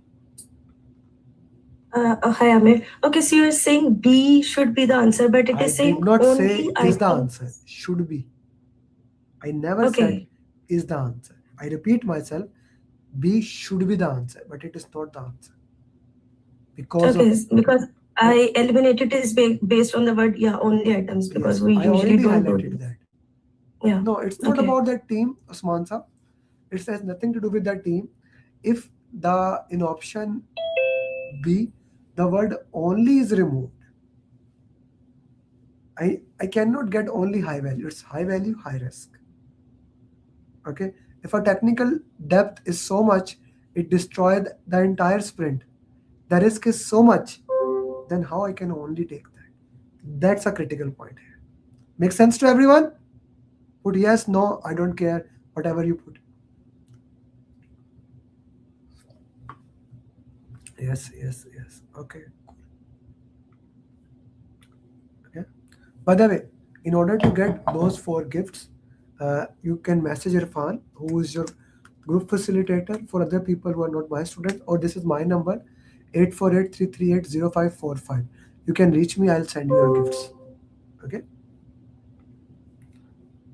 Speaker 10: Hi Amir. Okay, so you're saying B should be the answer, but it is saying
Speaker 2: I did not
Speaker 10: only
Speaker 2: say is the answer. Should be. I never said is the answer. I repeat myself. B should be the answer, but it is not the answer. Because
Speaker 10: I eliminated it is based on the word only items, because we usually don't do
Speaker 2: that. Yeah. No, it's not about that team, Osman Saab. It has nothing to do with that team. If in option B, the word only is removed, I cannot get only high value. It's high value, high risk. Okay. If a technical depth is so much, it destroyed the entire sprint. The risk is so much, then how I can only take that? That's a critical point here. Make sense to everyone? Put yes, no, I don't care, whatever you put. Yes. Okay. Okay. By the way, in order to get those 4 gifts, you can message Irfan, who is your group facilitator for other people who are not my students, or this is my number, 848-338-0545. You can reach me, I'll send you your gifts. Okay.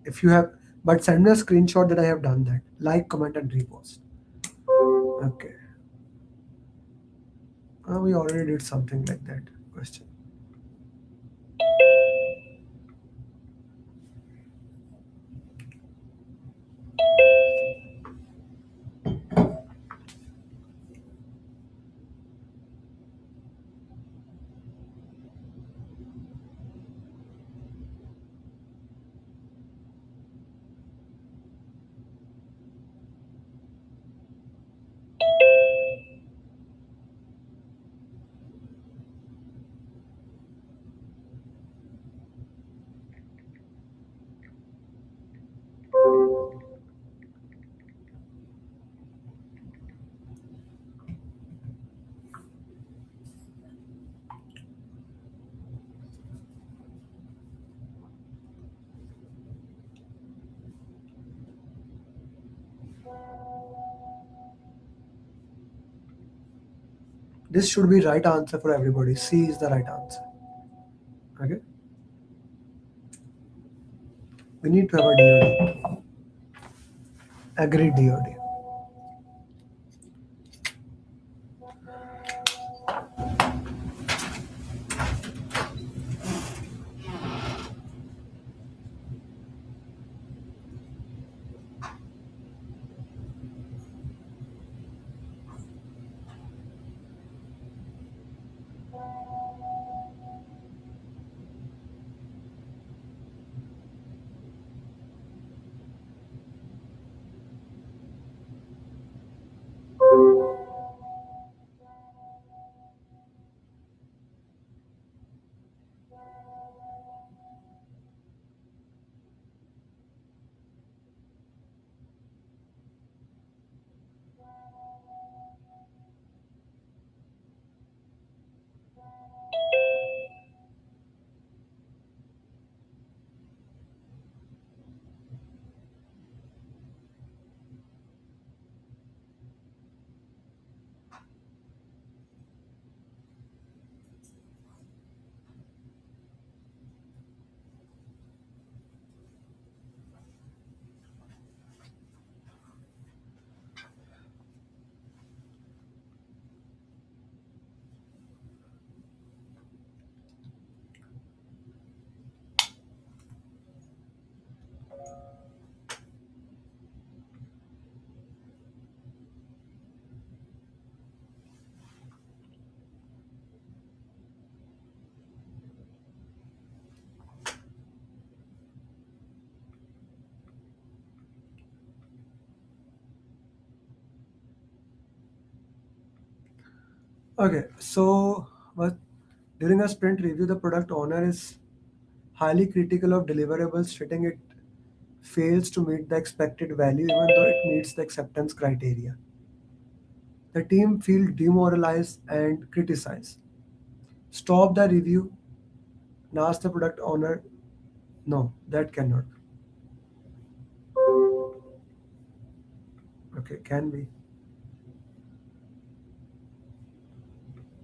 Speaker 2: If you have, but send me a screenshot that I have done that. Like, comment, and repost. Okay. We already did something like that question. This should be right answer for everybody. C is the right answer. Okay. We need to have a DOD. Agreed DOD. Okay, so during a sprint review, the product owner is highly critical of deliverables, stating it fails to meet the expected value even though it meets the acceptance criteria. The team feel demoralized and criticized. Stop the review and ask the product owner, no, that cannot. Okay, can be.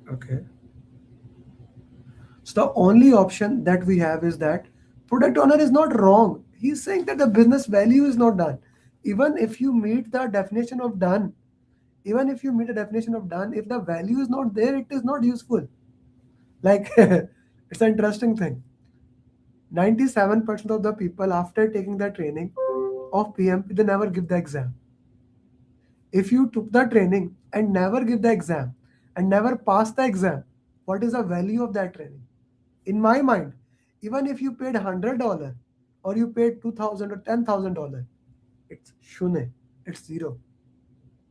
Speaker 2: Okay. So the only option that we have is that product owner is not wrong. He's saying that the business value is not done. Even if you meet the definition of done, if the value is not there, it is not useful. Like, it's an interesting thing. 97% of the people after taking the training of PMP, they never give the exam. If you took the training and never give the exam and never pass the exam, what is the value of that training? In my mind, Even if you paid $100 or you paid $2,000 or $10,000, it's shune, it's zero.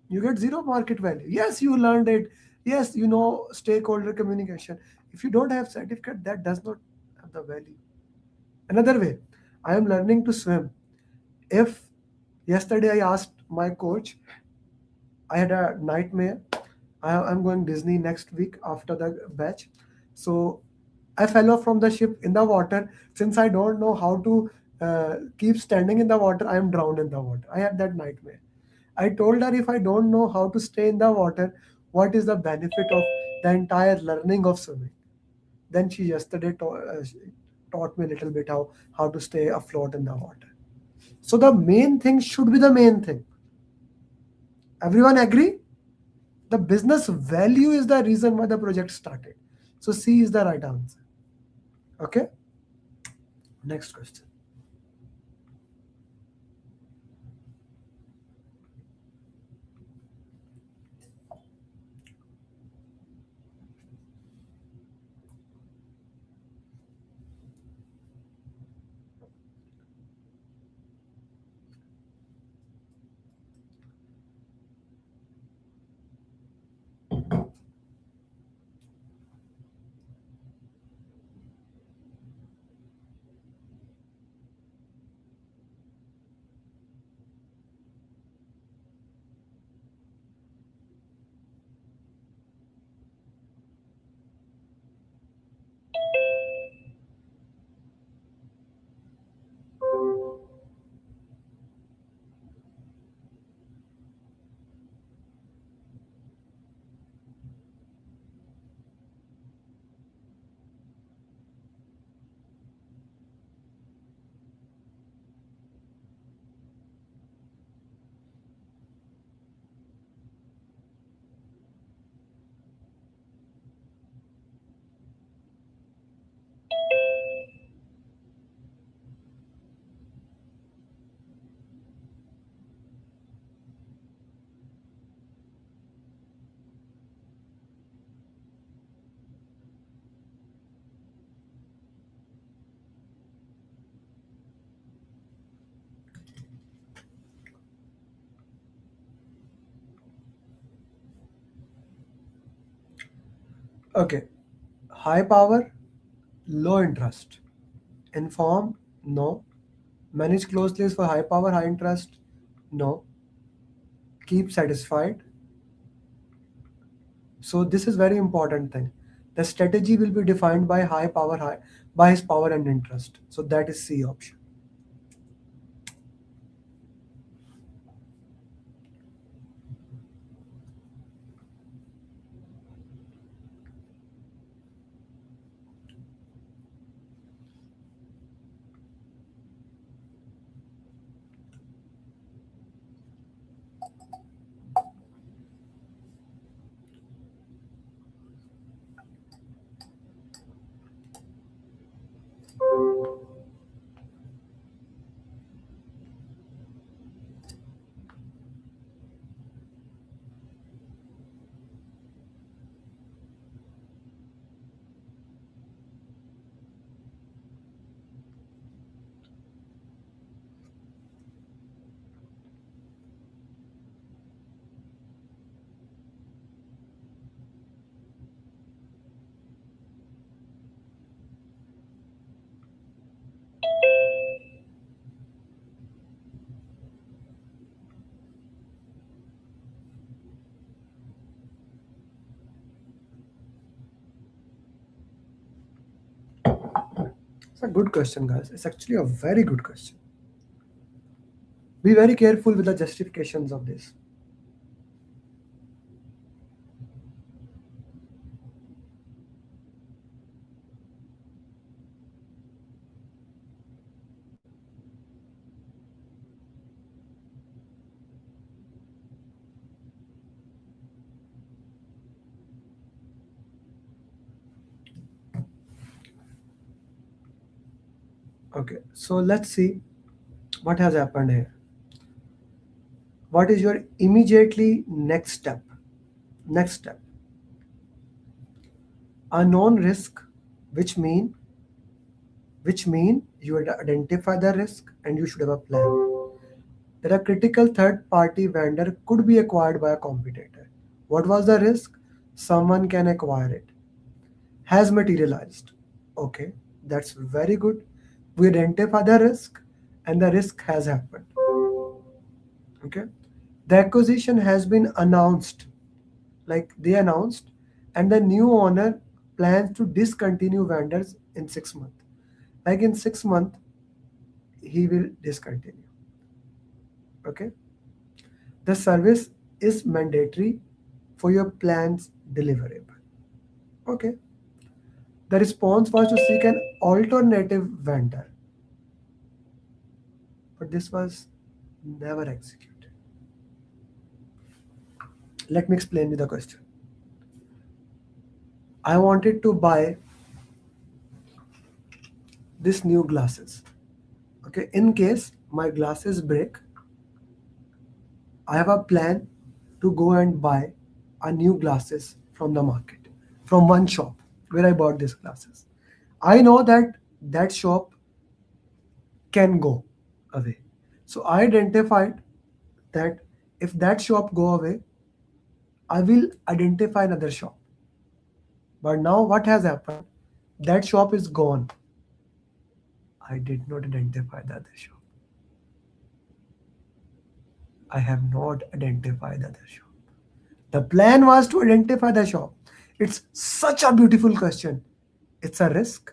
Speaker 2: You get zero market value. Yes, you learned it. Yes, you know stakeholder communication. If you don't have certificate, that does not have the value. Another way, I am learning to swim. If yesterday I asked my coach, I had a nightmare. I'm going Disney next week after the batch. So I fell off from the ship in the water. Since I don't know how to keep standing in the water, I am drowned in the water. I had that nightmare. I told her, if I don't know how to stay in the water, what is the benefit of the entire learning of swimming? Then she yesterday taught me a little bit how to stay afloat in the water. So the main thing should be the main thing. Everyone agree? The business value is the reason why the project started. So C is the right answer. Okay. Next question. Okay. High power, low interest. Inform, no. Manage closely is for high power, high interest, no. Keep satisfied. So this is very important thing. The strategy will be defined by high power, by his power and interest. So that is C option. It's a good question, guys. It's actually a very good question. Be very careful with the justifications of this. Okay, so let's see what has happened here. What is your immediately next step? Next step. A known risk, which mean which means you would identify the risk and you should have a plan. That a critical third-party vendor could be acquired by a competitor. What was the risk? Someone can acquire it. Has materialized. Okay, that's very good. We identify the risk and the risk has happened. Okay, the acquisition has been announced, like they announced, and the new owner plans to discontinue vendors in 6 months. Like in 6 months, he will discontinue. Okay, the service is mandatory for your plan's deliverable. Okay, the response was to seek an alternative vendor, but this was never executed. Let me explain you the question. I wanted to buy this new glasses. Okay, in case my glasses break, I have a plan to go and buy a new glasses from the market, from one shop where I bought these glasses. I know that that shop can go away. So I identified that if that shop go away, I will identify another shop. But now what has happened? That shop is gone. I did not identify the other shop. I have not identified the other shop. The plan was to identify the shop. It's such a beautiful question. It's a risk.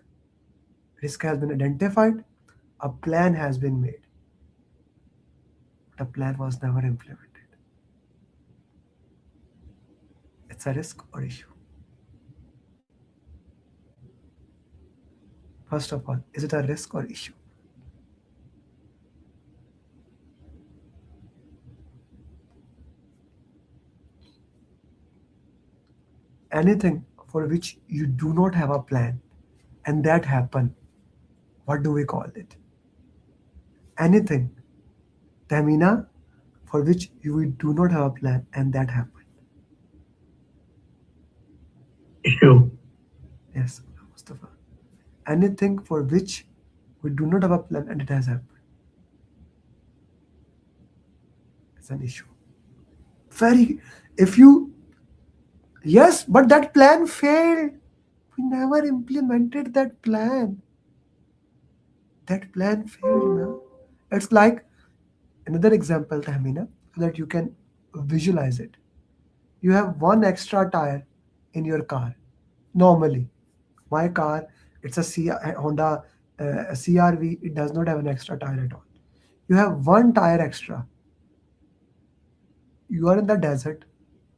Speaker 2: Risk has been identified. A plan has been made. The plan was never implemented. It's a risk or issue. First of all, is it a risk or issue? Anything for which you do not have a plan and that happen, what do we call it? Anything, Tamina, for which you do not have a plan and that happened.
Speaker 9: Issue.
Speaker 2: Yes, Mustafa. Anything for which we do not have a plan and it has happened. It's an issue. Yes, but that plan failed. We never implemented that plan. That plan failed now. It's like another example, Tahmina, so that you can visualize it. You have one extra tire in your car. Normally, my car, it's a Honda CRV. It does not have an extra tire at all. You have one tire extra. You are in the desert.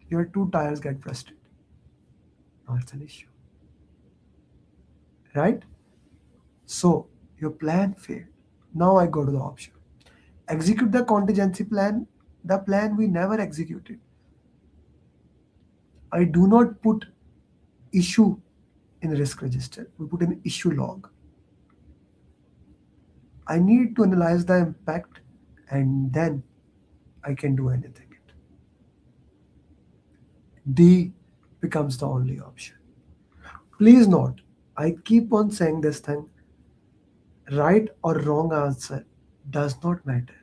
Speaker 2: Your two tires get busted. Now it's an issue, right? So your plan failed. Now I go to the option. Execute the contingency plan. The plan we never executed. I do not put issue in risk register. We put an issue log. I need to analyze the impact and then I can do anything. D becomes the only option. Please note, I keep on saying this thing. Right or wrong answer does not matter.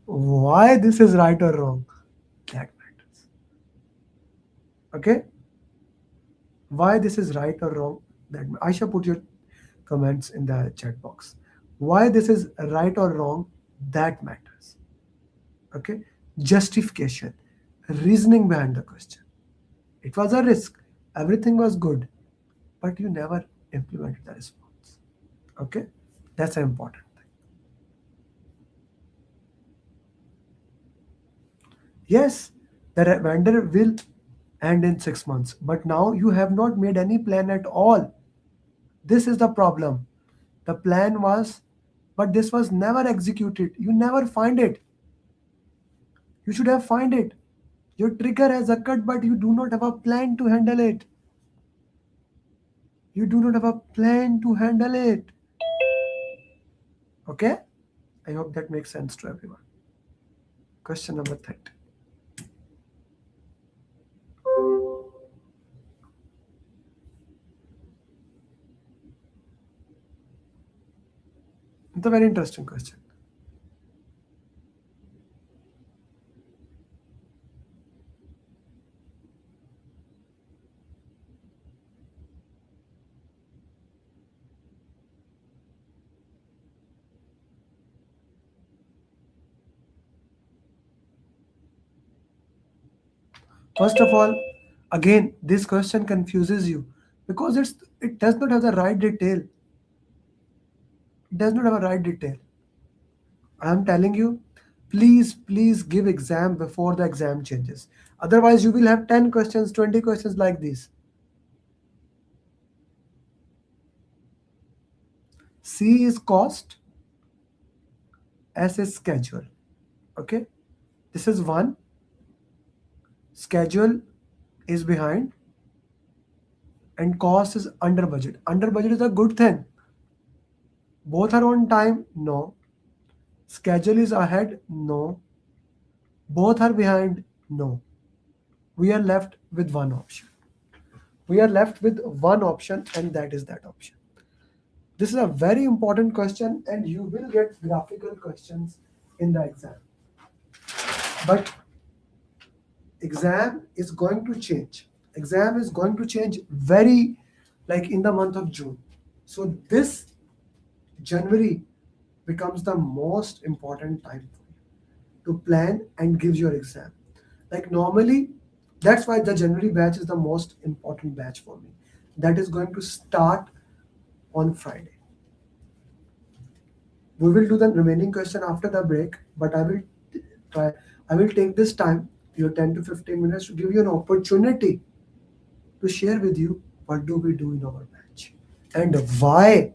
Speaker 2: Why this is right or wrong, that matters. Okay? Why this is right or wrong, that Aisha, put your comments in the chat box. Why this is right or wrong, that matters. Okay? Justification, reasoning behind the question. It was a risk. Everything was good, but you never implemented the response. Okay? That's an important thing. Yes, the vendor will end in 6 months, but now you have not made any plan at all. This is the problem. The plan was, but this was never executed. You never find it. You should have find it. Your trigger has occurred, but you do not have a plan to handle it. You do not have a plan to handle it. Okay? I hope that makes sense to everyone. Question number 30. It's a very interesting question. First of all, again, this question confuses you because it does not have the right detail. It does not have a right detail. I am telling you, please give exam before the exam changes. Otherwise, you will have 10 questions, 20 questions like this. C is cost, S is schedule. Okay, this is one. Schedule is behind, and cost is under budget. Under budget is a good thing. Both are on time? No. Schedule is ahead? No. Both are behind? No. We are left with one option. We are left with one option, and that is that option. This is a very important question, and you will get graphical questions in the exam. But exam is going to change. Exam is going to change very, like in the month of June. So this January becomes the most important time for you to plan and give your exam. Like normally, that's why the January batch is the most important batch for me. That is going to start on Friday. We will do the remaining question after the break, but I will take this time, your 10 to 15 minutes, to give you an opportunity to share with you what do we do in our batch and why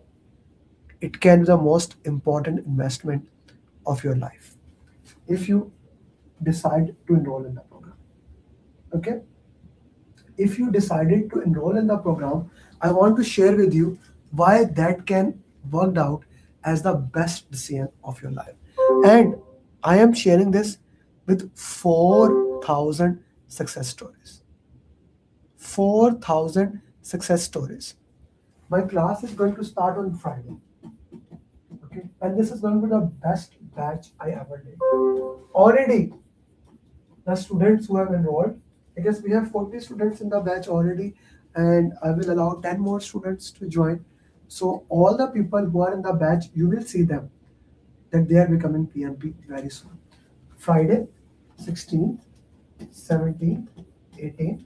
Speaker 2: it can be the most important investment of your life if you decide to enroll in the program. Okay? If you decided to enroll in the program, I want to share with you why that can work out as the best decision of your life. And I am sharing this with 4,000 success stories. 4,000 success stories. My class is going to start on Friday. Okay, and this is going to be the best batch I ever did. Already, the students who have enrolled, I guess we have 40 students in the batch already, and I will allow 10 more students to join. So all the people who are in the batch, you will see them that they are becoming PMP very soon. Friday, 16th, 17th, 18th,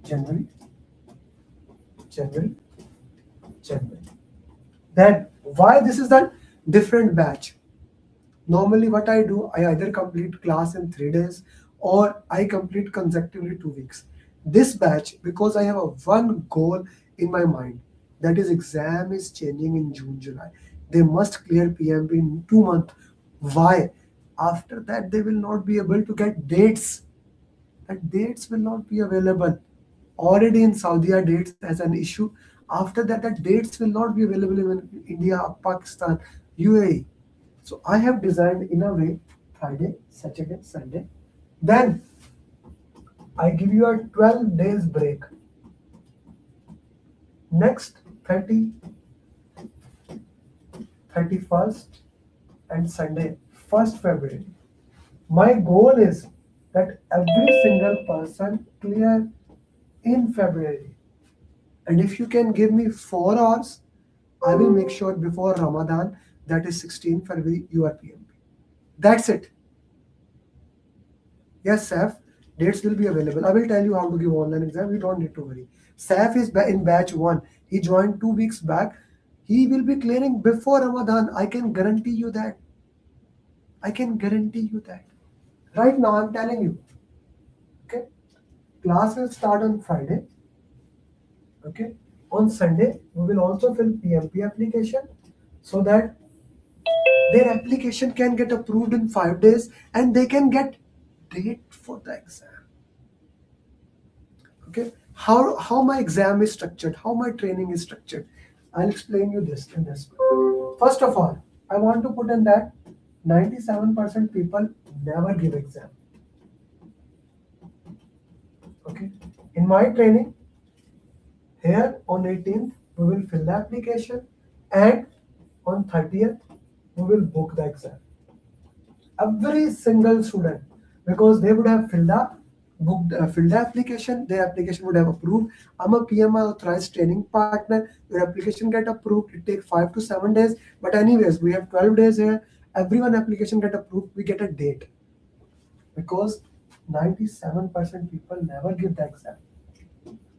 Speaker 2: January. Then why this is a different batch? Normally what I do, I either complete class in 3 days or I complete consecutively 2 weeks. This batch, because I have a one goal in my mind, that is exam is changing in June, July. They must clear PMP in 2 months. Why? After that, they will not be able to get dates. That dates will not be available. Already in Saudi, dates as an issue. After that, the dates will not be available in India, Pakistan, UAE. So I have designed in a way Friday, Saturday, Sunday. Then I give you a 12 days break. Next 30, 31st and Sunday, 1st February. My goal is that every single person clear in February. And if you can give me 4 hours, I will make sure before Ramadan, that is 16 February, you are PMP. That's it. Yes, Saif, dates will be available. I will tell you how to give online exam. You don't need to worry. Saif is in batch 1. He joined 2 weeks back. He will be clearing before Ramadan. I can guarantee you that. Right now, I'm telling you. Okay. Class will start on Friday. Okay. On Sunday, we will also fill PMP application so that their application can get approved in 5 days and they can get date for the exam. Okay, how my exam is structured, how my training is structured, I'll explain you this in this way. First of all, I want to put in that 97% people never give exam. Okay, in my training here on 18th we will fill the application and on 30th, we will book the exam. Every single student, because they would have filled the application, their application would have approved. I'm a PMI authorized training partner. Your application get approved. It takes 5 to 7 days. But anyways, we have 12 days here. Everyone application get approved. We get a date. Because 97% people never give the exam.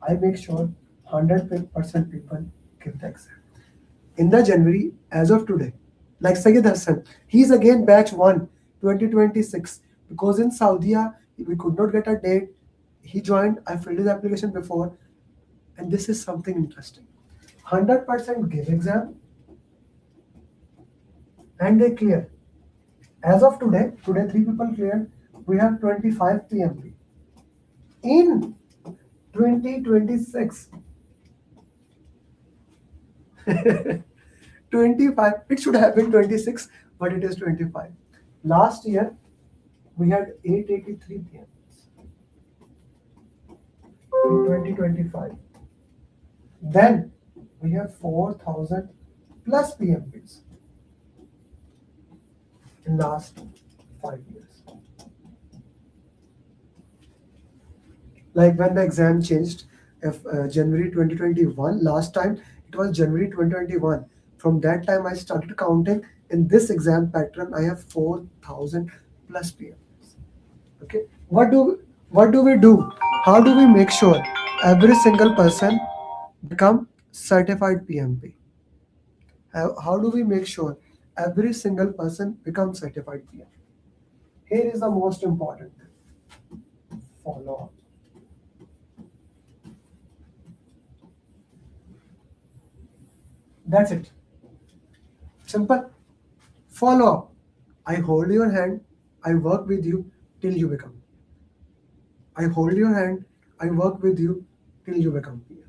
Speaker 2: I make sure 100% people give the exam. In the January, as of today, like Sayyid Hassan, he's again batch 1, 2026. Because in Saudi, we could not get a date. He joined, I filled his application before. And this is something interesting. 100% give exam and they clear. As of today 3 people cleared. We have 25 PMP. In 2026, 25, it should have been 26, but it is 25. Last year, we had 883 PMPs in 2025. Then we have 4,000 plus PMPs in last 5 years. Like when the exam changed, January 2021, last time it was January 2021. From that time I started counting. In this exam pattern, I have 4,000 plus PMPs. Okay, what do we do? How do we make sure every single person become certified PMP? How do we make sure every single person becomes certified PMP? Here is the most important thing. Follow up. That's it. Simple. Follow up. I hold your hand. I work with you till you become. I hold your hand. I work with you till you become peer.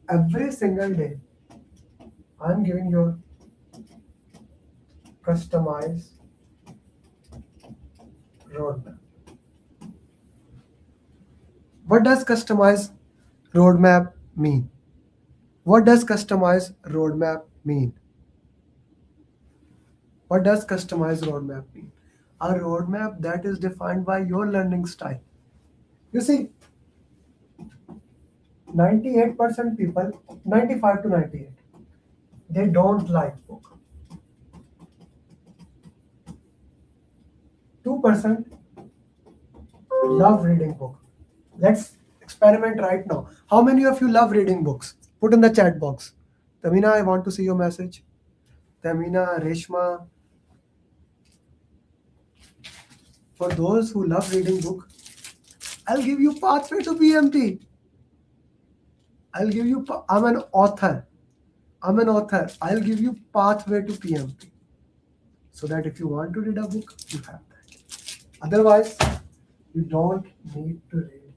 Speaker 2: Every single day, I'm giving you a customized roadmap. What does customized roadmap mean? What does customized roadmap mean? What does customized roadmap mean? A roadmap that is defined by your learning style. You see, 98% people, 95 to 98, they don't like book. 2% love reading book. Let's experiment right now. How many of you love reading books? Put in the chat box. Tamina, I want to see your message. Tamina, Reshma. For those who love reading book, I'll give you pathway to PMP. I'll give you, I'm an author. I'll give you pathway to PMP. So that if you want to read a book, you have that. Otherwise, you don't need to read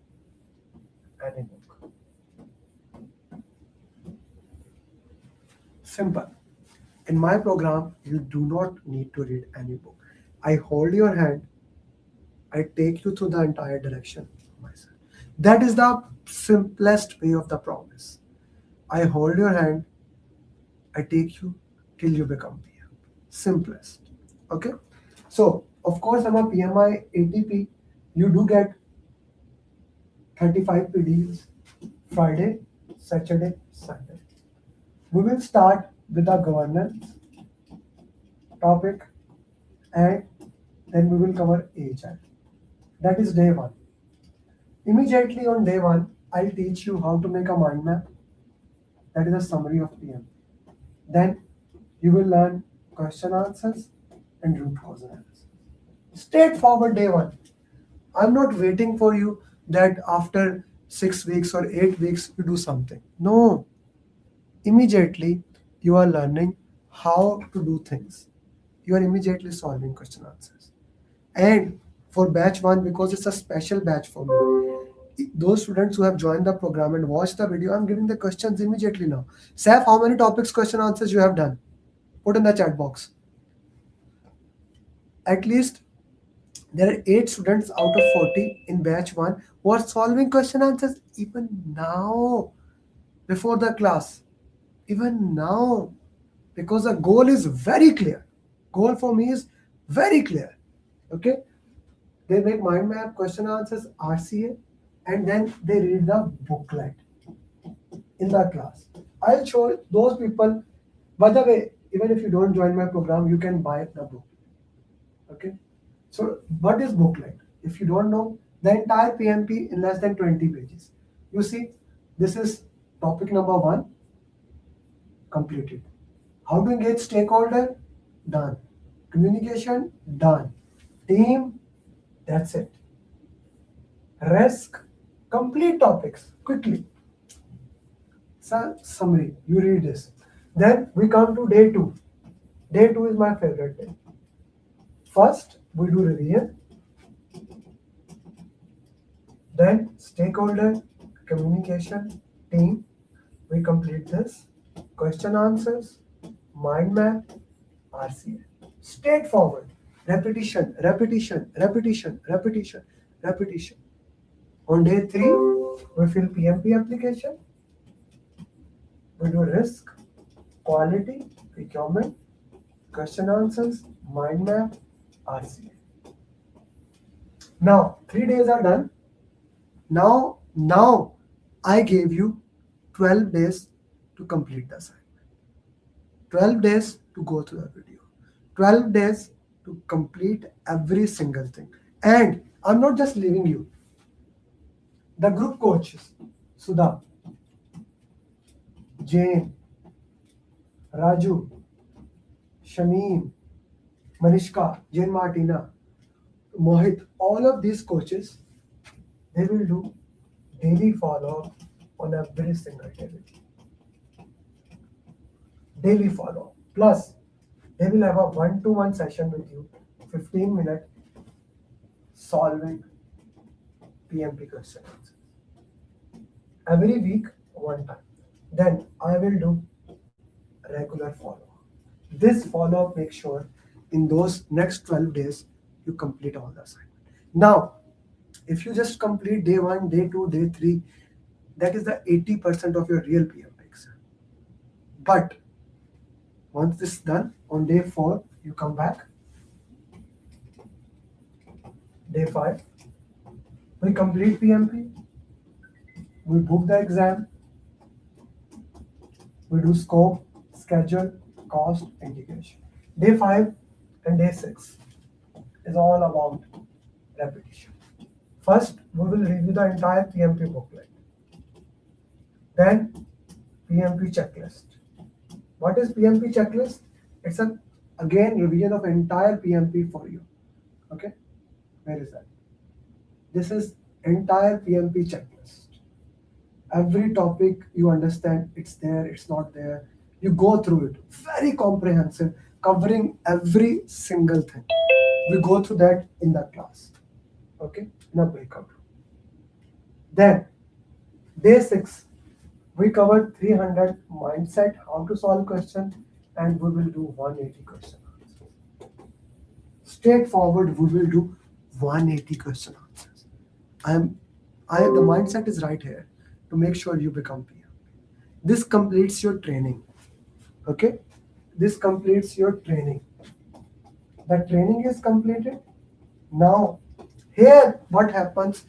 Speaker 2: any book. Simple. In my program, you do not need to read any book. I hold your hand. I take you through the entire direction myself. That is the simplest way of the promise. I hold your hand. I take you till you become PM. Simplest. Okay. So, of course, I'm a PMI ATP. You do get 35 PDs Friday, Saturday, Sunday. We will start with the governance topic and then we will cover AHI. That is day 1. Immediately on day 1, I'll teach you how to make a mind map. That is a summary of PM. Then you will learn question answers and root cause analysis. Straightforward day 1. I'm not waiting for you that after 6 weeks or 8 weeks you do something. No. Immediately you are learning how to do things. You are immediately solving question answers. And for batch 1, because it's a special batch for me, those students who have joined the program and watched the video, I'm giving the questions immediately now. Saif, how many topics, question, answers you have done? Put in the chat box. At least there are 8 students out of 40 in batch 1 who are solving question answers even now, before the class. Even now. because the goal is very clear. Goal for me is very clear. Okay, they make mind map, question answers, RCA, and then they read the booklet in the class. I'll show those people. By the way, even if you don't join my program, you can buy the book. Okay, so what is booklet? If you don't know, the entire PMP in less than 20 pages. You see, this is topic number 1, completed. How to engage stakeholder? Done. Communication? Done. Team? That's it. Risk? Complete topics quickly. Summary, you read this. Then we come to day 2. Day 2 is my favorite day. First, we do revision. Then stakeholder, communication, team. We complete this. Question answers, mind map, RCA. Straightforward. Repetition, repetition, repetition, repetition, repetition. On day 3, we fill PMP application. We do risk, quality, procurement, question answers, mind map, RCA. Now, 3 days are done. Now I gave you 12 days to complete the assignment. 12 days to go through the video. 12 days to complete every single thing. And I'm not just leaving you. The group coaches, Sudha, Jane, Raju, Shameen, Manishka, Jane Martina, Mohit, all of these coaches, they will do daily follow-up on every single day. Daily follow-up. Plus, they will have a 1-to-1 session with you, 15-minute solving PMP questions. Every week, 1 time. Then I will do regular follow-up. This follow-up makes sure in those next 12 days, you complete all the assignment. Now, if you just complete day 1, day 2, day 3, that is the 80% of your real PMP exam. But once this is done, on day 4, you come back. Day 5, we complete PMP. We book the exam. We do scope, schedule, cost, integration. Day 5 and day 6 is all about repetition. First, we will review the entire PMP booklet. Then, PMP checklist. What is PMP checklist? It's again revision of entire PMP for you. Okay, where is that? This is entire PMP checklist. Every topic you understand, it's there, it's not there. You go through it, very comprehensive, covering every single thing. We go through that in the class. Okay, in a breakout room. Then, day 6, we covered 300 mindset, how to solve question, and we will do 180 question answers. Straightforward, we will do 180 question answers. The mindset is right here to make sure you become PM. This completes your training. Okay, this completes your training. The training is completed. Now, here what happens,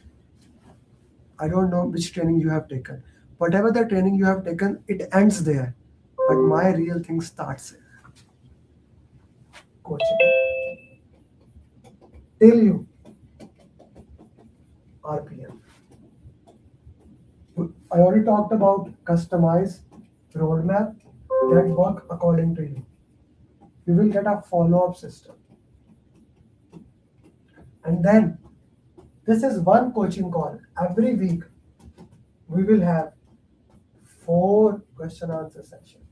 Speaker 2: I don't know which training you have taken. Whatever the training you have taken, it ends there. But my real thing starts here. Coaching. Till you RPM. I already talked about customize roadmap that work according to you. You will get a follow-up system. And then this is one coaching call. Every week we will have 4 question answer sessions.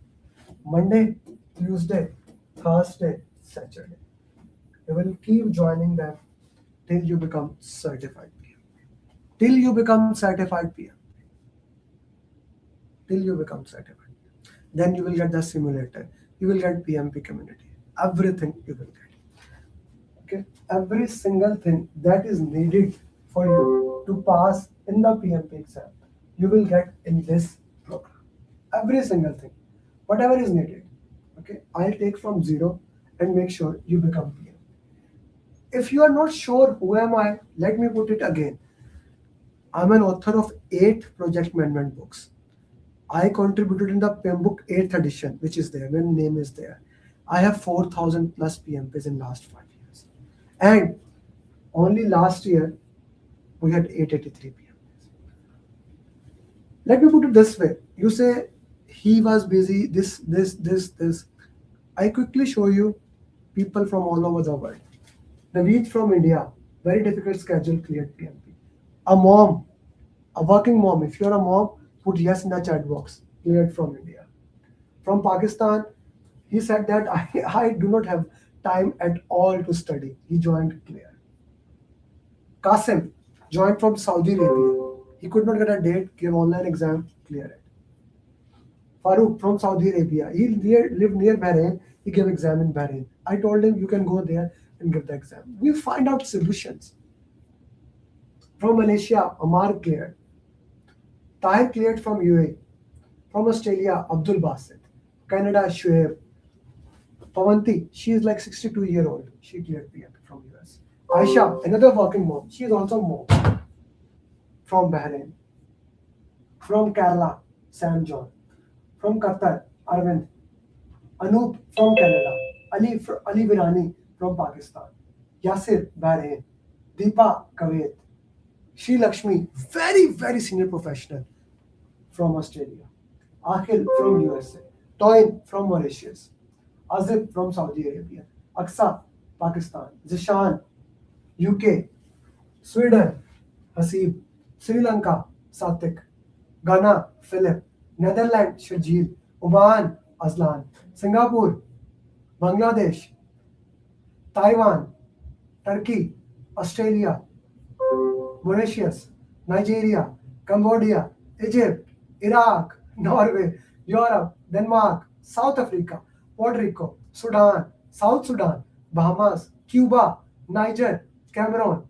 Speaker 2: Monday, Tuesday, Thursday, Saturday. You will keep joining them till you become certified PM. Till you become certified PM. Till you become certified. Then you will get the simulator. You will get PMP community. Everything you will get. Okay, every single thing that is needed for you to pass in the PMP exam, you will get in this program. Every single thing, whatever is needed. Okay, I'll take from zero and make sure you become PM. If you are not sure who am I, let me put it again. I'm an author of 8 project management books. I contributed in the PIM book 8th edition, which is there, when name is there. I have 4,000 plus PMPs in last 5 years. And only last year, we had 883 PMPs. Let me put it this way. You say, he was busy, this. I quickly show you people from all over the world. Naveed from India, very difficult schedule, cleared PMP. A mom, a working mom, if you're a mom, put yes in the chat box, cleared from India. From Pakistan, he said that I do not have time at all to study. He joined clear. Qasim joined from Saudi Arabia. He could not get a date, gave online exam, clear it. Farooq from Saudi Arabia, he lived near Bahrain, he gave exam in Bahrain. I told him you can go there and give the exam. We find out solutions. From Malaysia, Amar cleared. Tahir cleared from UAE. From Australia, Abdul Basit. Canada, Shuaib. Pavanti, she is like 62-year-old. She cleared PMP from US. Aisha, another working mom. She is also mom. From Bahrain. From Kerala, Sam John. From Qatar, Arvind. Anup from Canada. Ali Virani from Pakistan. Yasir, Bahrain. Deepa, Kuwait. Sri Lakshmi, very, very senior professional from Australia. Akhil from USA. Toyin from Mauritius. Azib from Saudi Arabia. Aksa, Pakistan. Zishan, UK. Sweden, Hasib. Sri Lanka, Satik. Ghana, Philip. Netherlands, Shajil. Oman, Aslan. Singapore, Bangladesh. Taiwan, Turkey, Australia. Mauritius, Nigeria, Cambodia, Egypt, Iraq, Norway, Europe, Denmark, South Africa, Puerto Rico, Sudan, South Sudan, Bahamas, Cuba, Niger, Cameroon.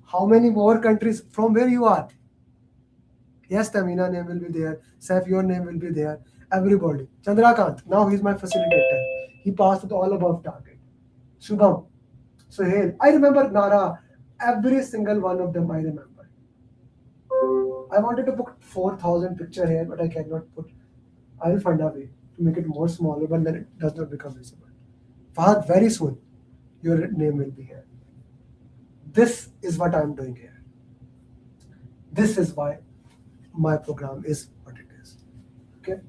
Speaker 2: How many more countries from where you are? Yes, Tamina name will be there. Saif, your name will be there. Everybody. Chandrakant, now he is my facilitator. He passed with all above target. Shubham, Suhail. I remember Nara. Every single one of them I remember. I wanted to put 4,000 picture here, but I cannot put. I will find a way to make it more smaller, but then it does not become visible. Fahad, very soon, your name will be here. This is what I am doing here. This is why my program is what it is. Okay.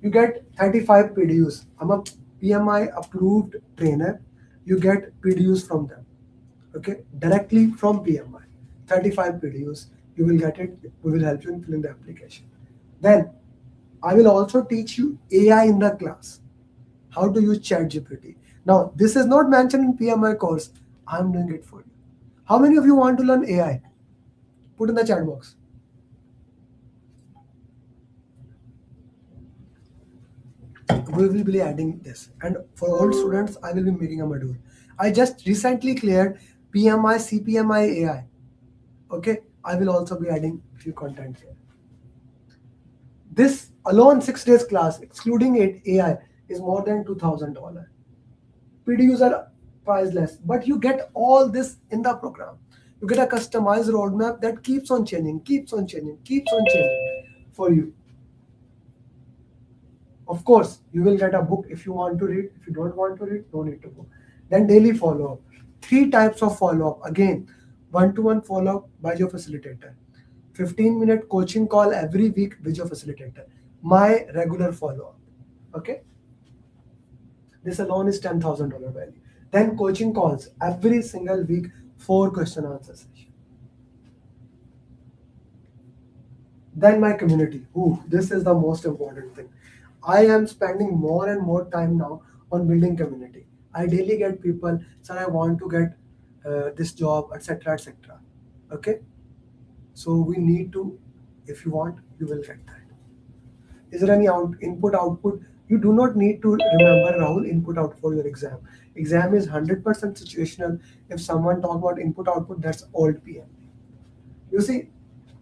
Speaker 2: You get 35 PDUs. I'm a PMI approved trainer. You get PDUs from them. Okay, directly from PMI. 35 PDUs. You will get it. We will help you in filling the application. Then I will also teach you AI in the class. How to use ChatGPT. Now, this is not mentioned in PMI course. I'm doing it for you. How many of you want to learn AI? Put in the chat box. We will be adding this. And for all students, I will be making a module. I just recently cleared PMI, CPMI, AI. Okay, I will also be adding few content here. This alone 6 days class, excluding it, AI, is more than $2,000. PDUs are priceless, but you get all this in the program. You get a customized roadmap that keeps on changing for you. Of course, you will get a book if you want to read. If you don't want to read, no need to go. Then daily follow-up. 3 types of follow-up. Again, one-to-one follow-up by your facilitator. 15-minute coaching call every week with your facilitator. My regular follow-up. Okay? This alone is $10,000 value. Then coaching calls every single week, 4 question answer session. Then my community. This is the most important thing. I am spending more and more time now on building community. I daily get people, sir, I want to get this job, etc., etc. Okay? So we need to, if you want, you will get that. Is there any input, output? You do not need to remember, Rahul, input, output for your exam. Exam is 100% situational. If someone talk about input, output, that's old PMP. You see,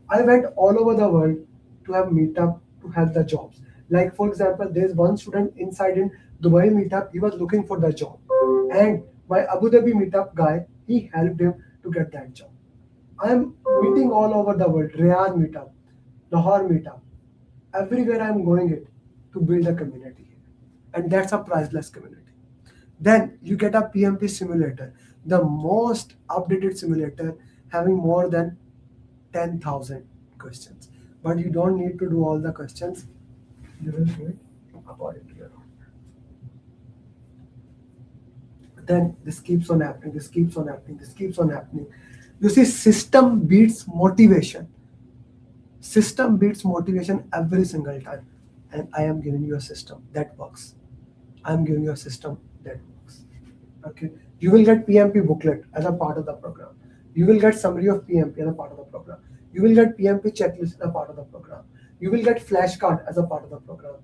Speaker 2: I went all over the world to have meetup, to have the jobs. Like for example, there's one student inside in Dubai meetup, he was looking for the job. And my Abu Dhabi meetup guy, he helped him to get that job. I'm meeting all over the world, Riyadh meetup, Lahore meetup. Everywhere I'm going it to build a community. And that's a priceless community. Then you get a PMP simulator, the most updated simulator having more than 10,000 questions. But you don't need to do all the questions. You will do it according to your own. Then this keeps on happening, this keeps on happening, this keeps on happening. You see, system beats motivation. System beats motivation every single time. And I am giving you a system that works. I'm giving you a system that works. Okay. You will get PMP booklet as a part of the program. You will get summary of PMP as a part of the program. You will get PMP checklist as a part of the program. You will get flashcard as a part of the program.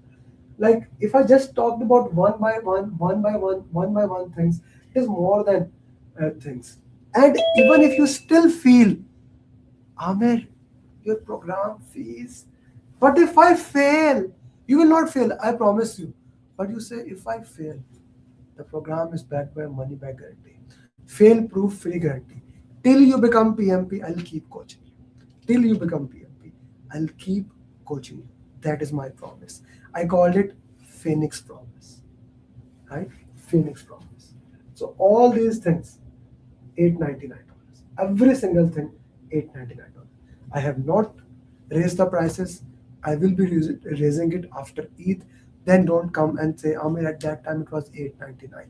Speaker 2: Like if I just talked about one by one things, it is more than things. And even if you still feel, Amir, your program fees, but if I fail, you will not fail, I promise you. But you say, if I fail, the program is backed by a money back guarantee. Fail proof free guarantee. Till you become PMP, I'll keep coaching you. Till you become PMP, I'll keep coaching you. That is my promise. I called it Phoenix Promise. Right? Phoenix Promise. So all these things, $899. Every single thing, $899. I have not raised the prices. I will be raising it after Eid. Then don't come and say, Amir, at that time it was $899.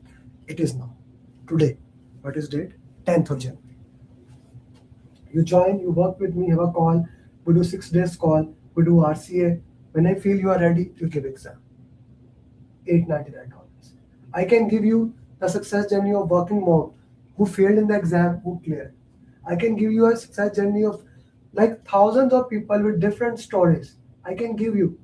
Speaker 2: It is now. Today. What is date? 10th of January. You join, you work with me, have a call. We do 6 days call. We do RCA. When I feel you are ready, you give exam. $899. I can give you the success journey of working mom who failed in the exam, who cleared. I can give you a success journey of like thousands of people with different stories. I can give you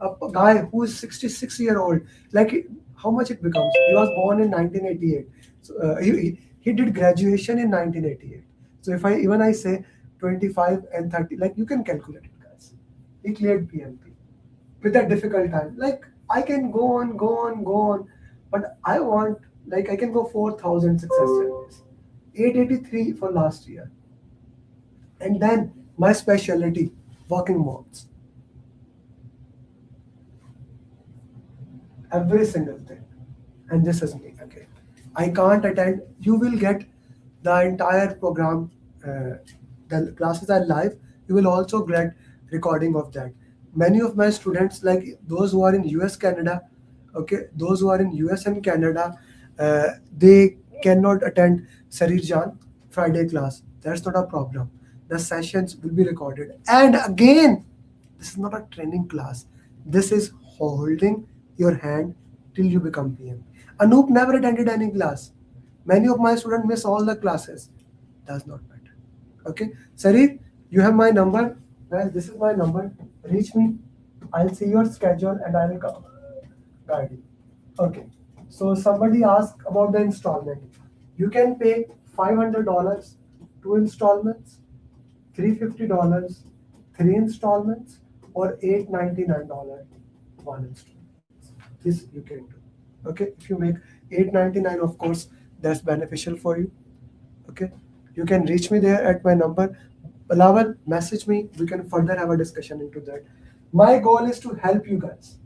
Speaker 2: a guy who is 66-year-old. Like how much it becomes? He was born in 1988. So he did graduation in 1988. So if I say 25 and 30, like you can calculate it, guys. He cleared PMP with a difficult time. Like I can go on, but I want, like I can go 4,000 success journeys, 883 for last year. And then my specialty, working moms. Every single thing. And this is me again. I can't attend. You will get the entire program. The classes are live. You will also get recording of that. Many of my students, like those who are in US, Canada, okay, those who are in US and Canada, they cannot attend Sarir Jan Friday class. That's not a problem. The sessions will be recorded. And again, this is not a training class. This is holding your hand till you become PM. Anoop never attended any class. Many of my students miss all the classes. Does not matter. Okay. Sarir, you have my number. Guys, this is my number. Reach me. I'll see your schedule and I will guide you. Okay. So somebody asked about the installment. You can pay $500, 2 installments, $350, 3 installments, or $899, 1 installment. This you can do. Okay. If you make $899, of course, that's beneficial for you. Okay. You can reach me there at my number. Bilawal, message me. We can further have a discussion into that. My goal is to help you guys.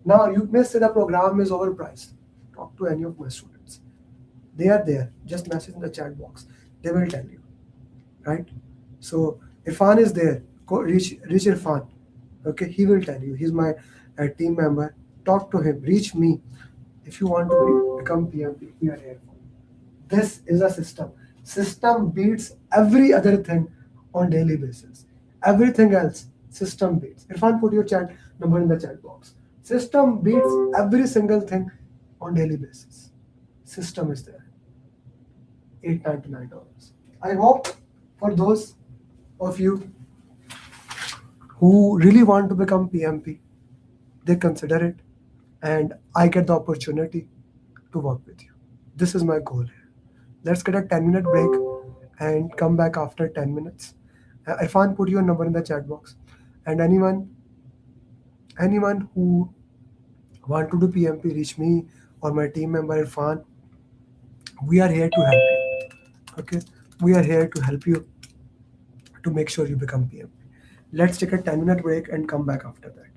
Speaker 2: Now, you may say the program is overpriced. Talk to any of my students. They are there. Just message in the chat box. They will tell you. Right? So, Irfan is there. Go reach Irfan. Okay, he will tell you. He's my team member. Talk to him. Reach me. If you want to become PMP, we are here for you. This is a system. System beats every other thing on daily basis. Everything else, system beats. Irfan, put your chat number in the chat box. System beats every single thing on daily basis. System is there. $899. I hope for those of you who really want to become PMP, they consider it, and I get the opportunity to work with you. This is my goal here. Let's get a 10-minute break and come back after 10 minutes. Irfan, put your number in the chat box. And anyone who want to do PMP, reach me or my team member Irfan. We are here to help you. Okay, we are here to help you to make sure you become PMP. Let's take a 10-minute break and come back after that.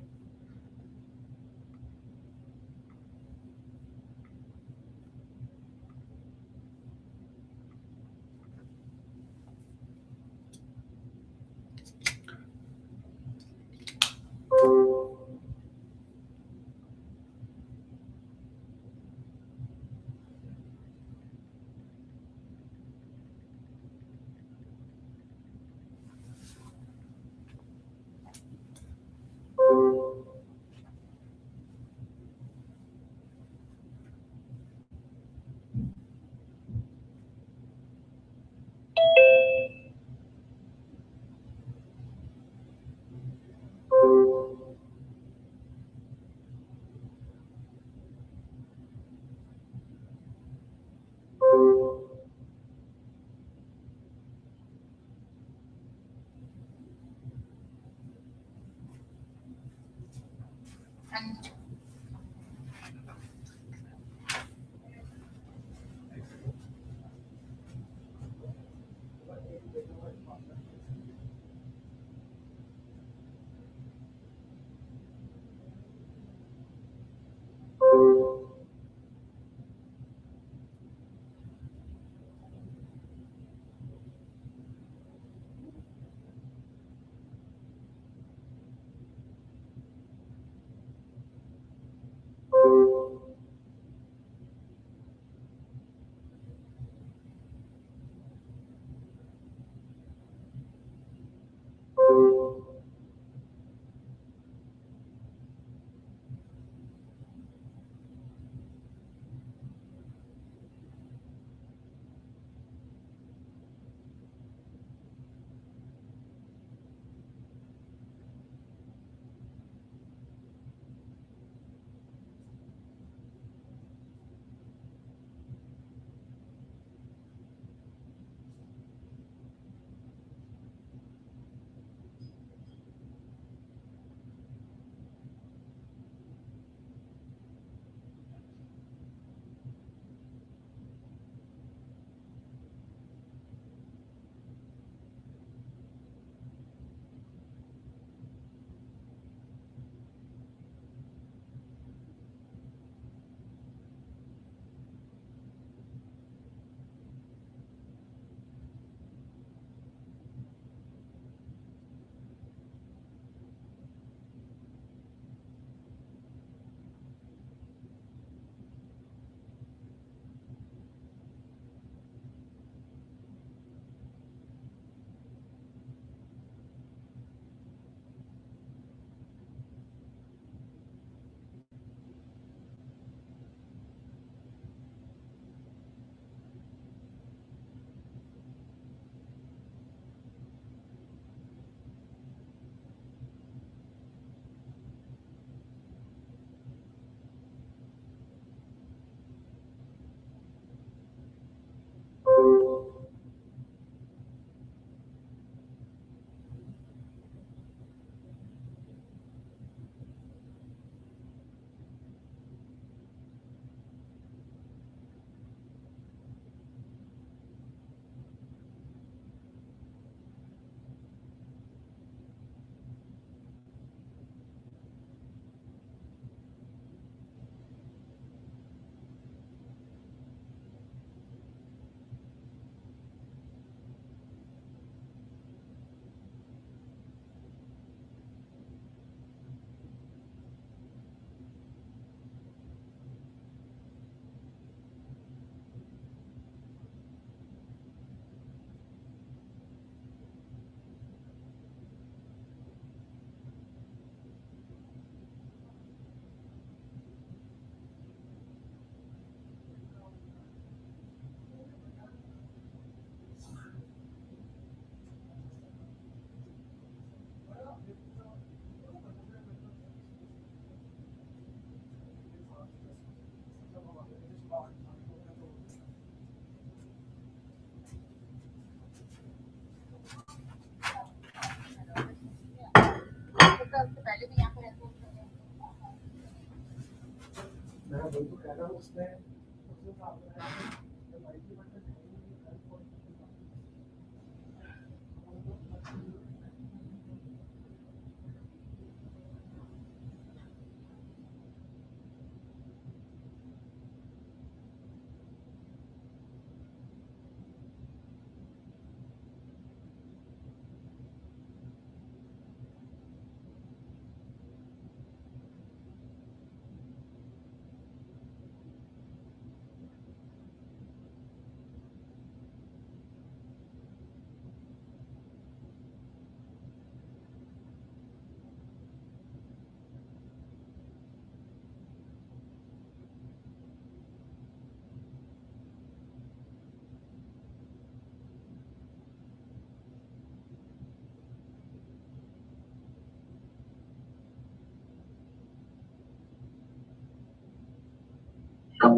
Speaker 11: What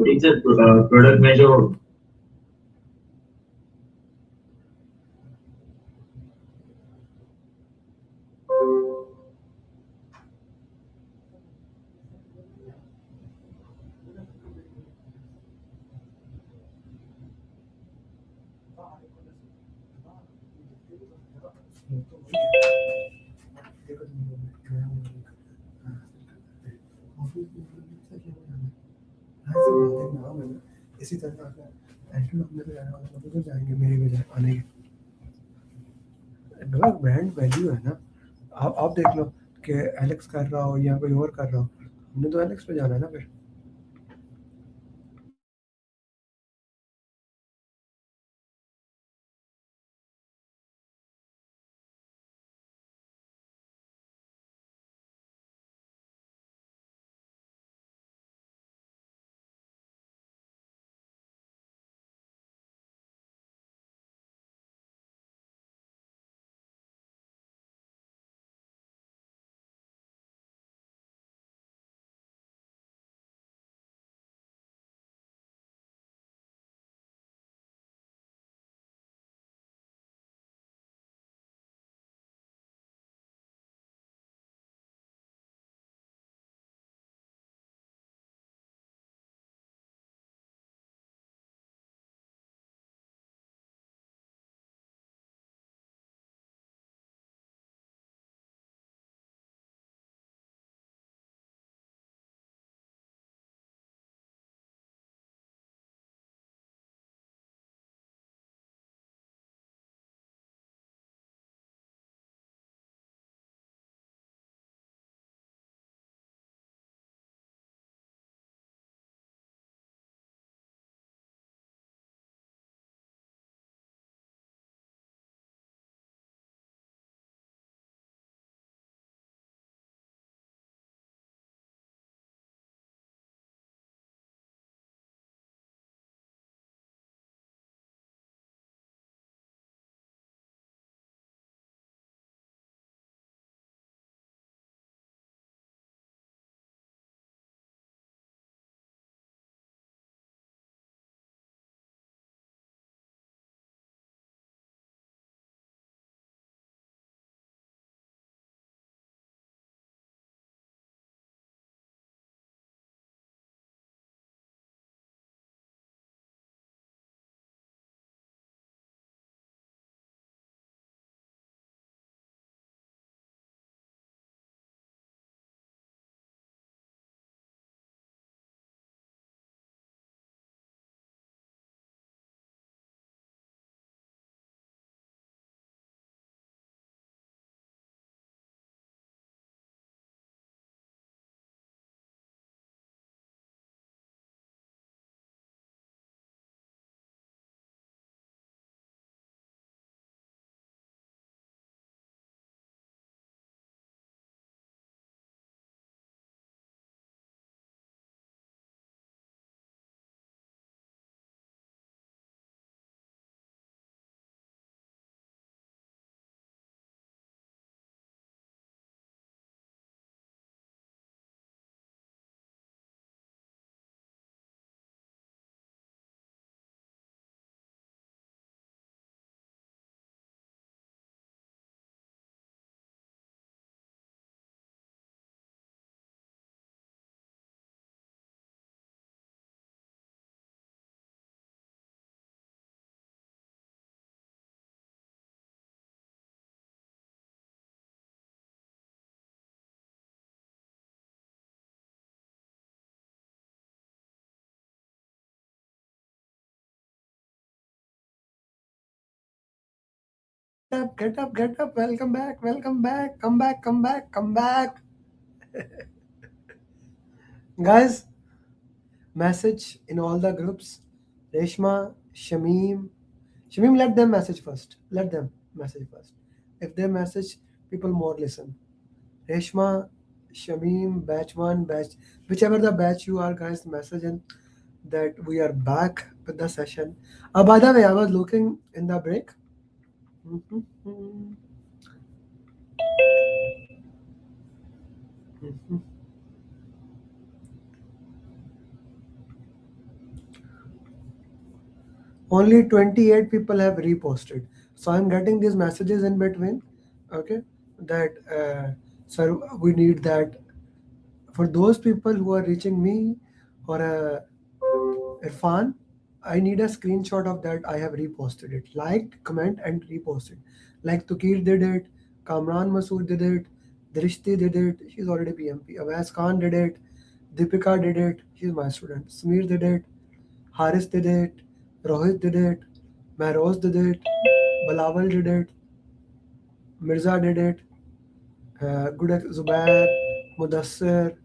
Speaker 11: is the product measure?
Speaker 2: इसी तरह का entry अपने पे जाने वाला तो जाएंगे मेरे भी आने के ब्रांड वैल्यू है ना। आप देख लो कि एलेक्स कर रहा हो या कोई और कर रहा हो, हमने तो एलेक्स पे जाना है ना फिर। up, get up, get up. Welcome back, welcome back. Come back, come back, come back. Guys, message in all the groups. Reshma, Shamim, let them message first. Let them message first. If they message, people more listen. Reshma, Shamim, batch 1, batch, whichever the batch you are, guys, message in that we are back with the session. By the way, I was looking in the break. Only 28 people have reposted. So I'm getting these messages in between. Okay, that sir, we need that. For those people who are reaching me or Irfan, I need a screenshot of that. I have reposted it. Liked, comment, and reposted. Like Tukir did it, Kamran Masood did it, Drishti did it. She's already PMP. Awais Khan did it. Deepika did it. She's my student. Smear did it. Haris did it. Rohit did it. Mehroz did it. Balawal did it. Mirza did it. Gudak Zubair, Mudassir,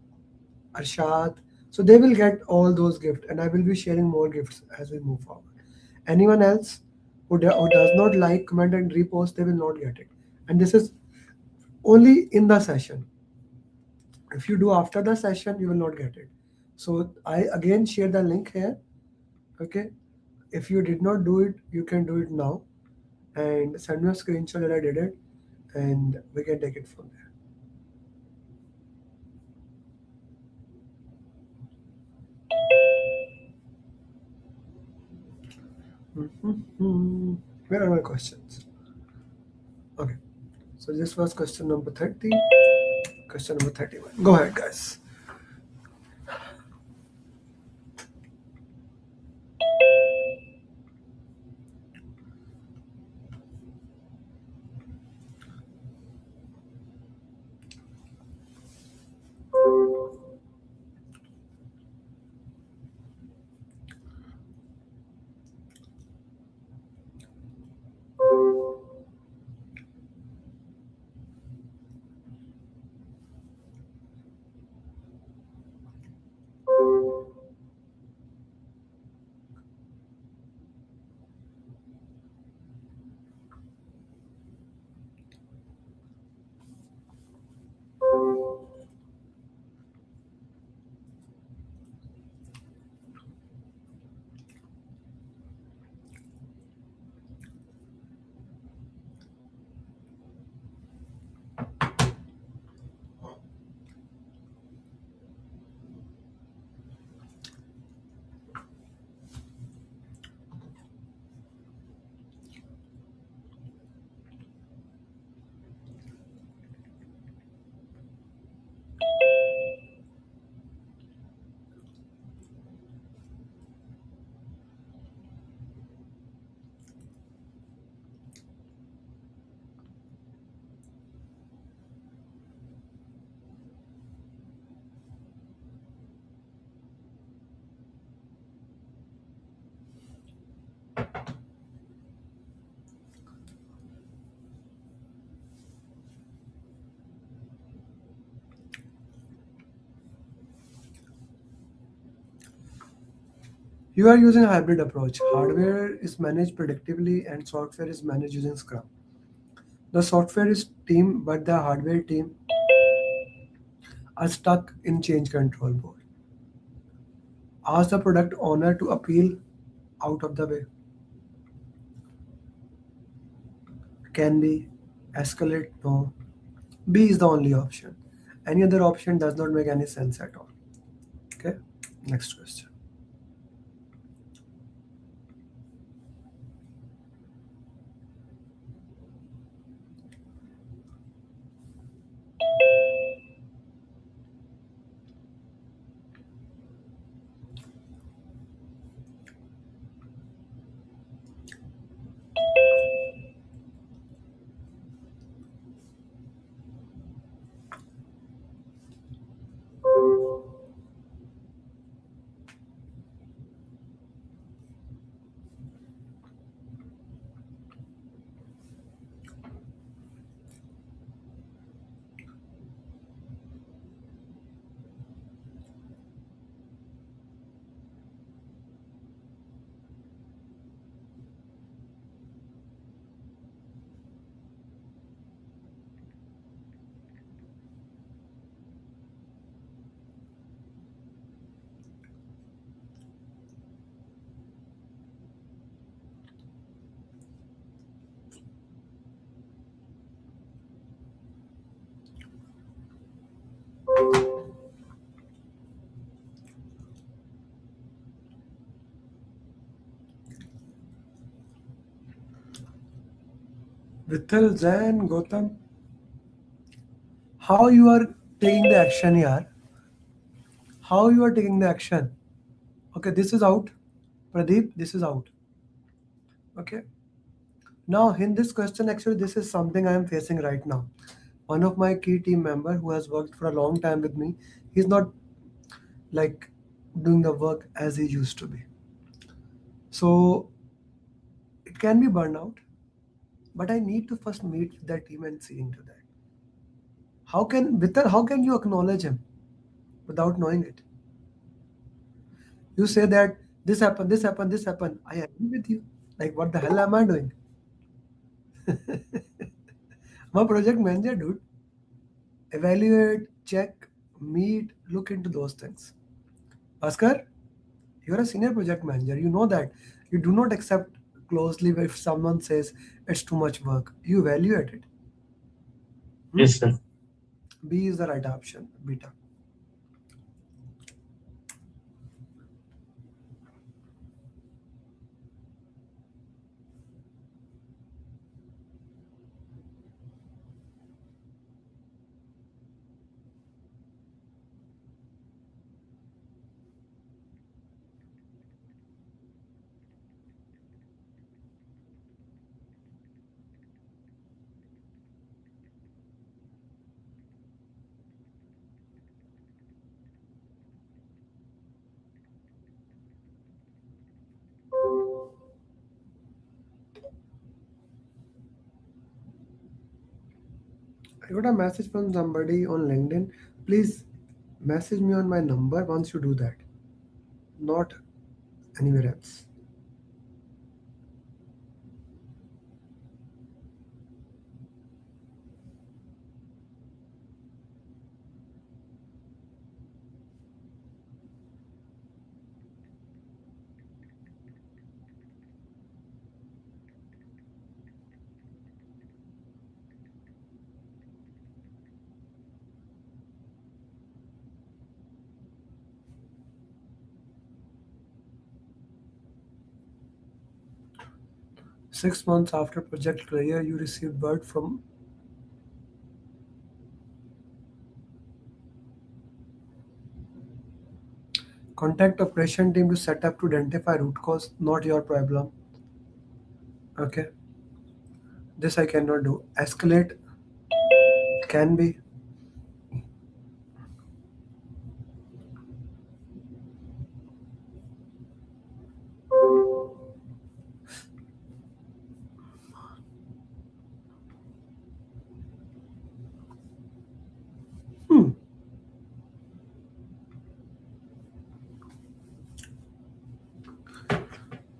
Speaker 2: Arshad. So they will get all those gifts, and I will be sharing more gifts as we move forward. Anyone else who does not like, comment, and repost, they will not get it. And this is only in the session. If you do after the session, you will not get it. So I again share the link here. Okay. If you did not do it, you can do it now. And send me a screenshot that I did it, and we can take it from there. Where are my questions? Okay, so this was question number 30. Question number 31. Go ahead, guys. You are using a hybrid approach. Hardware is managed predictively and software is managed using Scrum. The software is team, but the hardware team are stuck in change control board. Ask the product owner to appeal out of the way. Can be. Escalate, no. B is the only option. Any other option does not make any sense at all. Okay, next question. Vithal, Zain, Gautam, how you are taking the action here? How you are taking the action? Okay, this is out. Pradeep, this is out. Okay. Now, in this question, actually, this is something I am facing right now. One of my key team member who has worked for a long time with me, he's not like doing the work as he used to be. So it can be burnout, but I need to first meet with that team and see into that. How can you acknowledge him without knowing it? You say that this happened, this happened, this happened. I agree with you. Like, what the hell am I doing? I'm a project manager, dude. Evaluate, check, meet, look into those things. Oscar, you're a senior project manager. You know that. You do not accept closely if someone says it's too much work. You evaluate it.
Speaker 11: Yes, sir.
Speaker 2: B is the right option. Beta. I got a message from somebody on LinkedIn. Please message me on my number once you do that. Not anywhere else. Six months after project clear, you received word from contact operation team to set up to identify root cause, not your problem. Okay. This I cannot do. Escalate can be.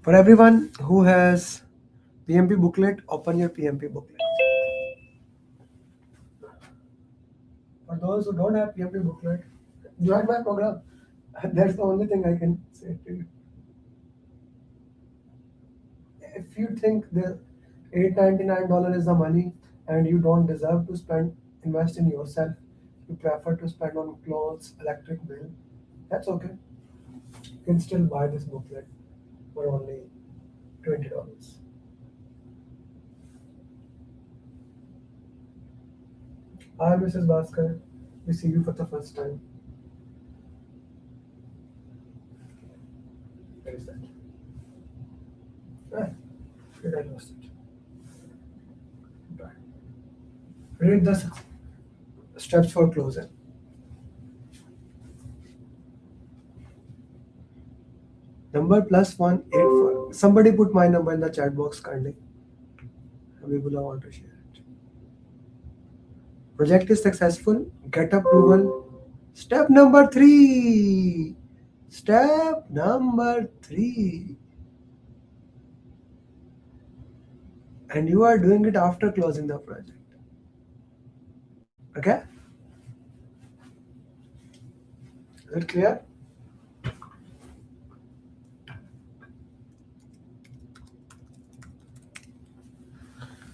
Speaker 2: For everyone who has PMP booklet, open your PMP booklet. For those who don't have PMP booklet, join my program. That's the only thing I can say to you. If you think the $899 is the money and you don't deserve to invest in yourself, you prefer to spend on clothes, electric bill, that's okay. You can still buy this booklet for only $20. Hi, Mrs. Bhaskar. We see you for the first time. Where is that? Ah, I lost it. Back. Read the steps for closing. Number +184. Somebody put my number in the chat box kindly. Habibullah want to share it. Project is successful. Get approval. Step number 3. Step number 3. And you are doing it after closing the project. Okay? Is it clear?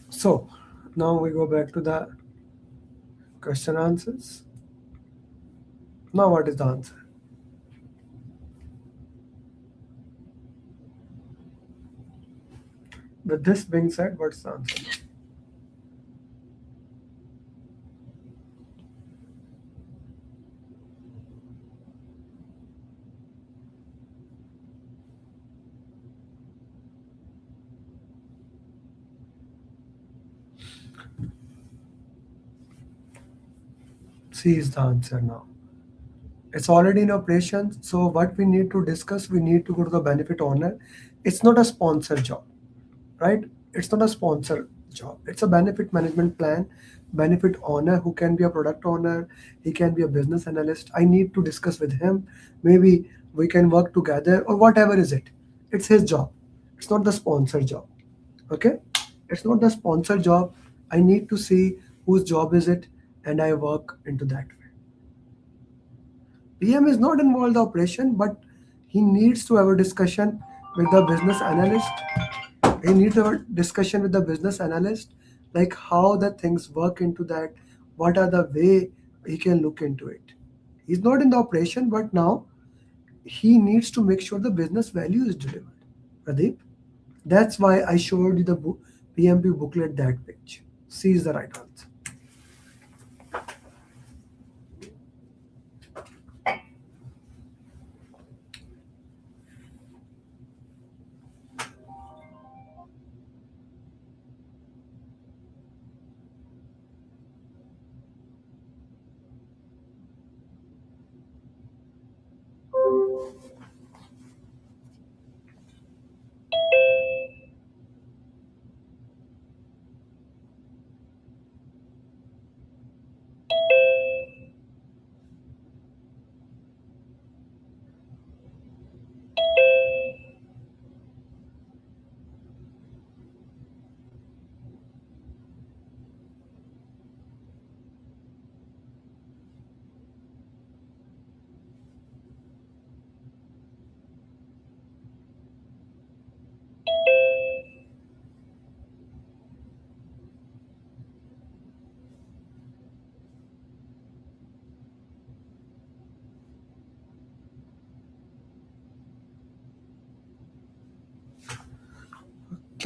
Speaker 2: So, now we go back to the question answers. Now what is the answer? With this being said, what's the answer? C is the answer now. It's already in operation. So what we need to discuss, we need to go to the benefit owner. It's not a sponsor job, right? It's not a sponsor job. It's a benefit management plan. Benefit owner, who can be a product owner, he can be a business analyst. I need to discuss with him. Maybe we can work together or whatever is it. It's his job. It's not the sponsor job. Okay? It's not the sponsor job. I need to see whose job is it and I work into that way. PM is not involved in the operation, but he needs to have a discussion with the business analyst. He needs to have a discussion with the business analyst, like how the things work into that, what are the way he can look into it. He's not in the operation, but now he needs to make sure the business value is delivered. Pradeep, that's why I showed you the PMP booklet, that page. C is the right answer.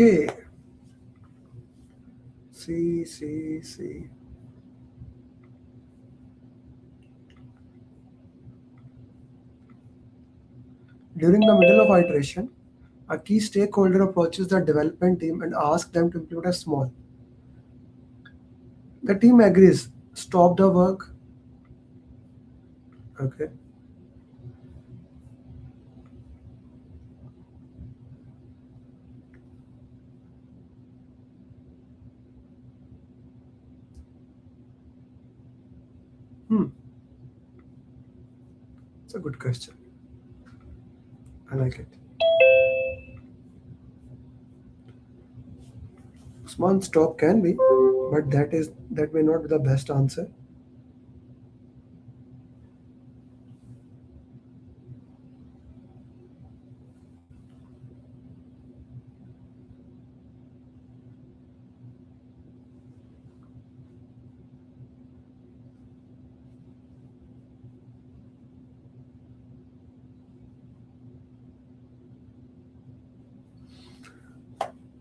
Speaker 2: Okay. C. During the middle of iteration, a key stakeholder approaches the development team and asks them to implement a small. The team agrees. Stop the work. Okay. It's a good question. I like it. Small stop can be, but that may not be the best answer.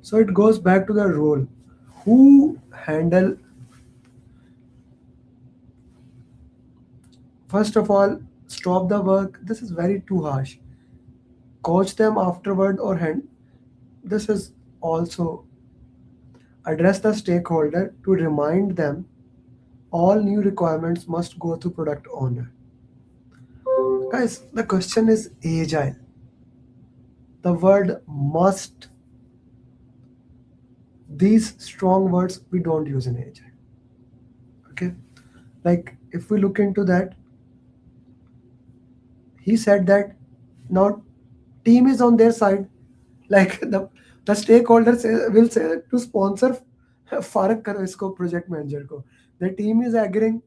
Speaker 2: So it goes back to the role. Who handle? First of all, stop the work. This is very too harsh. Coach them afterward or hand. This is also address the stakeholder to remind them all new requirements must go to product owner. Guys, the question is agile. The word must. These strong words we don't use in agile. Okay, like if we look into that, he said that now team is on their side, like the stakeholders will say to sponsor फर्क करो इसको project manager को. The team is agreeing,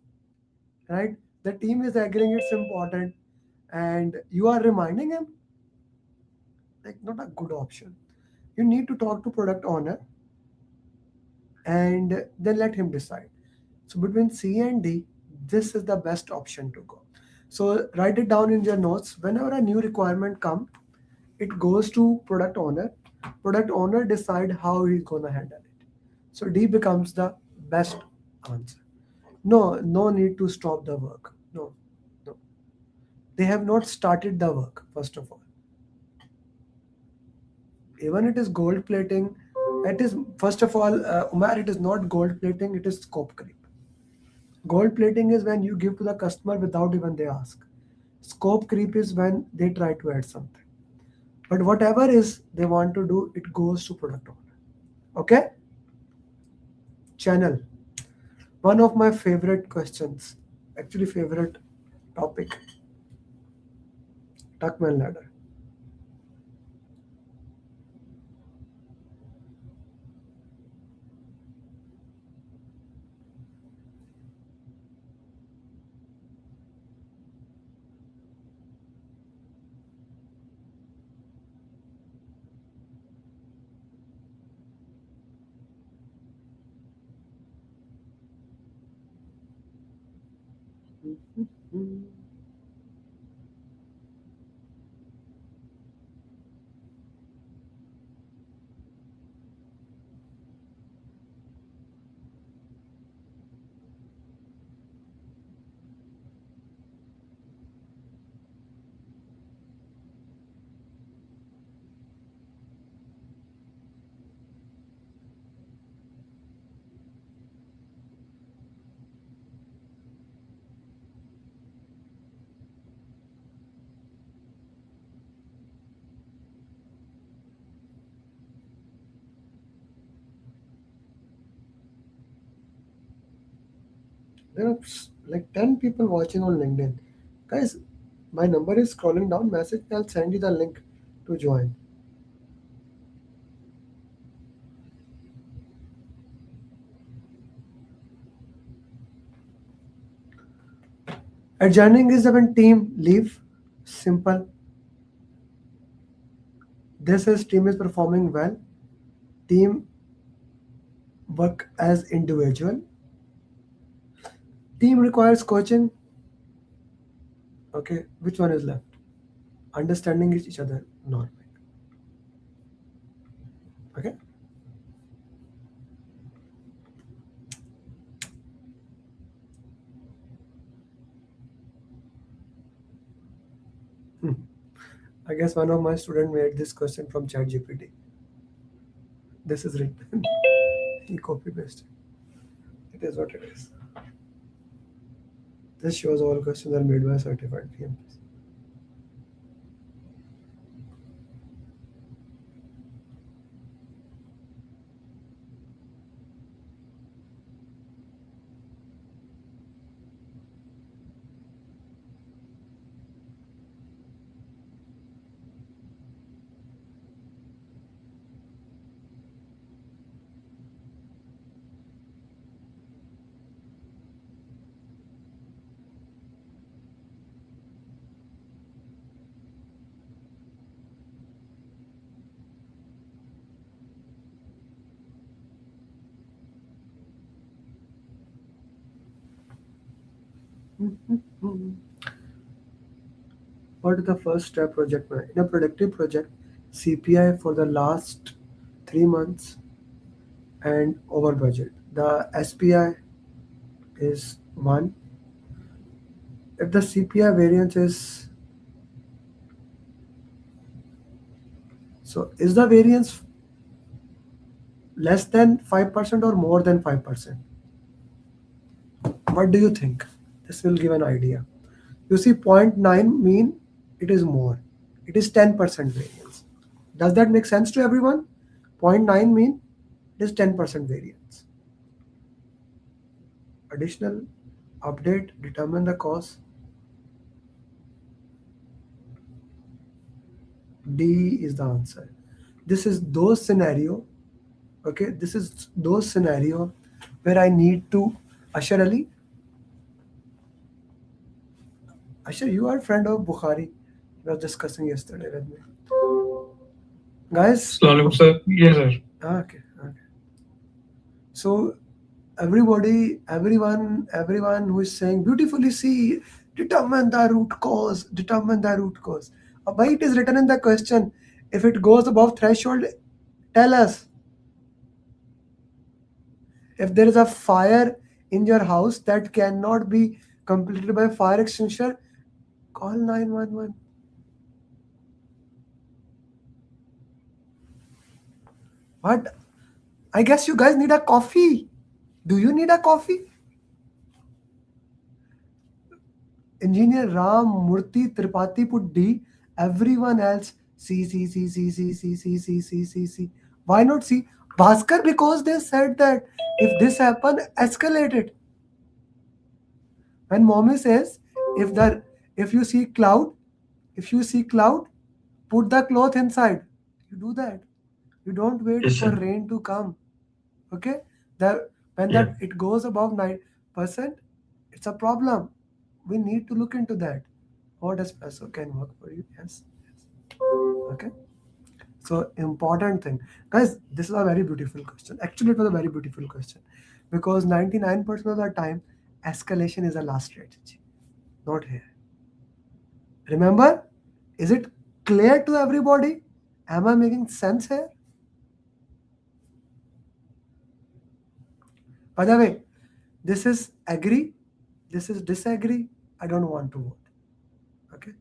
Speaker 2: right? The team is agreeing it's important, and you are reminding him, like not a good option. You need to talk to product owner and then let him decide. So between C and D, this is the best option to go. So write it down in your notes. Whenever a new requirement comes, it goes to product owner. Product owner decide how he's gonna handle it. So D becomes the best answer. No need to stop the work. No. They have not started the work, first of all. Even it is gold plating, it is, first of all, Umar, it is not gold plating, it is scope creep. Gold plating is when you give to the customer without even they ask. Scope creep is when they try to add something. But whatever is they want to do, it goes to product owner. Okay? Channel. One of my favorite questions, actually favorite topic. Tuckman ladder. There are like 10 people watching on LinkedIn. Guys, my number is scrolling down. Message, I'll send you the link to join. Adjourning is when team leave. Simple. This is team is performing well. Team work as individual. Team requires coaching. Okay, which one is left? Understanding each other, not. Okay. I guess one of my students made this question from ChatGPT. This is written. He copy pasted. It is what it is. This shows all questions are made by certified PMPs. What is the first step project? In a productive project, CPI for the last 3 months and over budget. The SPI is 1. If the CPI variance is, so is the variance less than 5% or more than 5%? What do you think? This will give an idea. You see 0.9 mean it is more. It is 10% variance. Does that make sense to everyone? 0.9 mean it is 10% variance. Additional update, determine the cause. D is the answer. This is those scenario. Okay, this is those scenario where I need to Ashar Ali. Ashar, you are a friend of Bukhari. We were discussing yesterday with me. Guys?
Speaker 9: Assalamualaikum, sir. Yes, sir.
Speaker 2: Okay. So everybody, everyone who is saying beautifully, see, determine the root cause. Why it is written in the question, if it goes above threshold, tell us. If there is a fire in your house that cannot be completed by fire extinguisher, call 911. But I guess you guys need a coffee. Do you need a coffee? Engineer Ram Murthy Tripathi put D. Everyone else C, C, C, C, C, C, C, C, C, C, C. Why not C? Bhaskar, because they said that if this happen, escalate it. When mommy says, if you see cloud, put the cloth inside. You do that. You don't wait
Speaker 11: Yes,
Speaker 2: for
Speaker 11: sir.
Speaker 2: rain to come. Okay? When
Speaker 11: Yeah.
Speaker 2: that it goes above 9%, it's a problem. We need to look into that. What espresso can work for you? Yes. Okay. So important thing. Guys, this is a very beautiful question. Actually, it was a very beautiful question. Because 99% of the time, escalation is a last strategy. Not here. Remember, is it clear to everybody? Am I making sense here? By the way, this is agree, this is disagree. I don't want to vote. Okay?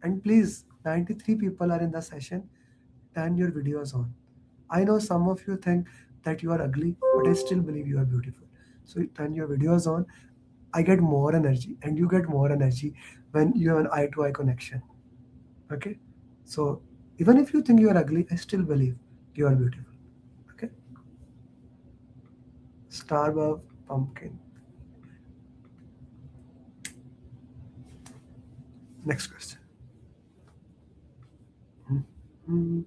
Speaker 2: And please, 93 people are in the session. Turn your videos on. I know some of you think that you are ugly, but I still believe you are beautiful. So turn your videos on. I get more energy, and you get more energy when you have an eye-to-eye connection. Okay? So even if you think you are ugly, I still believe you are beautiful. Okay? Starbucks pumpkin. Next question. Hmm.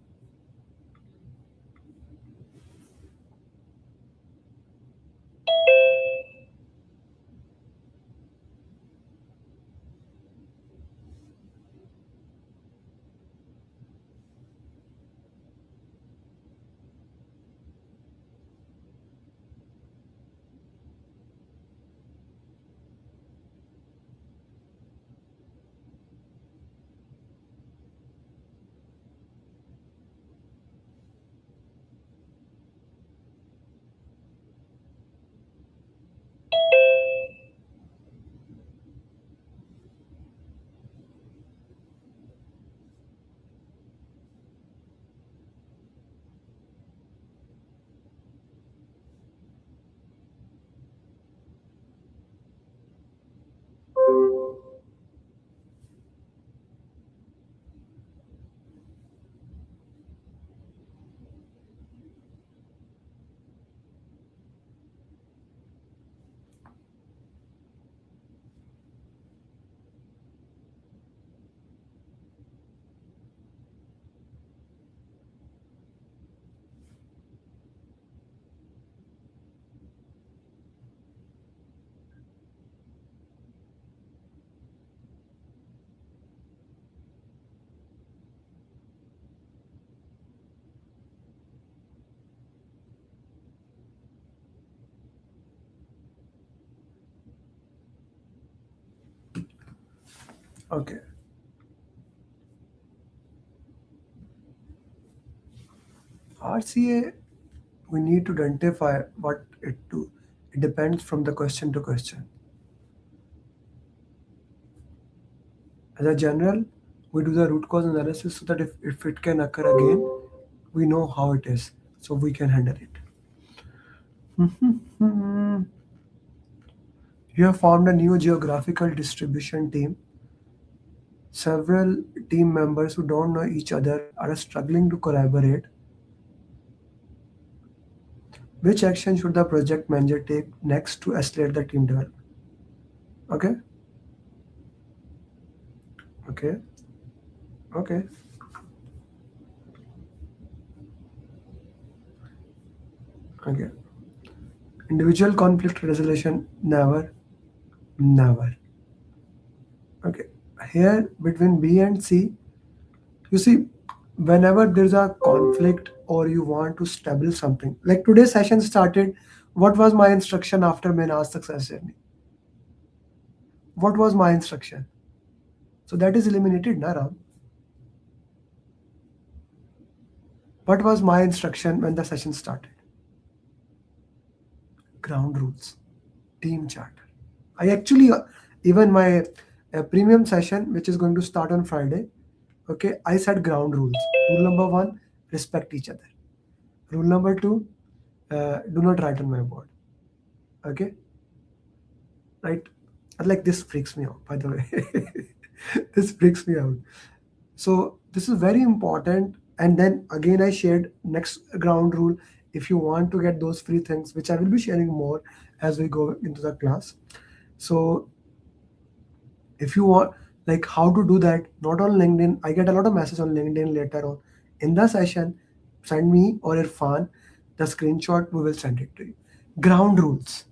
Speaker 2: Okay. RCA, we need to identify what it do. It depends from the question to question. As a general, we do the root cause analysis so that if it can occur again, we know how it is, so we can handle it. You have formed a new geographical distribution team. Several team members who don't know each other are struggling to collaborate. Which action should the project manager take next to accelerate the team development? Okay. Okay. Okay. Okay. Individual conflict resolution, never. Never. Okay. Here between B and C, you see, whenever there's a conflict or you want to establish something, like today's session started, what was my instruction after Mena's success journey? What was my instruction? So that is eliminated, na Ram? What was my instruction when the session started? Ground rules, team charter. I actually, even my premium session, which is going to start on Friday, okay, I said ground rules. Rule number 1, respect each other. Rule number 2, do not write on my board. Okay, right? Like this freaks me out, by the way. This freaks me out. So this is very important. And then again, I shared next ground rule. If you want to get those free things, which I will be sharing more as we go into the class. So if you want, like how to do that, not on LinkedIn. I get a lot of messages on LinkedIn later on. In the session, send me or Irfan the screenshot. We will send it to you. Ground rules.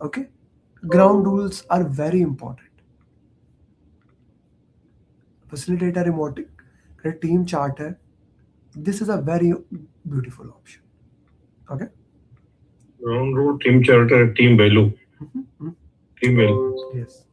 Speaker 2: Okay. Ground rules are very important. Facilitator remote, team charter. This is a very beautiful option. Okay.
Speaker 11: Ground rule, team charter, team value. Team value.
Speaker 2: Yes.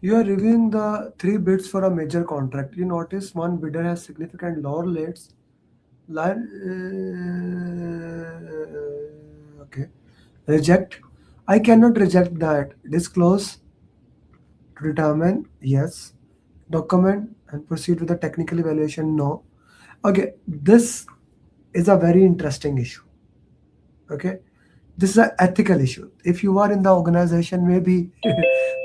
Speaker 2: You are reviewing the 3 bids for a major contract. You notice one bidder has significant lower rates. Okay. Reject. I cannot reject that. Disclose to determine. Yes. Document and proceed with the technical evaluation. No. Okay. This is a very interesting issue. Okay. This is an ethical issue. If you are in the organization, maybe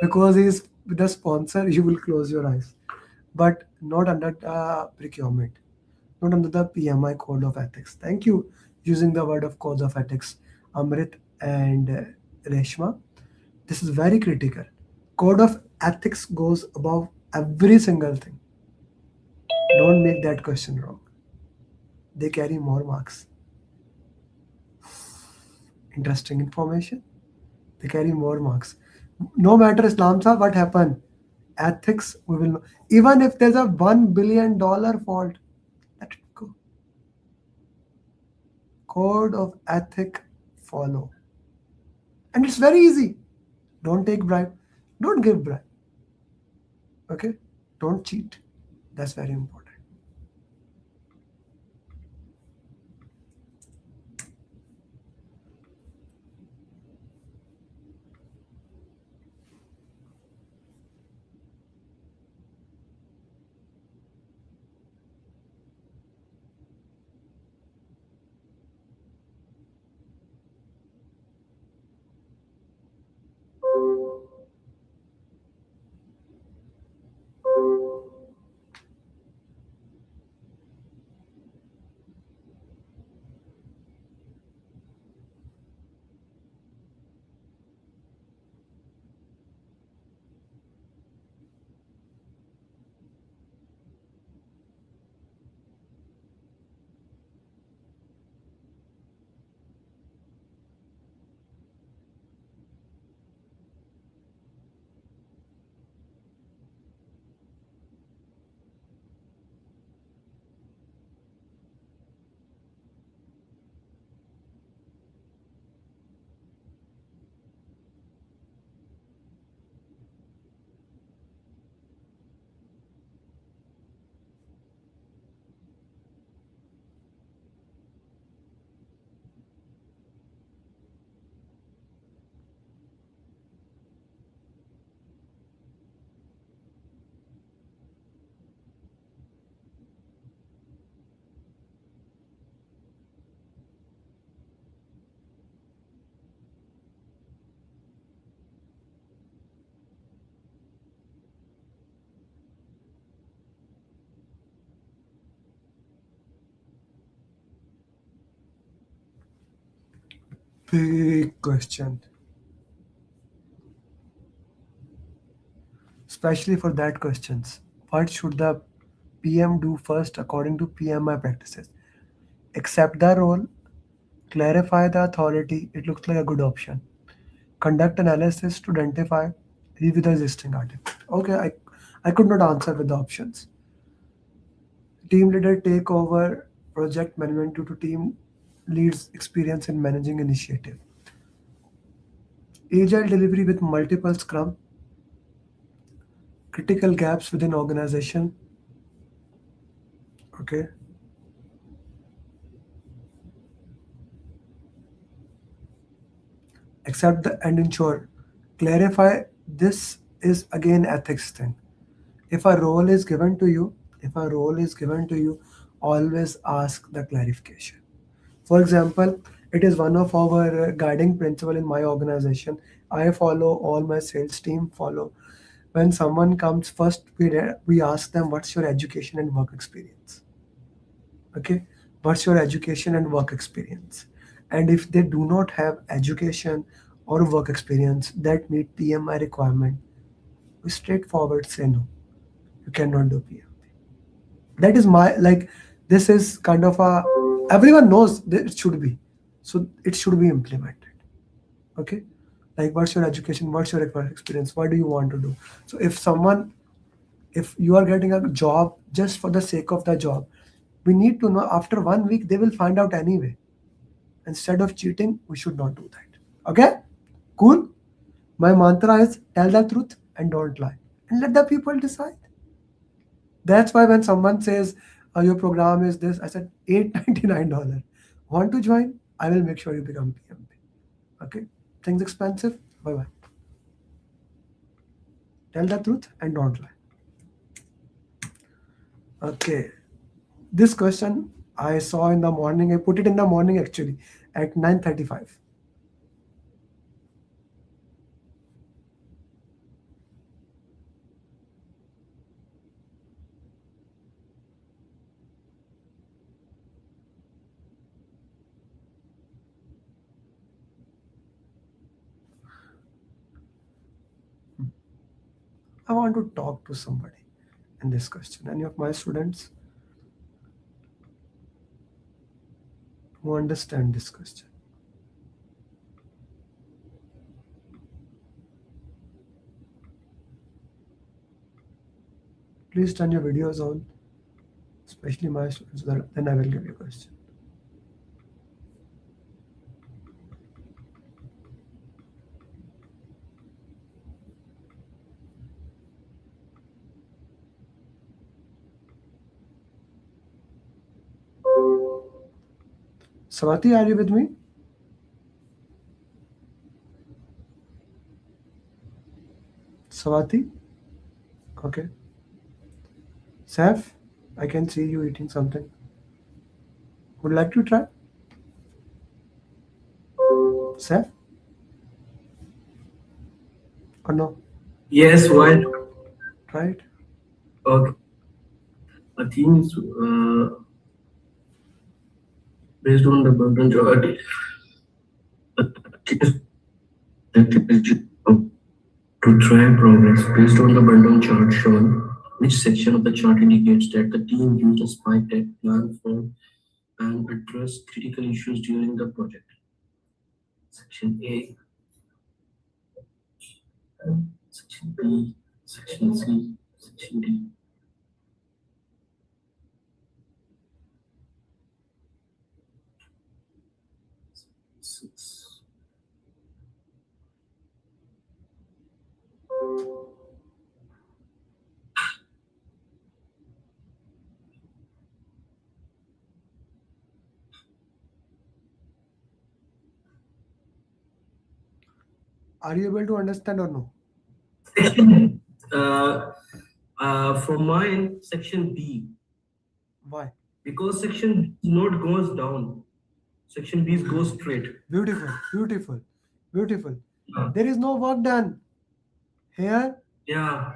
Speaker 2: because he's the sponsor, you will close your eyes. But not under the procurement, not under the PMI code of ethics. Thank you using the word of code of ethics, Amrit and Reshma. This is very critical. Code of ethics goes above every single thing. Don't make that question wrong. They carry more marks. Interesting information. They carry more marks. No matter Islam Sahib, what happened? Ethics, we will know. Even if there's a $1 billion fault, let it go. Code of ethic, follow. And it's very easy. Don't take bribe. Don't give bribe. Okay? Don't cheat. That's very important. big question. Especially for that questions. What should the PM do first according to PMI practices? Accept the role, clarify the authority, it looks like a good option. Conduct analysis to identify, review the existing article. Okay, I could not answer with the options. Team leader take over project management due to team leads experience in managing initiative. Agile delivery with multiple scrum, critical gaps within organization. Okay. Accept the and ensure. Clarify, this is again ethics thing. If a role is given to you, always ask the clarification. For example, it is one of our guiding principle in my organization. I follow, all my sales team follow. When someone comes first, we ask them, what's your education and work experience? Okay, what's your education and work experience? And if they do not have education or work experience that meet PMI requirement, we straightforward say no, you cannot do PMP. That is my, like, this is kind of a, everyone knows that it should be, so it should be implemented. Okay, like what's your education, what's your work experience, what do you want to do? So if you are getting a job just for the sake of the job, we need to know after 1 week they will find out anyway. Instead of cheating, we should not do that. Okay, cool. My mantra is tell the truth and don't lie, and let the people decide. That's why when someone says your program is this, I said $899. Want to join? I will make sure you become PMP. Okay, things expensive. Bye bye. Tell the truth and don't lie. Okay, this question I saw in the morning. I put it in the morning actually at 9:35. I want to talk to somebody in this question. Any of my students who understand this question? Please turn your videos on, especially my students, then I will give you a question. Swati, are you with me? Swati? Okay. Saf, I can see you eating something. Would like to try? Saf? Or no?
Speaker 12: Yes, why?
Speaker 2: Try it.
Speaker 12: Okay. I think it's based on the burden chart. To track progress based on the burden chart shown, which section of the chart indicates that the team used a spike tech plan for and address critical issues during the project? Section A, Section B, Section C, Section D.
Speaker 2: Are you able to understand or no?
Speaker 12: For mine, Section B.
Speaker 2: Why?
Speaker 12: Because Section note goes down. Section B goes straight.
Speaker 2: Beautiful, beautiful, beautiful. There is no work done. Here,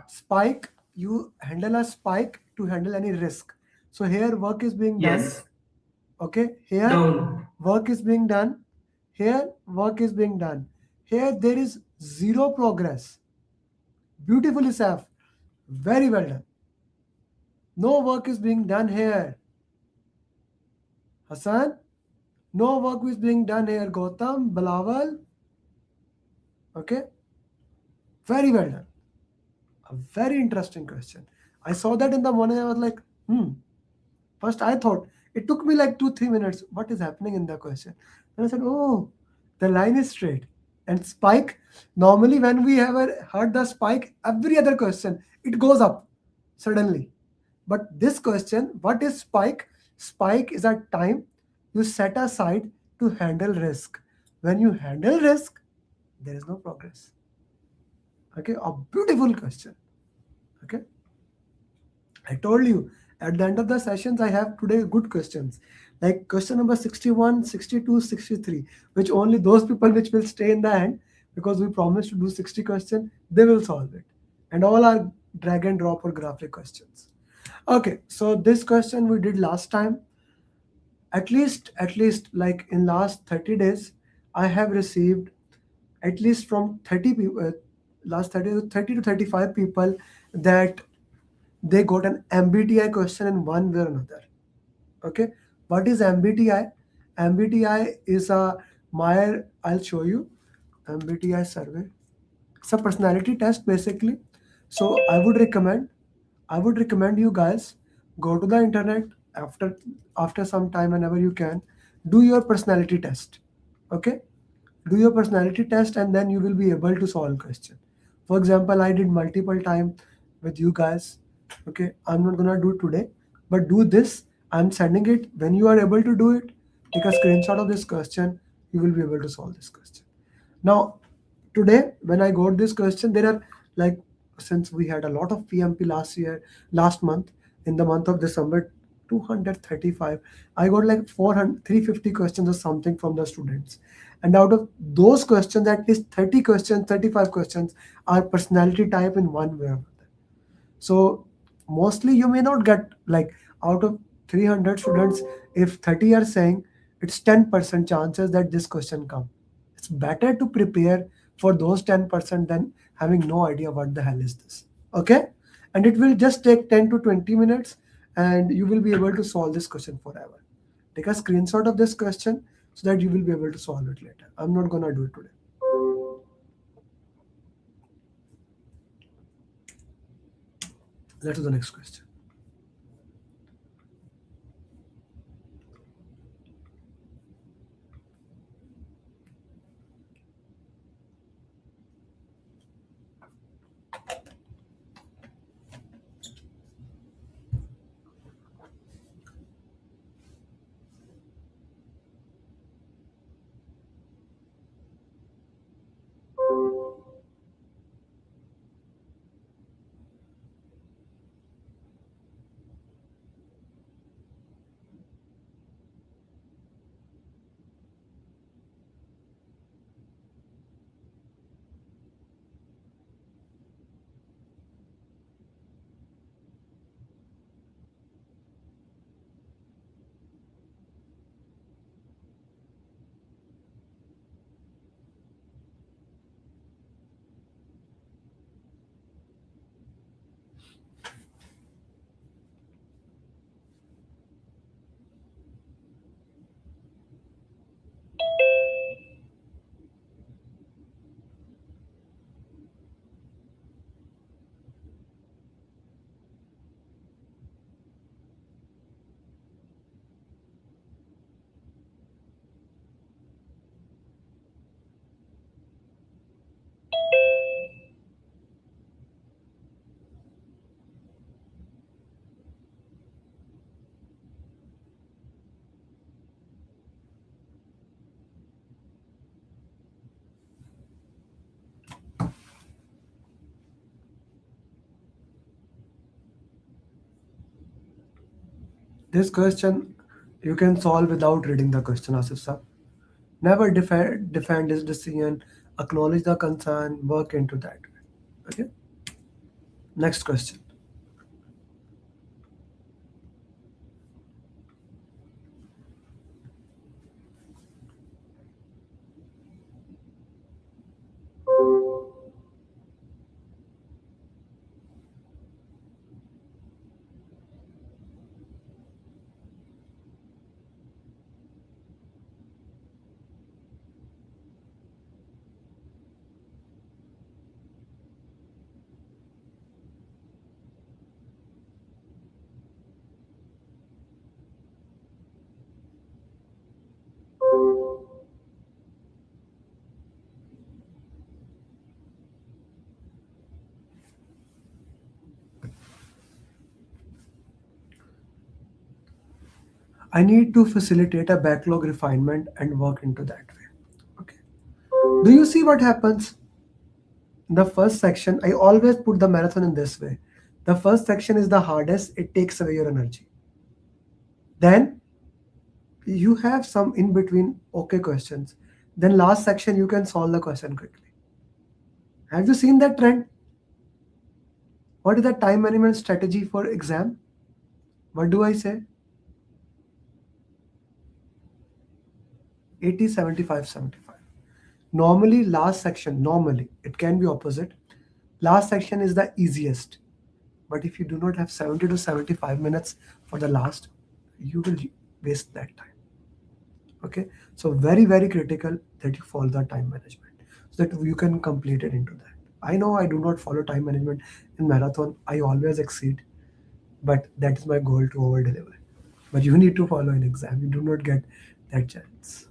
Speaker 2: spike, you handle a spike to handle any risk. So here work is being done.
Speaker 12: Yes.
Speaker 2: Okay, here work is being done. Here, work is being done. Here, there is zero progress. Beautifully, Saf. Very well done. No work is being done here. Hassan, no work is being done here. Gautam, Bilawal. Okay. Very well done. A very interesting question. I saw that in the morning. I was like, First, I thought it took me like 2-3 minutes. What is happening in the question? And I said, oh, the line is straight. And spike, normally when we have heard the spike, every other question, it goes up suddenly. But this question, what is spike? Spike is a time you set aside to handle risk. When you handle risk, there is no progress. Okay, a beautiful question. Okay, I told you at the end of the sessions, I have today good questions like question number 61, 62, 63, which only those people which will stay in the end, because we promised to do 60 questions, they will solve it. And all are drag and drop or graphic questions. Okay, so this question we did last time. At least like in last 30 days, I have received at least from 30 people, last 30 to 35 people, that they got an MBTI question in one way or another. Okay, what is MBTI? MBTI is a I'll show you MBTI survey. It's a personality test basically. So I would recommend you guys go to the internet after some time whenever you can, do your personality test. Okay, do your personality test and then you will be able to solve question. For example, I did multiple time with you guys. Okay, I'm not gonna do it today, but do this. I'm sending it. When you are able to do it, take a screenshot of this question. You will be able to solve this question. Now, today when I got this question, there are like, since we had a lot of PMP last month, in the month of December, 235, I got like 400 350 questions or something from the students. And out of those questions, at least 30 questions, 35 questions are personality type in one way or another. So mostly you may not get like, out of 300 students, if 30 are saying, it's 10% chances that this question come. It's better to prepare for those 10% than having no idea what the hell is this. Okay, and it will just take 10 to 20 minutes and you will be able to solve this question forever. Take a screenshot of this question so that you will be able to solve it later. I'm not gonna do it today. Let's do the next question. This question you can solve without reading the question, Asif sir. Never defend his decision, acknowledge the concern, work into that. Okay. Next question. I need to facilitate a backlog refinement and work into that way. Okay. Do you see what happens? The first section, I always put the marathon in this way. The first section is the hardest, it takes away your energy. Then you have some in between okay questions. Then last section, you can solve the question quickly. Have you seen that trend? What is the time management strategy for exam? What do I say? 80, 75, 75. Normally, last section, normally, it can be opposite. Last section is the easiest. But if you do not have 70 to 75 minutes for the last, you will waste that time. Okay, so very, very critical that you follow the time management so that you can complete it into that. I know I do not follow time management in marathon. I always exceed, but that is my goal to over deliver. But you need to follow an exam. You do not get that chance.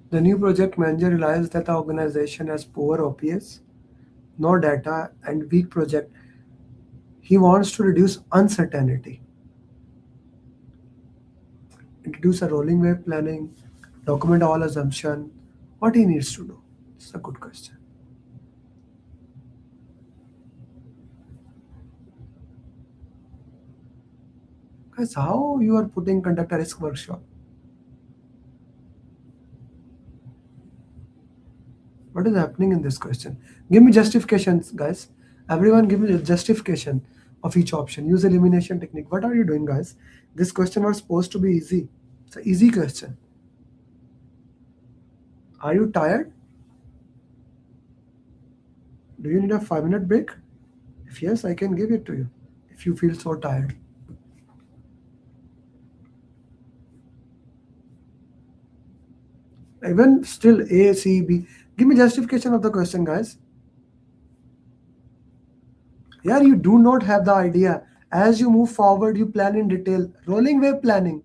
Speaker 2: The new project manager realized that the organization has poor OPS, no data, and weak project. He wants to reduce uncertainty, introduce a rolling wave planning, document all assumption. What he needs to do? It's a good question. Guys, how you are putting conduct a risk workshop? What is happening in this question? Give me justifications, guys. Everyone give me a justification of each option. Use elimination technique. What are you doing, guys? This question was supposed to be easy. It's an easy question. Are you tired? Do you need a 5-minute break? If yes, I can give it to you. If you feel so tired. Even still A, C, B. Give me justification of the question, guys. Here you do not have the idea. As you move forward, you plan in detail. Rolling wave planning,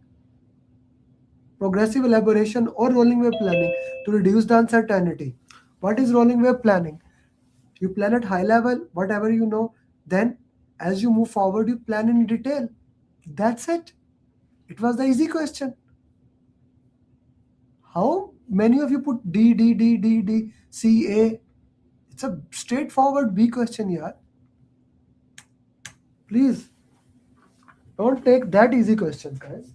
Speaker 2: progressive elaboration or rolling wave planning to reduce the uncertainty. What is rolling wave planning? You plan at high level, whatever you know. Then as you move forward, you plan in detail. That's it. It was the easy question. How many of you put D, D, D, D, D, C, A? It's a straightforward B question here. Please don't take that easy questions, guys.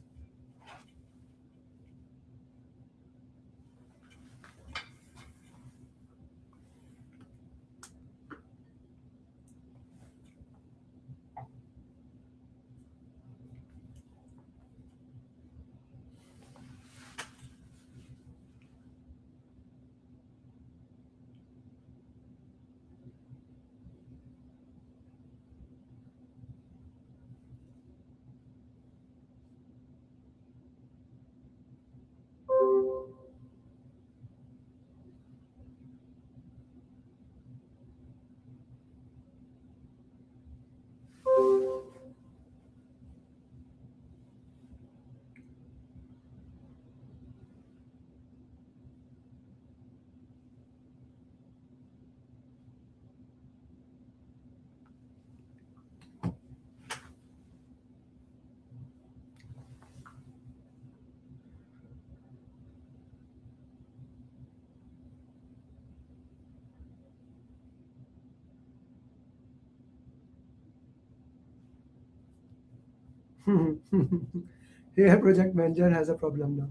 Speaker 2: Here, project manager has a problem now.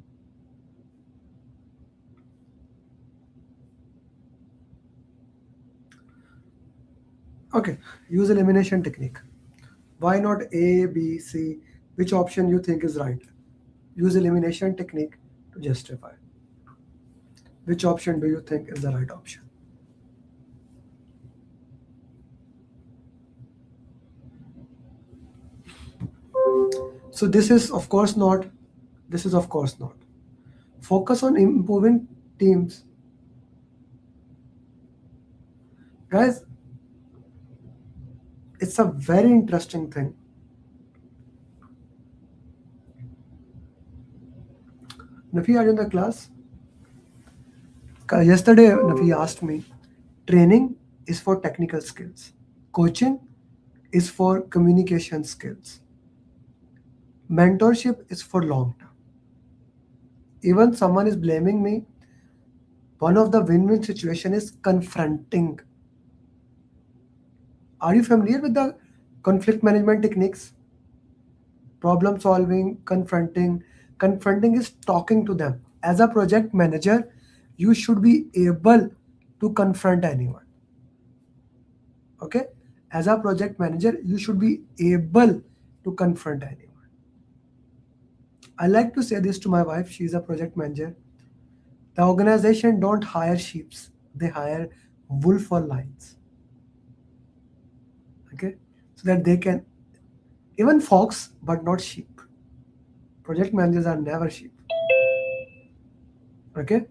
Speaker 2: Okay, use elimination technique. Why not A, B, C? Which option you think is right? Use elimination technique to justify. Which option do you think is the right option? So this is of course not. Focus on improving teams. Guys, it's a very interesting thing. Nafi, are you in the class? Yesterday, Nafi asked me, training is for technical skills. Coaching is for communication skills. Mentorship is for long term. Even someone is blaming me. One of the win-win situation is confronting. Are you familiar with the conflict management techniques? Problem solving, confronting. Confronting is talking to them. As a project manager, you should be able to confront anyone. Okay? As a project manager, you should be able to confront anyone. I like to say this to my wife. She's a project manager. The organization don't hire sheep. They hire wolf or lions. Okay? So that they can, even fox, but not sheep. Project managers are never sheep. Okay?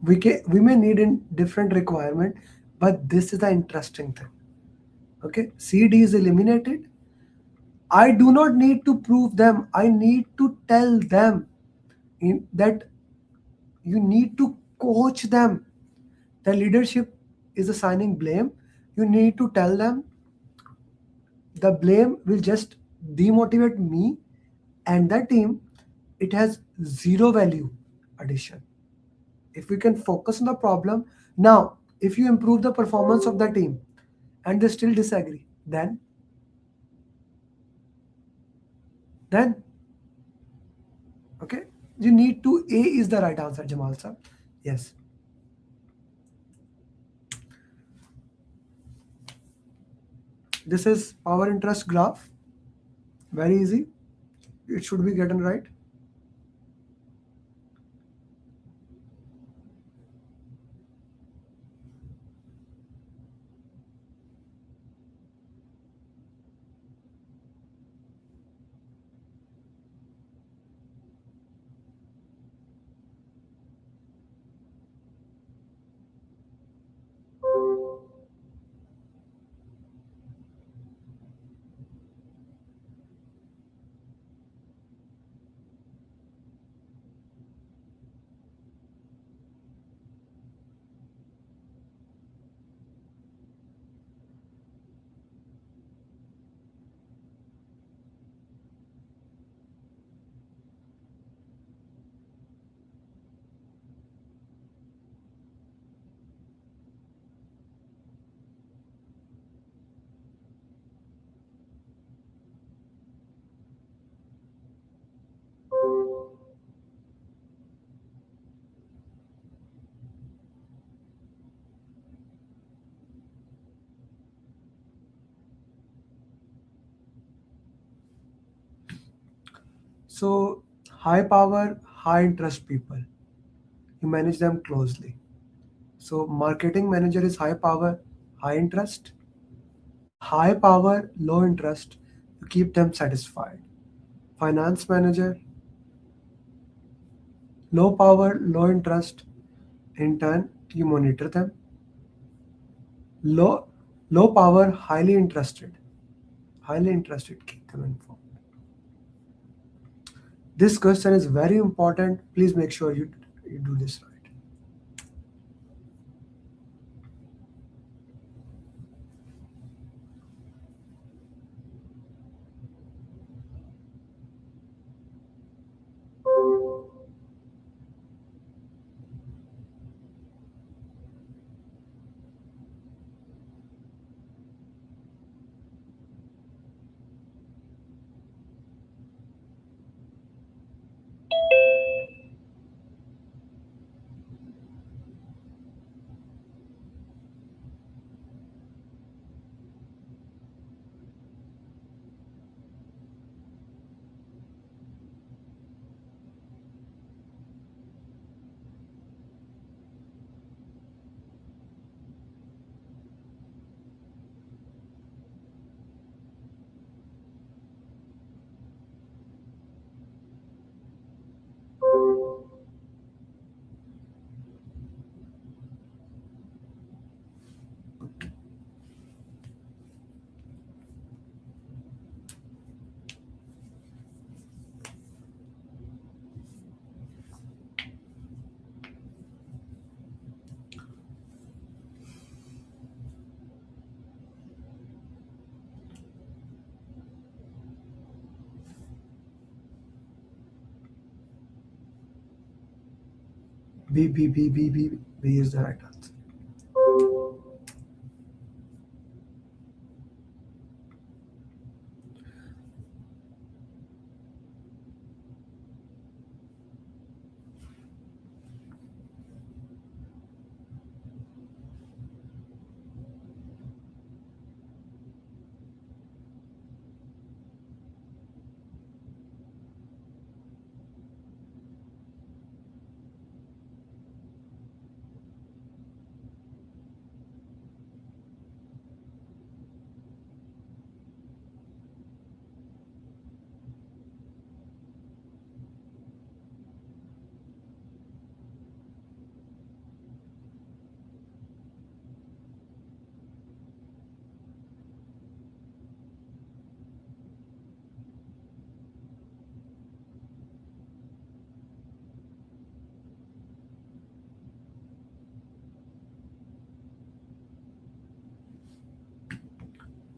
Speaker 2: We may need in different requirement, but this is the interesting thing. Okay? CD is eliminated. I do not need to prove them. I need to tell them that you need to coach them. The leadership is assigning blame. You need to tell them the blame will just demotivate me and the team. It has zero value addition. If we can focus on the problem, now if you improve the performance of the team and they still disagree, then okay, you need to, A is the right answer, Jamal sir. Yes. This is power interest graph. Very easy. It should be getting right. So high power, high interest people, you manage them closely. So marketing manager is high power, high interest. High power, low interest, you keep them satisfied. Finance manager, low power, low interest. In turn, you monitor them. Low power, highly interested. Highly interested, keep them informed. This question is very important. Please make sure you do this right. B, B, B, B, B, B is the right answer.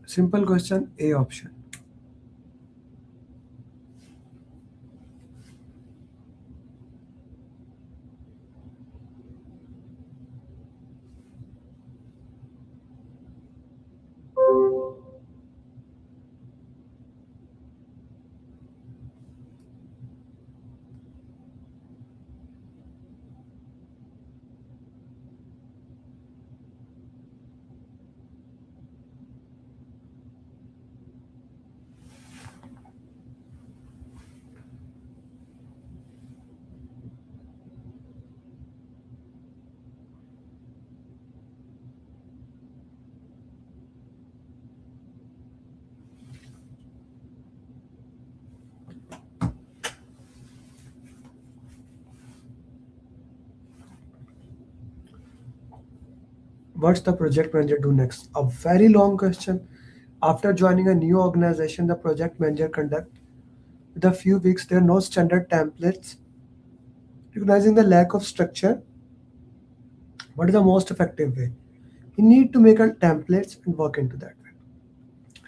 Speaker 2: Simple question, A option. What's the project manager do next? A very long question. After joining a new organization, the project manager conduct with a few weeks. There are no standard templates. Recognizing the lack of structure, what is the most effective way? You need to make a templates and work into that way.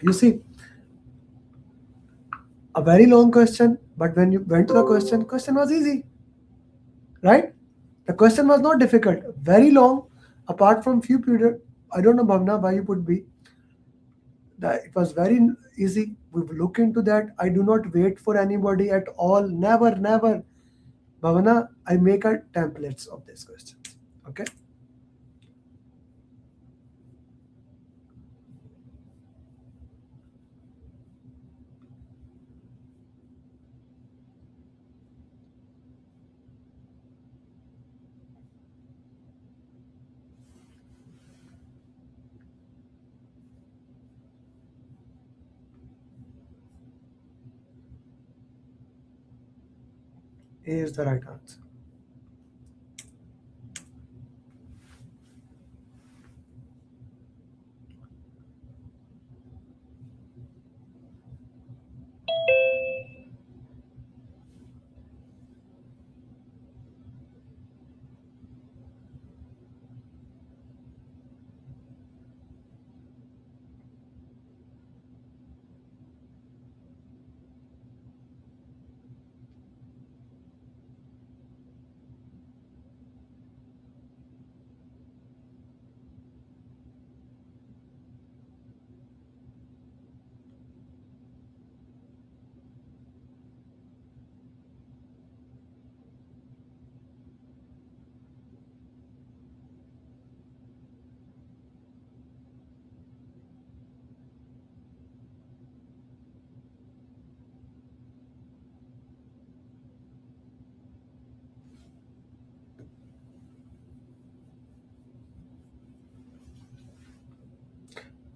Speaker 2: You see, a very long question, but when you went to the question was easy, right? The question was not difficult. Very long, apart from few period. I don't know, Bhavna, why you put B. That it was very easy. We will look into that. I do not wait for anybody at all. Never, never. Bhavana, I make a templates of this question. Okay. A is the right answer.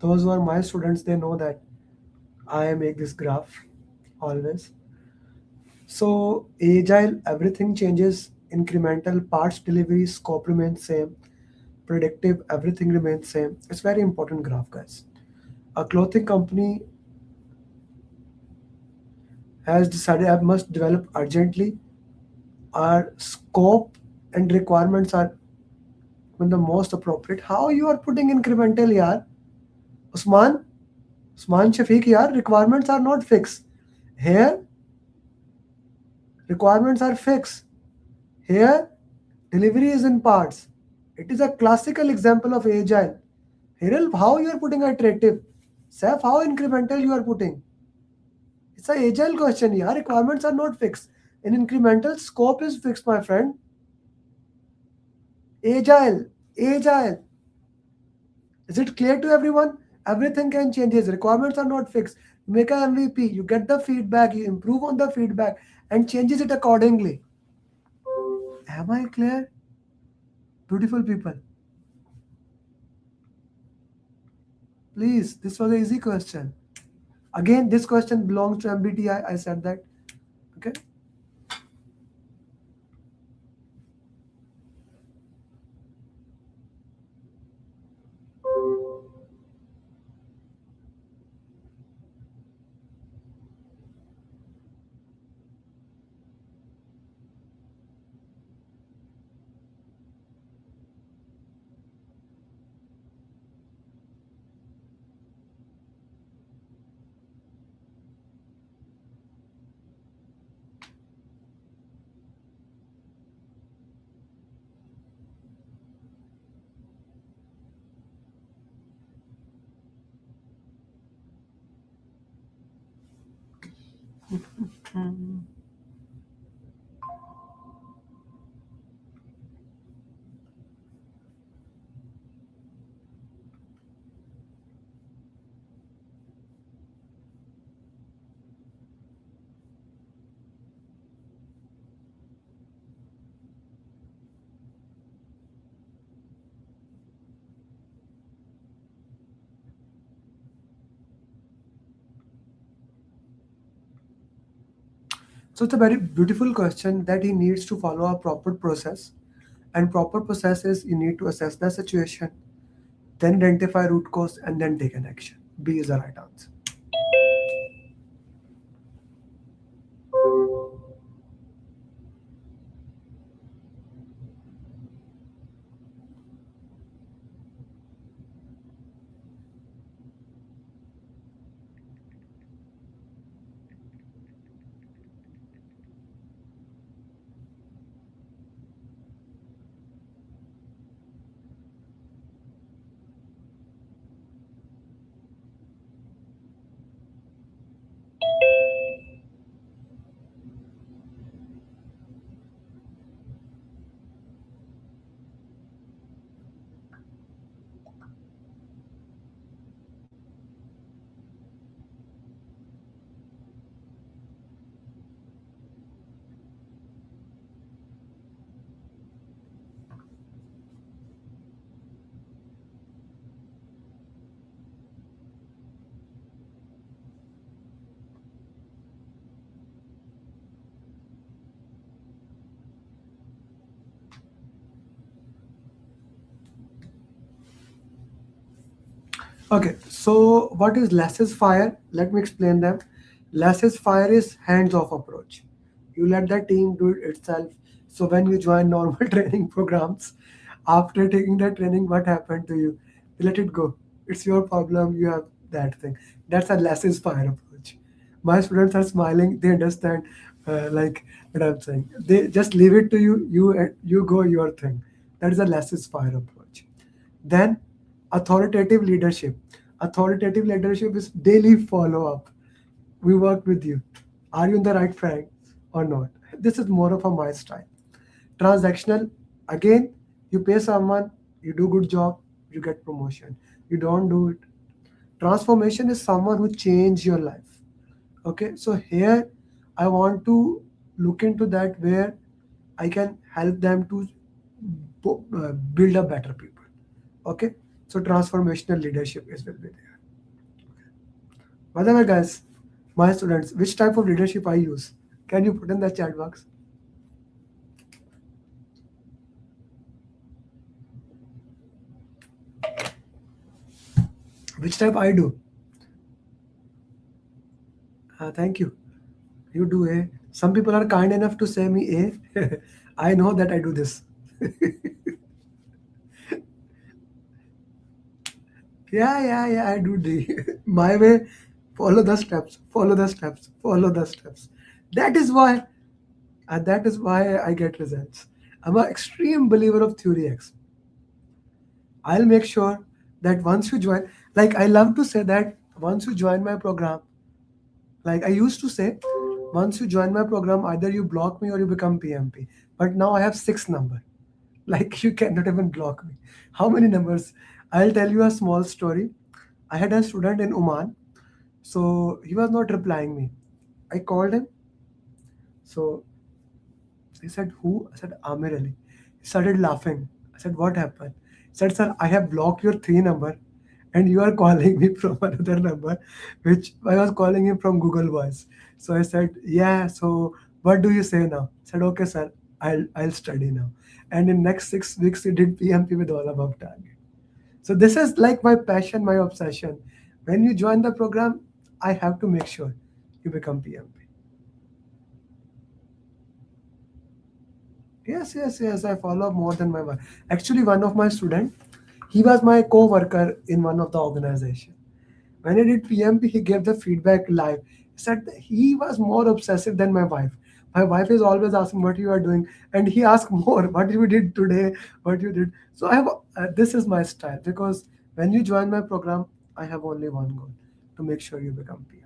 Speaker 2: Those who are my students, they know that I make this graph always. So agile, everything changes. Incremental parts delivery, scope remains same. Predictive, everything remains same. It's very important graph, guys. A clothing company has decided I must develop urgently. Our scope and requirements are when the most appropriate. How you are putting incremental, yaar? Usman Shafiq, yaar, requirements are not fixed. Here, requirements are fixed. Here, Delivery is in parts. It is a classical example of agile. Hiral, how you are putting iterative? Saf, how incremental you are putting? It's an agile question. Yeah, requirements are not fixed. In incremental, scope is fixed, my friend. Agile. Is it clear to everyone? Everything can change. His requirements are not fixed. You make an MVP, you get the feedback, you improve on the feedback, and changes it accordingly. Am I clear? Beautiful people. Please, this was an easy question. Again, this question belongs to MBTI. I said that. Okay. So it's a very beautiful question that he needs to follow a proper process. And proper process is you need to assess the situation, then identify root cause, and then take an action. B is the right answer. Okay, so what is less is fire? Let me explain them. Less is fire is hands-off approach. You let the team do it itself. So when you join normal training programs, after taking the training, what happened to you? You let it go. It's your problem. You have that thing. That's a less is fire approach. My students are smiling. They understand, like what I'm saying. They just leave it to you. You go your thing. That is a less is fire approach. Then authoritative leadership. Authoritative leadership is daily follow up. We work with you. Are you in the right track or not? This is more of a my style. Transactional, again, you pay someone, you do good job, you get promotion. You don't do it. Transformation is someone who change your life. Okay, so here I want to look into that where I can help them to build a better people. Okay, so transformational leadership is will be there. By the way, guys, my students, which type of leadership I use? Can you put in the chat box? Which type I do? Thank you. You do A. Some people are kind enough to say me A. I know that I do this. Yeah, I do D. My way, follow the steps. That is why I get results. I'm an extreme believer of theory X. I'll make sure that once you join, like I love to say that once you join my program, like I used to say, once you join my program, either you block me or you become PMP. But now I have 6 numbers. Like you cannot even block me. How many numbers? I'll tell you a small story. I had a student in Oman, so he was not replying me. I called him. So he said, "Who?" I said, "Amir Ali." He started laughing. I said, "What happened?" He said, "Sir, I have blocked your 3 number and you are calling me from another number, which I was calling him from Google Voice." So I said, "Yeah, so what do you say now?" I said, "Okay, sir, I'll study now." And in next 6 weeks, he did PMP with all above target. So this is like my passion, my obsession. When you join the program, I have to make sure you become PMP. Yes. I follow more than my wife. Actually, one of my student, he was my co-worker in one of the organization. When I did PMP, he gave the feedback live. He said that he was more obsessive than my wife. My wife is always asking what you are doing, and he asked more what you did today, what you did. So I have this is my style because when you join my program, I have only one goal: to make sure you become PMP.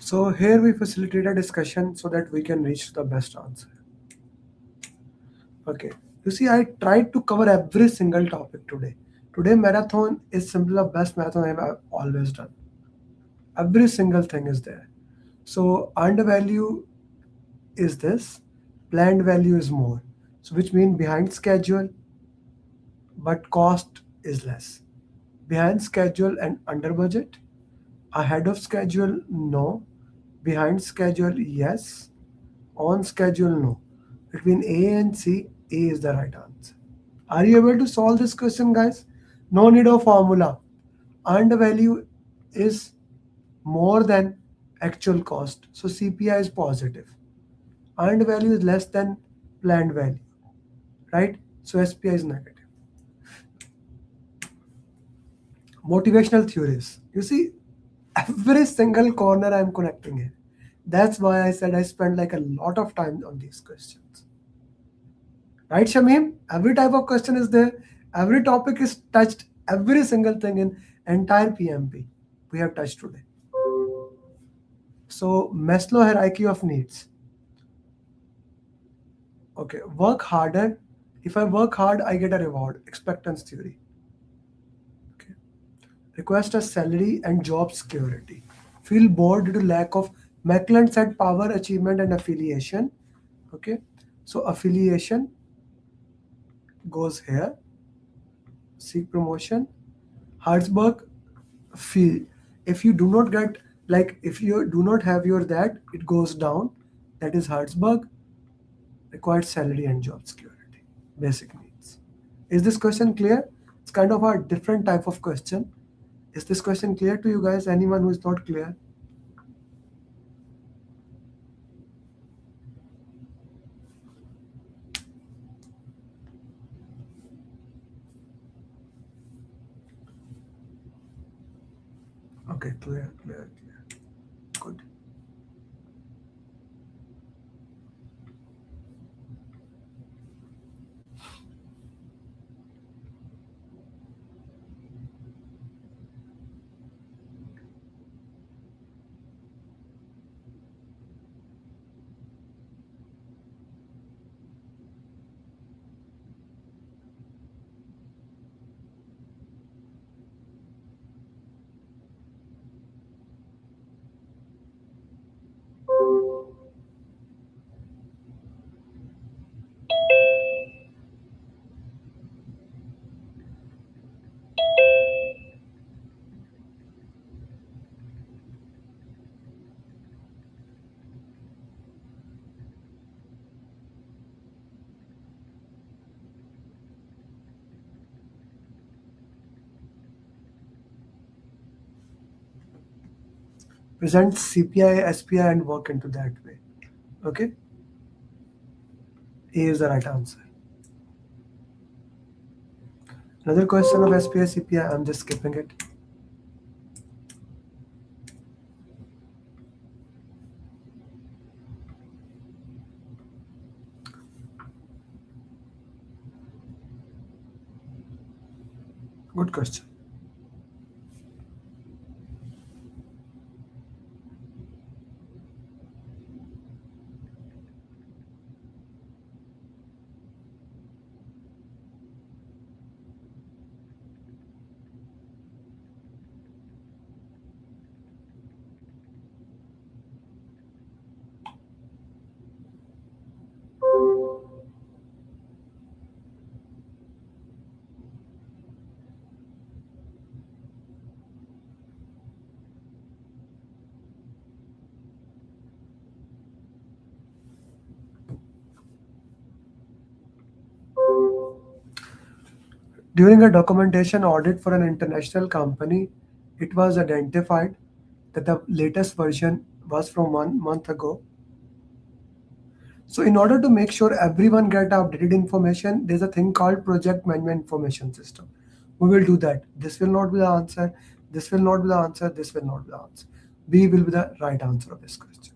Speaker 2: So here we facilitate a discussion so that we can reach the best answer. Okay. You see, I tried to cover every single topic today. Today marathon is simply the best marathon I've always done. Every single thing is there. So earned value is this, planned value is more. So which means behind schedule, but cost is less. Behind schedule and under budget, ahead of schedule, no. Behind schedule, yes. On schedule, no. Between A and C, A is the right answer. Are you able to solve this question, guys? No need of formula. Earned value is more than actual cost. So CPI is positive. Earned value is less than planned value, right? So SPI is negative. Motivational theories. You see, every single corner I'm connecting here. That's why I said I spent like a lot of time on these questions. Right, Shamim? Every type of question is there. Every topic is touched. Every single thing in entire PMP we have touched today. So Maslow hierarchy of needs. Okay, work harder. If I work hard, I get a reward. Expectance theory. Okay. Request a salary and job security. Feel bored due to lack of. Mackland said power, achievement, and affiliation. Okay. So affiliation goes here. Seek promotion. Hartsburg, feel. If you do not get, like, if you do not have your that, it goes down. That is Hartsburg. Required salary and job security. Basic needs. Is this question clear? It's kind of a different type of question. Is this question clear to you guys? Anyone who is not clear? Okay, clear. Good. Present CPI, SPI, and work into that way. Okay? A is the right answer. Another question of SPI, CPI, I'm just skipping it. Good question. During a documentation audit for an international company, it was identified that the latest version was from 1 month ago. So in order to make sure everyone get updated information, there's a thing called project management information system. We will do that. This will not be the answer. This will not be the answer. This will not be the answer. B will be the right answer of this question.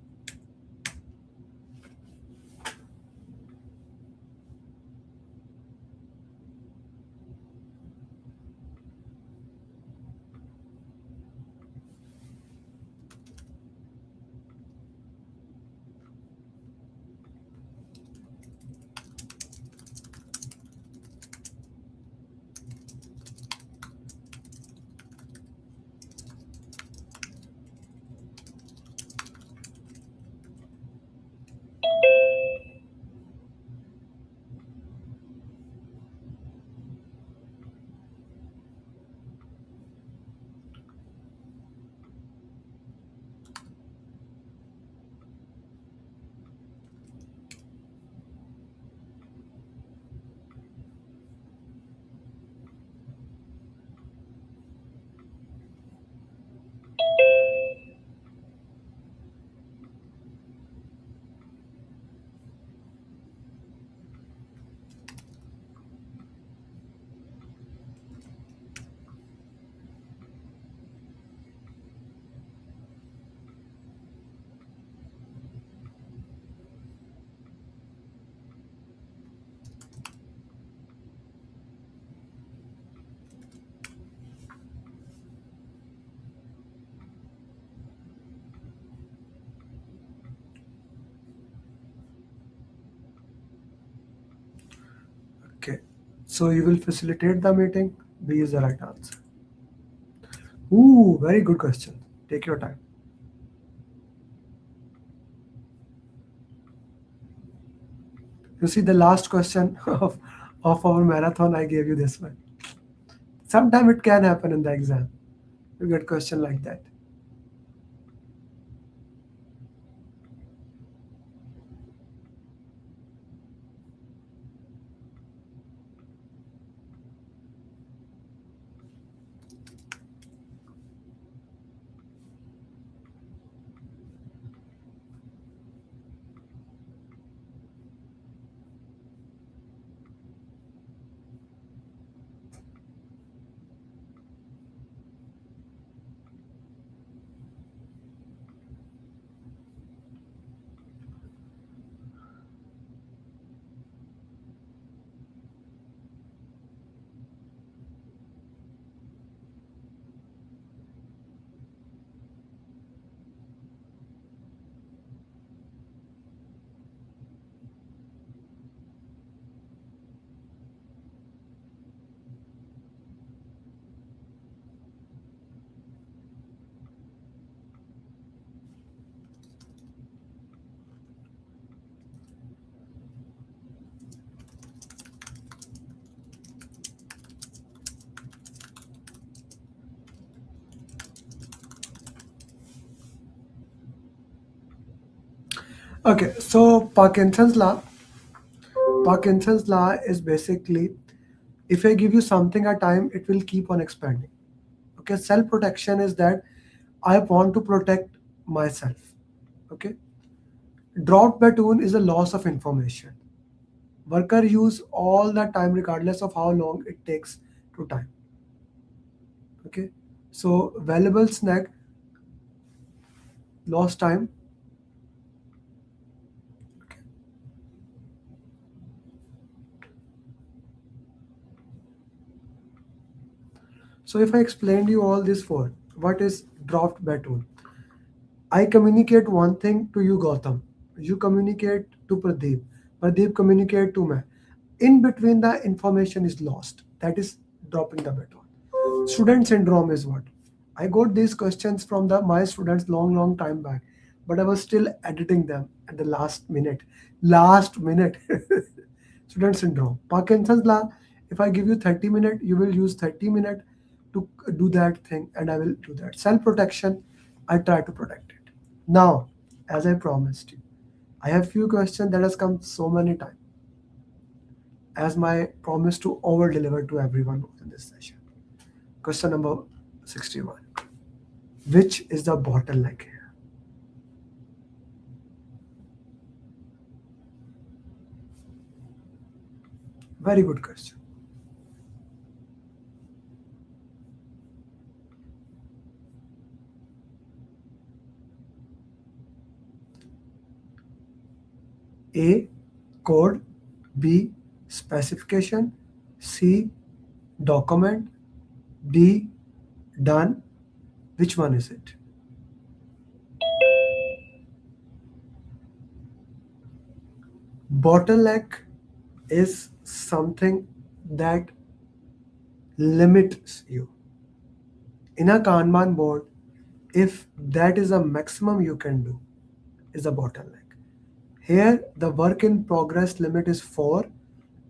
Speaker 2: Okay, so you will facilitate the meeting. B is the right answer. Ooh, very good question. Take your time. You see, the last question of our marathon, I gave you this one. Sometime it can happen in the exam. You get question like that. Okay, so Parkinson's law is basically, if I give you something at a time, it will keep on expanding. Okay, self protection is that I want to protect myself. Okay, dropped platoon is a loss of information. Worker use all the time regardless of how long it takes to time. Okay, so valuable snack, lost time. So if I explained you all this for what is dropped baton, I communicate one thing to you, Gautam. You communicate to Pradeep. Pradeep communicate to me. In between, the information is lost. That is dropping the baton. Student syndrome is what? I got these questions from my students long time back, but I was still editing them at the last minute. Last minute. Student syndrome. Parkinson's law. If I give you 30 minutes, you will use 30 minutes to do that thing, and I will do that. Self protection. I try to protect it. Now, as I promised you, I have few questions that has come so many times as my promise to over deliver to everyone in this session. Question number 61. Which is the bottleneck here? Very good question. A, code. B, specification. C, document. D, done. Which one is it? Bottleneck is something that limits you. In a Kanban board, if that is a maximum you can do, is a bottleneck. Here, the work in progress limit is 4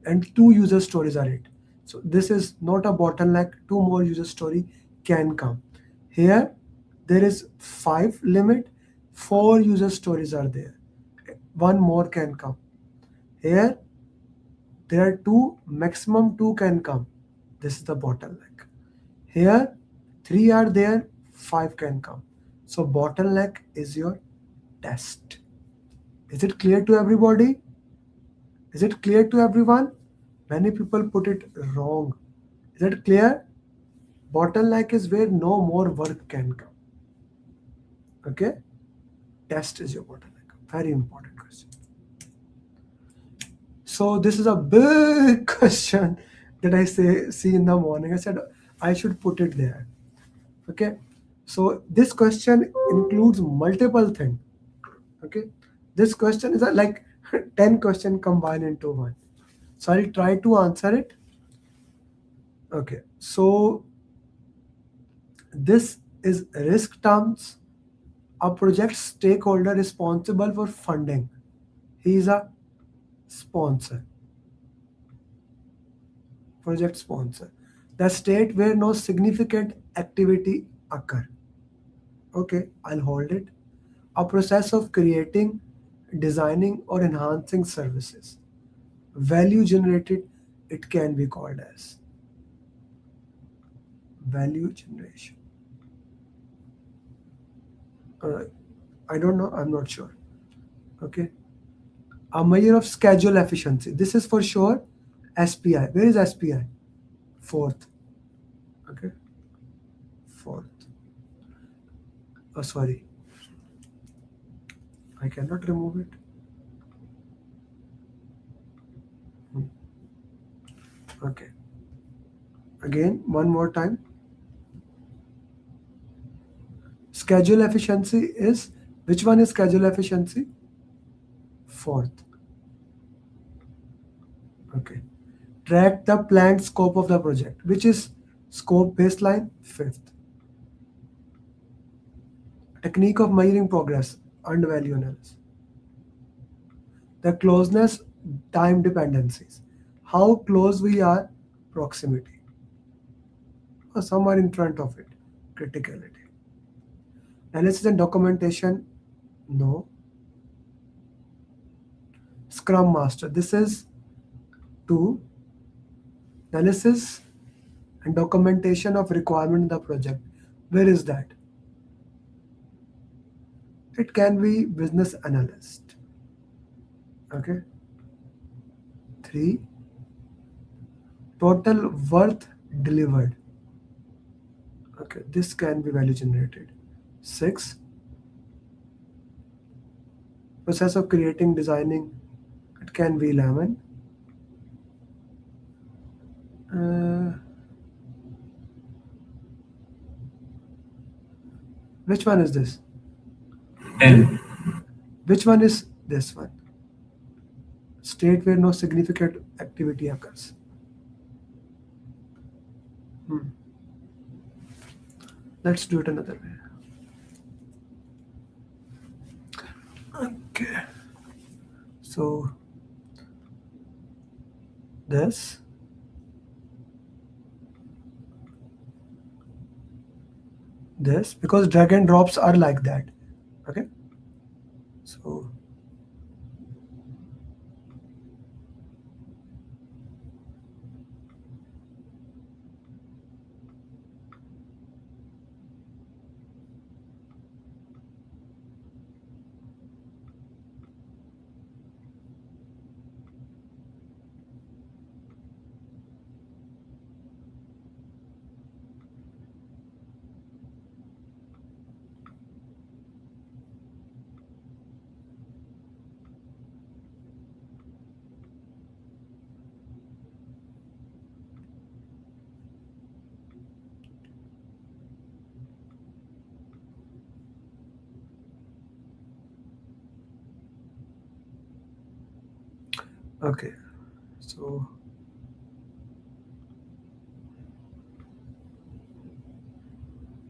Speaker 2: and 2 user stories are 8. So this is not a bottleneck, 2 more user story can come. Here, there is 5 limit, 4 user stories are there. 1 more can come. Here, there are 2, maximum 2 can come. This is the bottleneck. Here, 3 are there, 5 can come. So bottleneck is your test. Is it clear to everybody? Is it clear to everyone? Many people put it wrong. Is it clear? Bottleneck is where no more work can come. Okay? Test is your bottleneck. Very important question. So this is a big question that I see in the morning. I said I should put it there. Okay? So this question includes multiple things. Okay? This question is like 10 questions combined into one. So I'll try to answer it. Okay, so this is risk terms. A project stakeholder responsible for funding. He is a sponsor. Project sponsor. The state where no significant activity occur. Okay, I'll hold it. A process of creating, designing or enhancing services. Value generated, it can be called as value generation. I don't know, I'm not sure. Okay. A measure of schedule efficiency. This is for sure SPI. Where is SPI? Fourth. Okay. Fourth. Oh, sorry. I cannot remove it. Okay. Again, one more time. Schedule efficiency is, which one is schedule efficiency? Fourth. Okay. Track the planned scope of the project, which is scope baseline, fifth. Technique of measuring progress and value analysis. The closeness, time dependencies. How close we are, proximity. Or somewhere in front of it, criticality. Analysis and documentation, no. Scrum Master. This is to analysis and documentation of requirement in the project. Where is that? It can be business analyst. Okay. 3, total worth delivered. Okay, this can be value generated. 6, process of creating, designing. It can be 11. Which one is this?
Speaker 9: 10.
Speaker 2: Which one is this one? State where no significant activity occurs. Let's do it another way. Okay. So this. This, because drag and drops are like that. Okay. So okay. So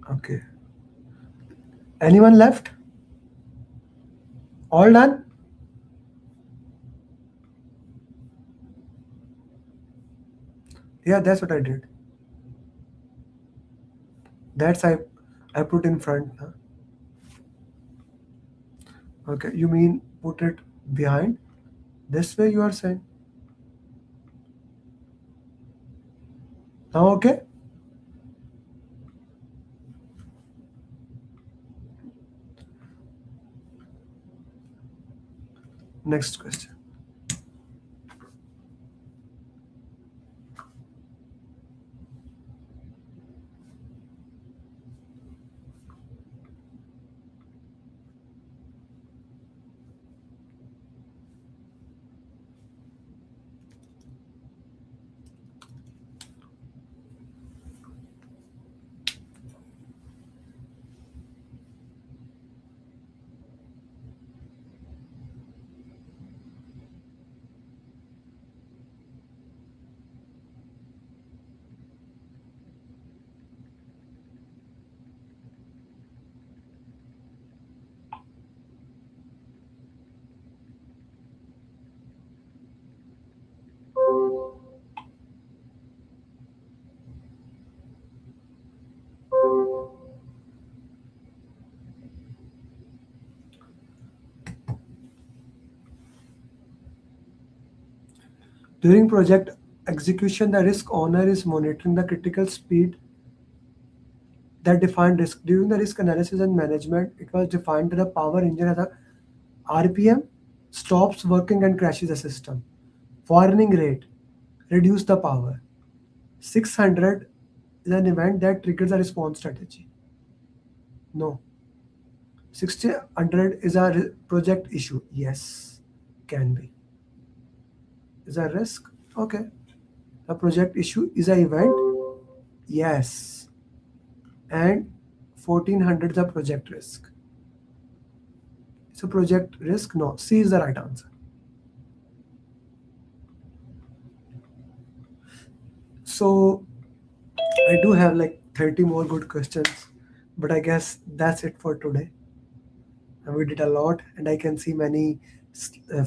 Speaker 2: okay. Anyone left? All done? Yeah, that's what I did. That's I put in front. Huh? Okay, you mean put it behind? This way you are saying? Now okay? Next question. During project execution, the risk owner is monitoring the critical speed that defined risk. During the risk analysis and management, it was defined that the power engine has a RPM, stops working and crashes the system. Warning rate, reduce the power. 600 is an event that triggers a response strategy. No. 600 is a project issue. Yes, can be. Is a risk? Okay. The project issue is an event? Yes. And 1400 is a project risk. It's a project risk? No. C is the right answer. So I do have like 30 more good questions, but I guess that's it for today. And we did a lot, and I can see many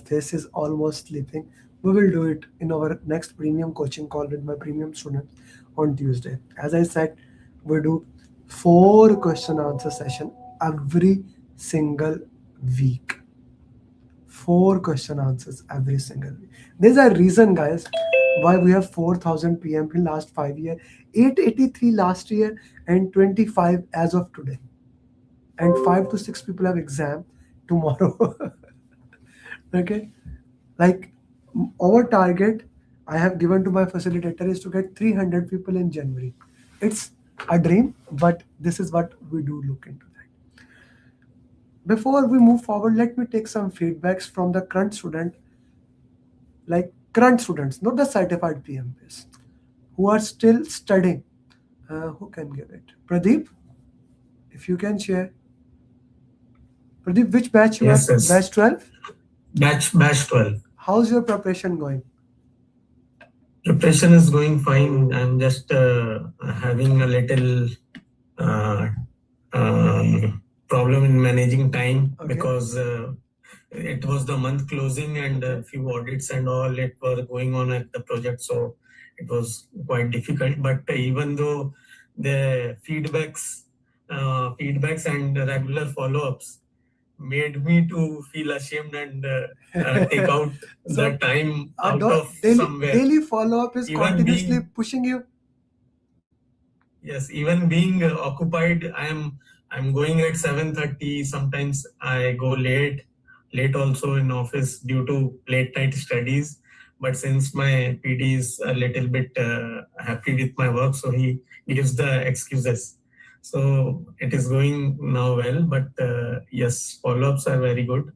Speaker 2: faces almost sleeping. We will do it in our next premium coaching call with my premium students on Tuesday. As I said, we do 4 question answer session every single week. 4 question answers every single week. There's a reason, guys, why we have 4,000 PMP last 5 years, 883 last year, and 25 as of today. And 5 to 6 people have exam tomorrow. Okay, like our target I have given to my facilitator is to get 300 people in January. It's a dream, but this is what we do look into that. Before we move forward, let me take some feedbacks from the current student, like current students, not the certified PMPs, who are still studying. Who can give it? Pradeep, if you can share. Pradeep, which batch you
Speaker 13: Yes,
Speaker 2: are?
Speaker 13: yes.
Speaker 2: Batch 12?
Speaker 13: Batch 12.
Speaker 2: How's your preparation going?
Speaker 13: Preparation is going fine. I'm just having a little problem in managing time because it was the month closing and a few audits and all it was going on at the project, so it was quite difficult. But even though the feedbacks and regular follow-ups made me to feel ashamed and take out
Speaker 2: So,
Speaker 13: the time out of somewhere.
Speaker 2: Daily follow-up is
Speaker 13: Even
Speaker 2: continuously
Speaker 13: being-
Speaker 2: pushing you.
Speaker 13: Yes, even being occupied, I'm going at 7:30. Sometimes I go late also in office due to late night studies. But since my PD is a little bit happy with my work, so he gives the excuses. So it is going now well, but yes, follow-ups are very good.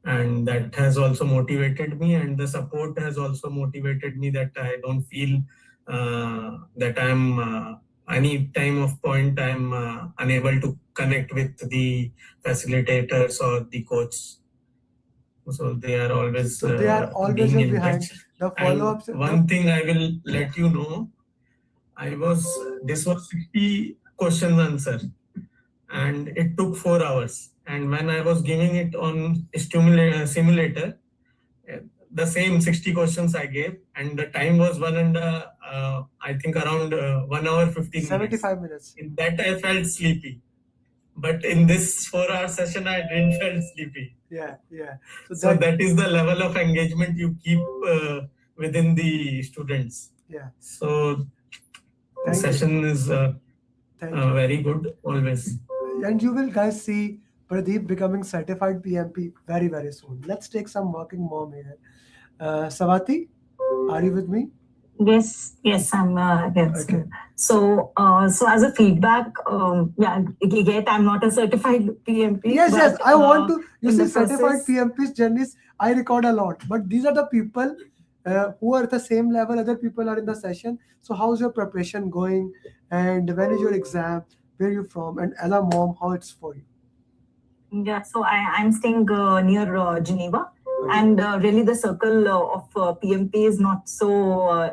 Speaker 13: And that has also motivated me, and the support has also motivated me that I don't feel that I'm any time of point I'm unable to connect with the facilitators or the coach. So they are always being in
Speaker 2: behind
Speaker 13: touch.
Speaker 2: the follow-ups.
Speaker 13: And one thing I will let you know, this was 60 questions answer, and it took 4 hours. And when I was giving it on simulator, the same 60 questions I gave, and the time was I think around 1 hour 15
Speaker 2: 75 minutes.
Speaker 13: In that I felt sleepy. But in this 4-hour session, I didn't feel sleepy.
Speaker 2: Yeah.
Speaker 13: So that is the level of engagement you keep within the students.
Speaker 2: Yeah.
Speaker 13: So the session is very good always.
Speaker 2: And you will guys see Pradeep becoming certified PMP very, very soon. Let's take some working mom here. Savati, are you with me?
Speaker 10: Yes, I'm here.
Speaker 2: Okay.
Speaker 10: So as a feedback, yet I'm not a certified PMP.
Speaker 2: Yes. I want to. You
Speaker 10: in
Speaker 2: see,
Speaker 10: the
Speaker 2: certified
Speaker 10: process-
Speaker 2: PMP's journeys, I record a lot, but these are the people who are at the same level. Other people are in the session. So, how's your preparation going? And when is your exam? Where are you from? And as a mom, how it's for you?
Speaker 10: Yeah, so I'm staying near Geneva. And really, the circle of PMP is not so,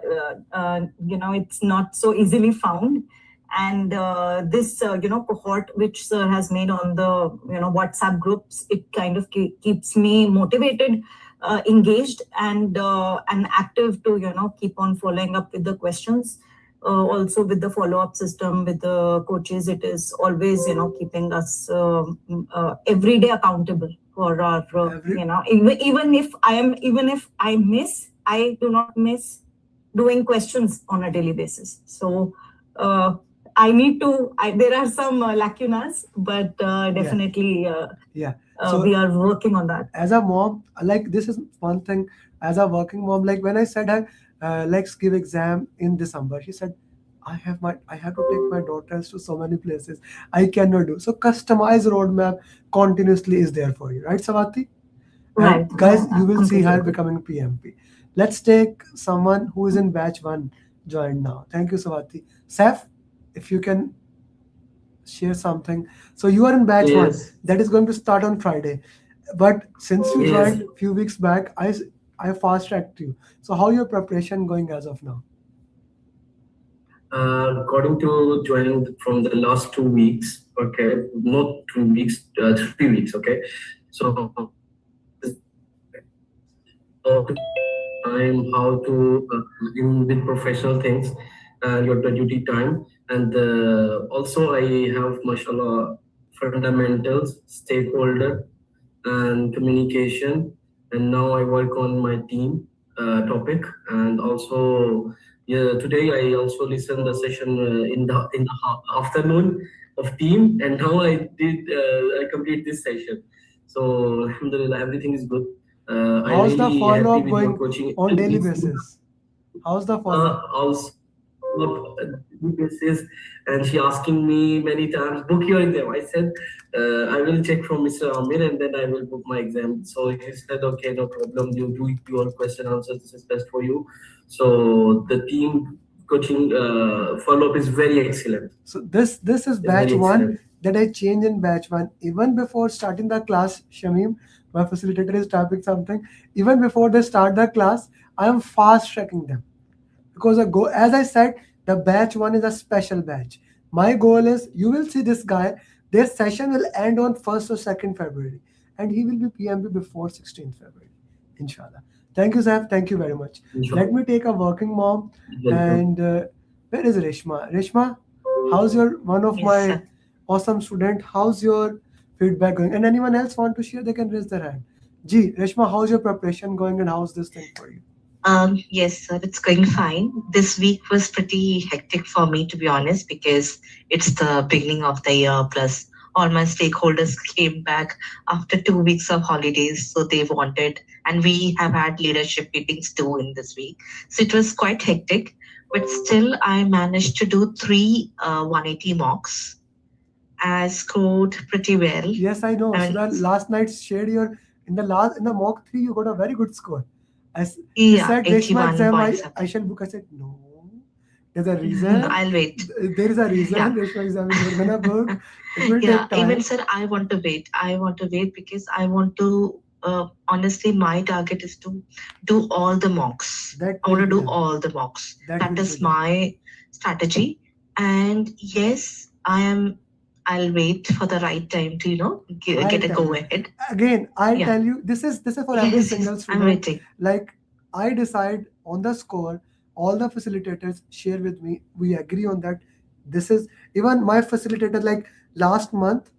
Speaker 10: it's not so easily found. And this, cohort which Sir has made on the, WhatsApp groups, it kind of keeps me motivated, engaged, and active to, keep on following up with the questions. Also with the follow-up system with the coaches, it is always, keeping us every day accountable for our, even if I miss, I do not miss doing questions on a daily basis. So I need to, there are some lacunas, but definitely
Speaker 2: So,
Speaker 10: we are working on that.
Speaker 2: As a mom, like this is one thing, as a working mom, like when I said her, let's give exam in December, she said, I have to take my daughters to so many places. I cannot do. So customized roadmap continuously is there for you, right, Savati?
Speaker 10: Right.
Speaker 2: And guys, you will see her becoming PMP. Let's take someone who is in batch 1 join now. Thank you, Savati. Saf, if you can share something. So you are in batch 1 that is going to start on Friday. But since you joined a few weeks back, I fast tracked you. So how your preparation going as of now?
Speaker 12: According to joining from the last 2 weeks, okay, not 2 weeks, 3 weeks, okay. So time how to deal with professional things, your duty time, and also I have mashallah fundamentals, stakeholder, and communication, and now I work on my team topic. And also, today I also listened the session in the afternoon of team, and now I complete this session. So alhamdulillah, everything is good.
Speaker 2: How's the
Speaker 12: really
Speaker 2: follow
Speaker 12: happy
Speaker 2: up
Speaker 12: with your
Speaker 2: going
Speaker 12: coaching.
Speaker 2: on daily basis? How's the follow up?
Speaker 12: Also basis, and she asking me many times, book your exam. I said, I will check from Mr. Amir and then I will book my exam. So he said, okay, no problem. You do your question answers. This is best for you. So the team coaching follow up is very excellent.
Speaker 2: So this is batch one that I changed in batch one. Even before starting the class, Shamim, my facilitator is typing something. Even before they start the class, I am fast tracking them. Because as I said, the batch one is a special batch. My goal is, you will see this guy, their session will end on 1st or 2nd February, and he will be PMP before 16th February, inshallah. Thank you, Zaf. Thank you very much.
Speaker 12: Inshallah.
Speaker 2: Let me take a working mom. And where is Reshma? Reshma, how's your one of my awesome student? How's your feedback going? And anyone else want to share? They can raise their hand. Ji, Reshma, how's your preparation going, and how's this thing for you?
Speaker 7: Yes, sir, it's going fine. This week was pretty hectic for me, to be honest, because it's the beginning of the year, plus all my stakeholders came back after 2 weeks of holidays, so they wanted, and we have had leadership meetings too in this week. So it was quite hectic, but still I managed to do 3 180 mocks. I scored pretty well.
Speaker 2: Yes, I know. So that last night shared your in the mock 3, you got a very good score. She said Reshma exam I shall book. I said no. There's a reason.
Speaker 7: I'll wait.
Speaker 2: There is a reason. Reshma exam is gonna book. It will take time.
Speaker 7: Even sir, I want to wait. I want to wait because I want to. Honestly, my target is to do all the mocks. I want to do all the mocks. That is my strategy. And yes, I'll wait for the right time to get a go ahead.
Speaker 2: Again, I'll tell you, this is for every single student.
Speaker 7: I'm waiting.
Speaker 2: Like, I decide on the score, all the facilitators share with me, we agree on that. This is even my facilitator, like last month,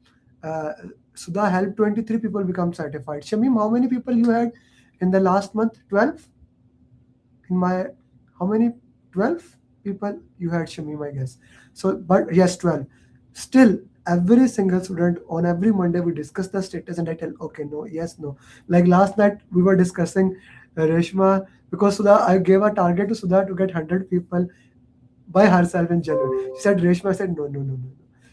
Speaker 2: Sudha helped 23 people become certified. Shamim, how many people you had in the last month? 12? How many? 12 people you had, Shamim, I guess. So, but yes, 12. Still, every single student, on every Monday, we discuss the status and I tell, okay, no, yes, no. Like last night, we were discussing Reshma, because Sudha, I gave a target to Sudha to get 100 people by herself in January. She said, Reshma, I said, no.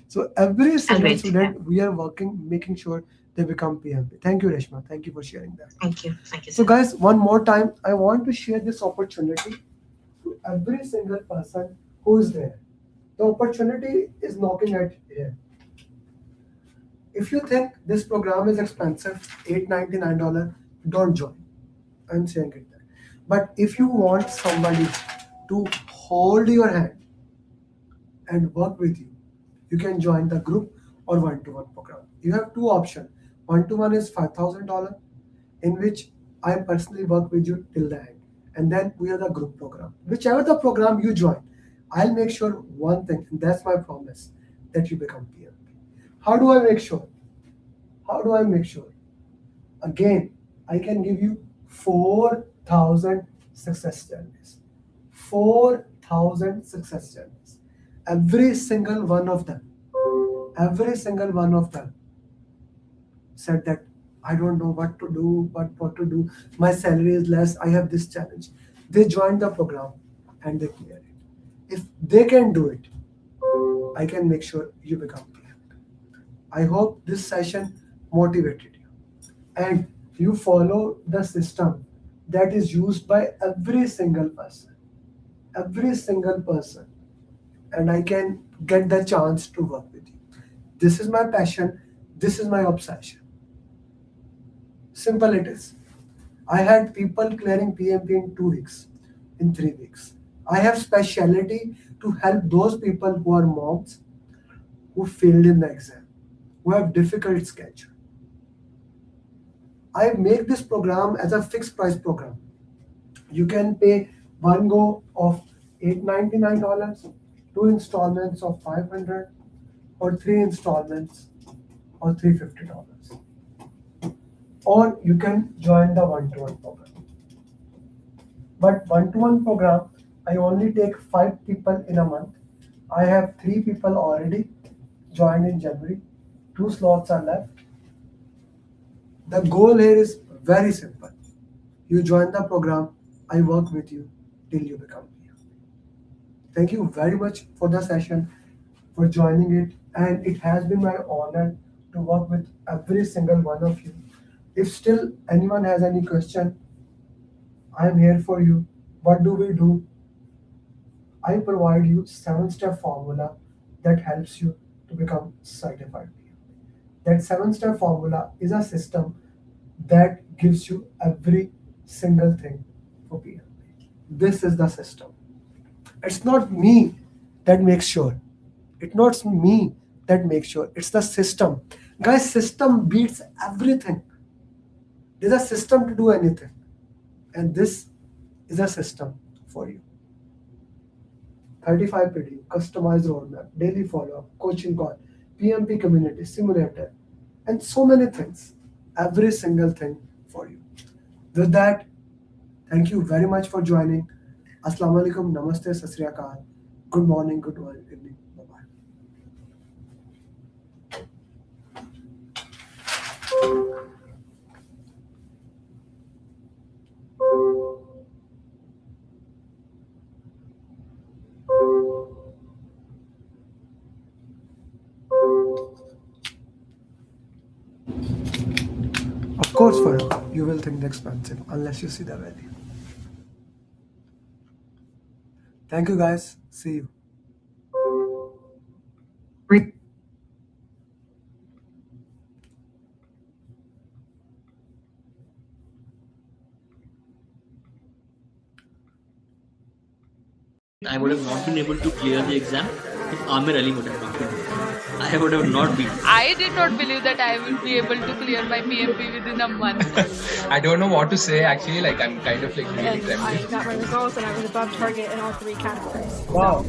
Speaker 2: So every single student, we are working, making sure they become PMP. Thank you, Reshma. Thank you for sharing that.
Speaker 7: Thank you.
Speaker 2: So guys, one more time, I want to share this opportunity to every single person who is there. The opportunity is knocking at here. If you think this program is expensive, $899, don't join. I'm saying it there. But if you want somebody to hold your hand and work with you, you can join the group or one-to-one program. You have 2 options. One-to-one is $5,000, in which I personally work with you till the end. And then we have the group program. Whichever the program you join, I'll make sure one thing, and that's my promise, that you become PMP. How do I make sure? Again, I can give you 4,000 success journeys. 4,000 success journeys. Every single one of them said that I don't know what to do. My salary is less. I have this challenge. They joined the program and they cleared it. If they can do it, I can make sure you become PMP. I hope this session motivated you and you follow the system that is used by every single person, and I can get the chance to work with you. This is my passion. This is my obsession. Simple it is. I had people clearing PMP in 2 weeks, in 3 weeks. I have specialty to help those people who are moms, who failed in the exam, who have difficult schedule. I make this program as a fixed price program. You can pay one go of $899, 2 installments of $500, or 3 installments of $350. or you can join the one-to-one program. But one-to-one program, I only take 5 people in a month. I have 3 people already joined in January. 2 slots are left. The goal here is very simple. You join the program, I work with you till you become here. Thank you very much for the session, for joining it, and it has been my honor to work with every single one of you. If still anyone has any question, I am here for you. What do we do? I provide you 7-step formula that helps you to become certified PMP. That 7-step formula is a system that gives you every single thing for PMP. This is the system. It's not me that makes sure. It's not me that makes sure. It's the system. Guys, system beats everything. There's a system to do anything. And this is a system for you. 35 PD, customized roadmap, daily follow-up, coaching call, PMP community, simulator, and so many things. Every single thing for you. With that, thank you very much for joining. Assalamu alaikum, namaste, sat sri akal. Good morning, good evening. Bye-bye. Of course, for you will think they're expensive unless you see the value. Thank you, guys. See you.
Speaker 14: I would have not been able to clear the exam if Amir Ali would have not been. I would have not been.
Speaker 15: I did not believe that I will be able to clear my PMP within a month.
Speaker 16: I don't know what to say actually, like I'm kind of like really
Speaker 15: And I got my results and I was above target in all 3 categories.
Speaker 2: Wow.
Speaker 15: So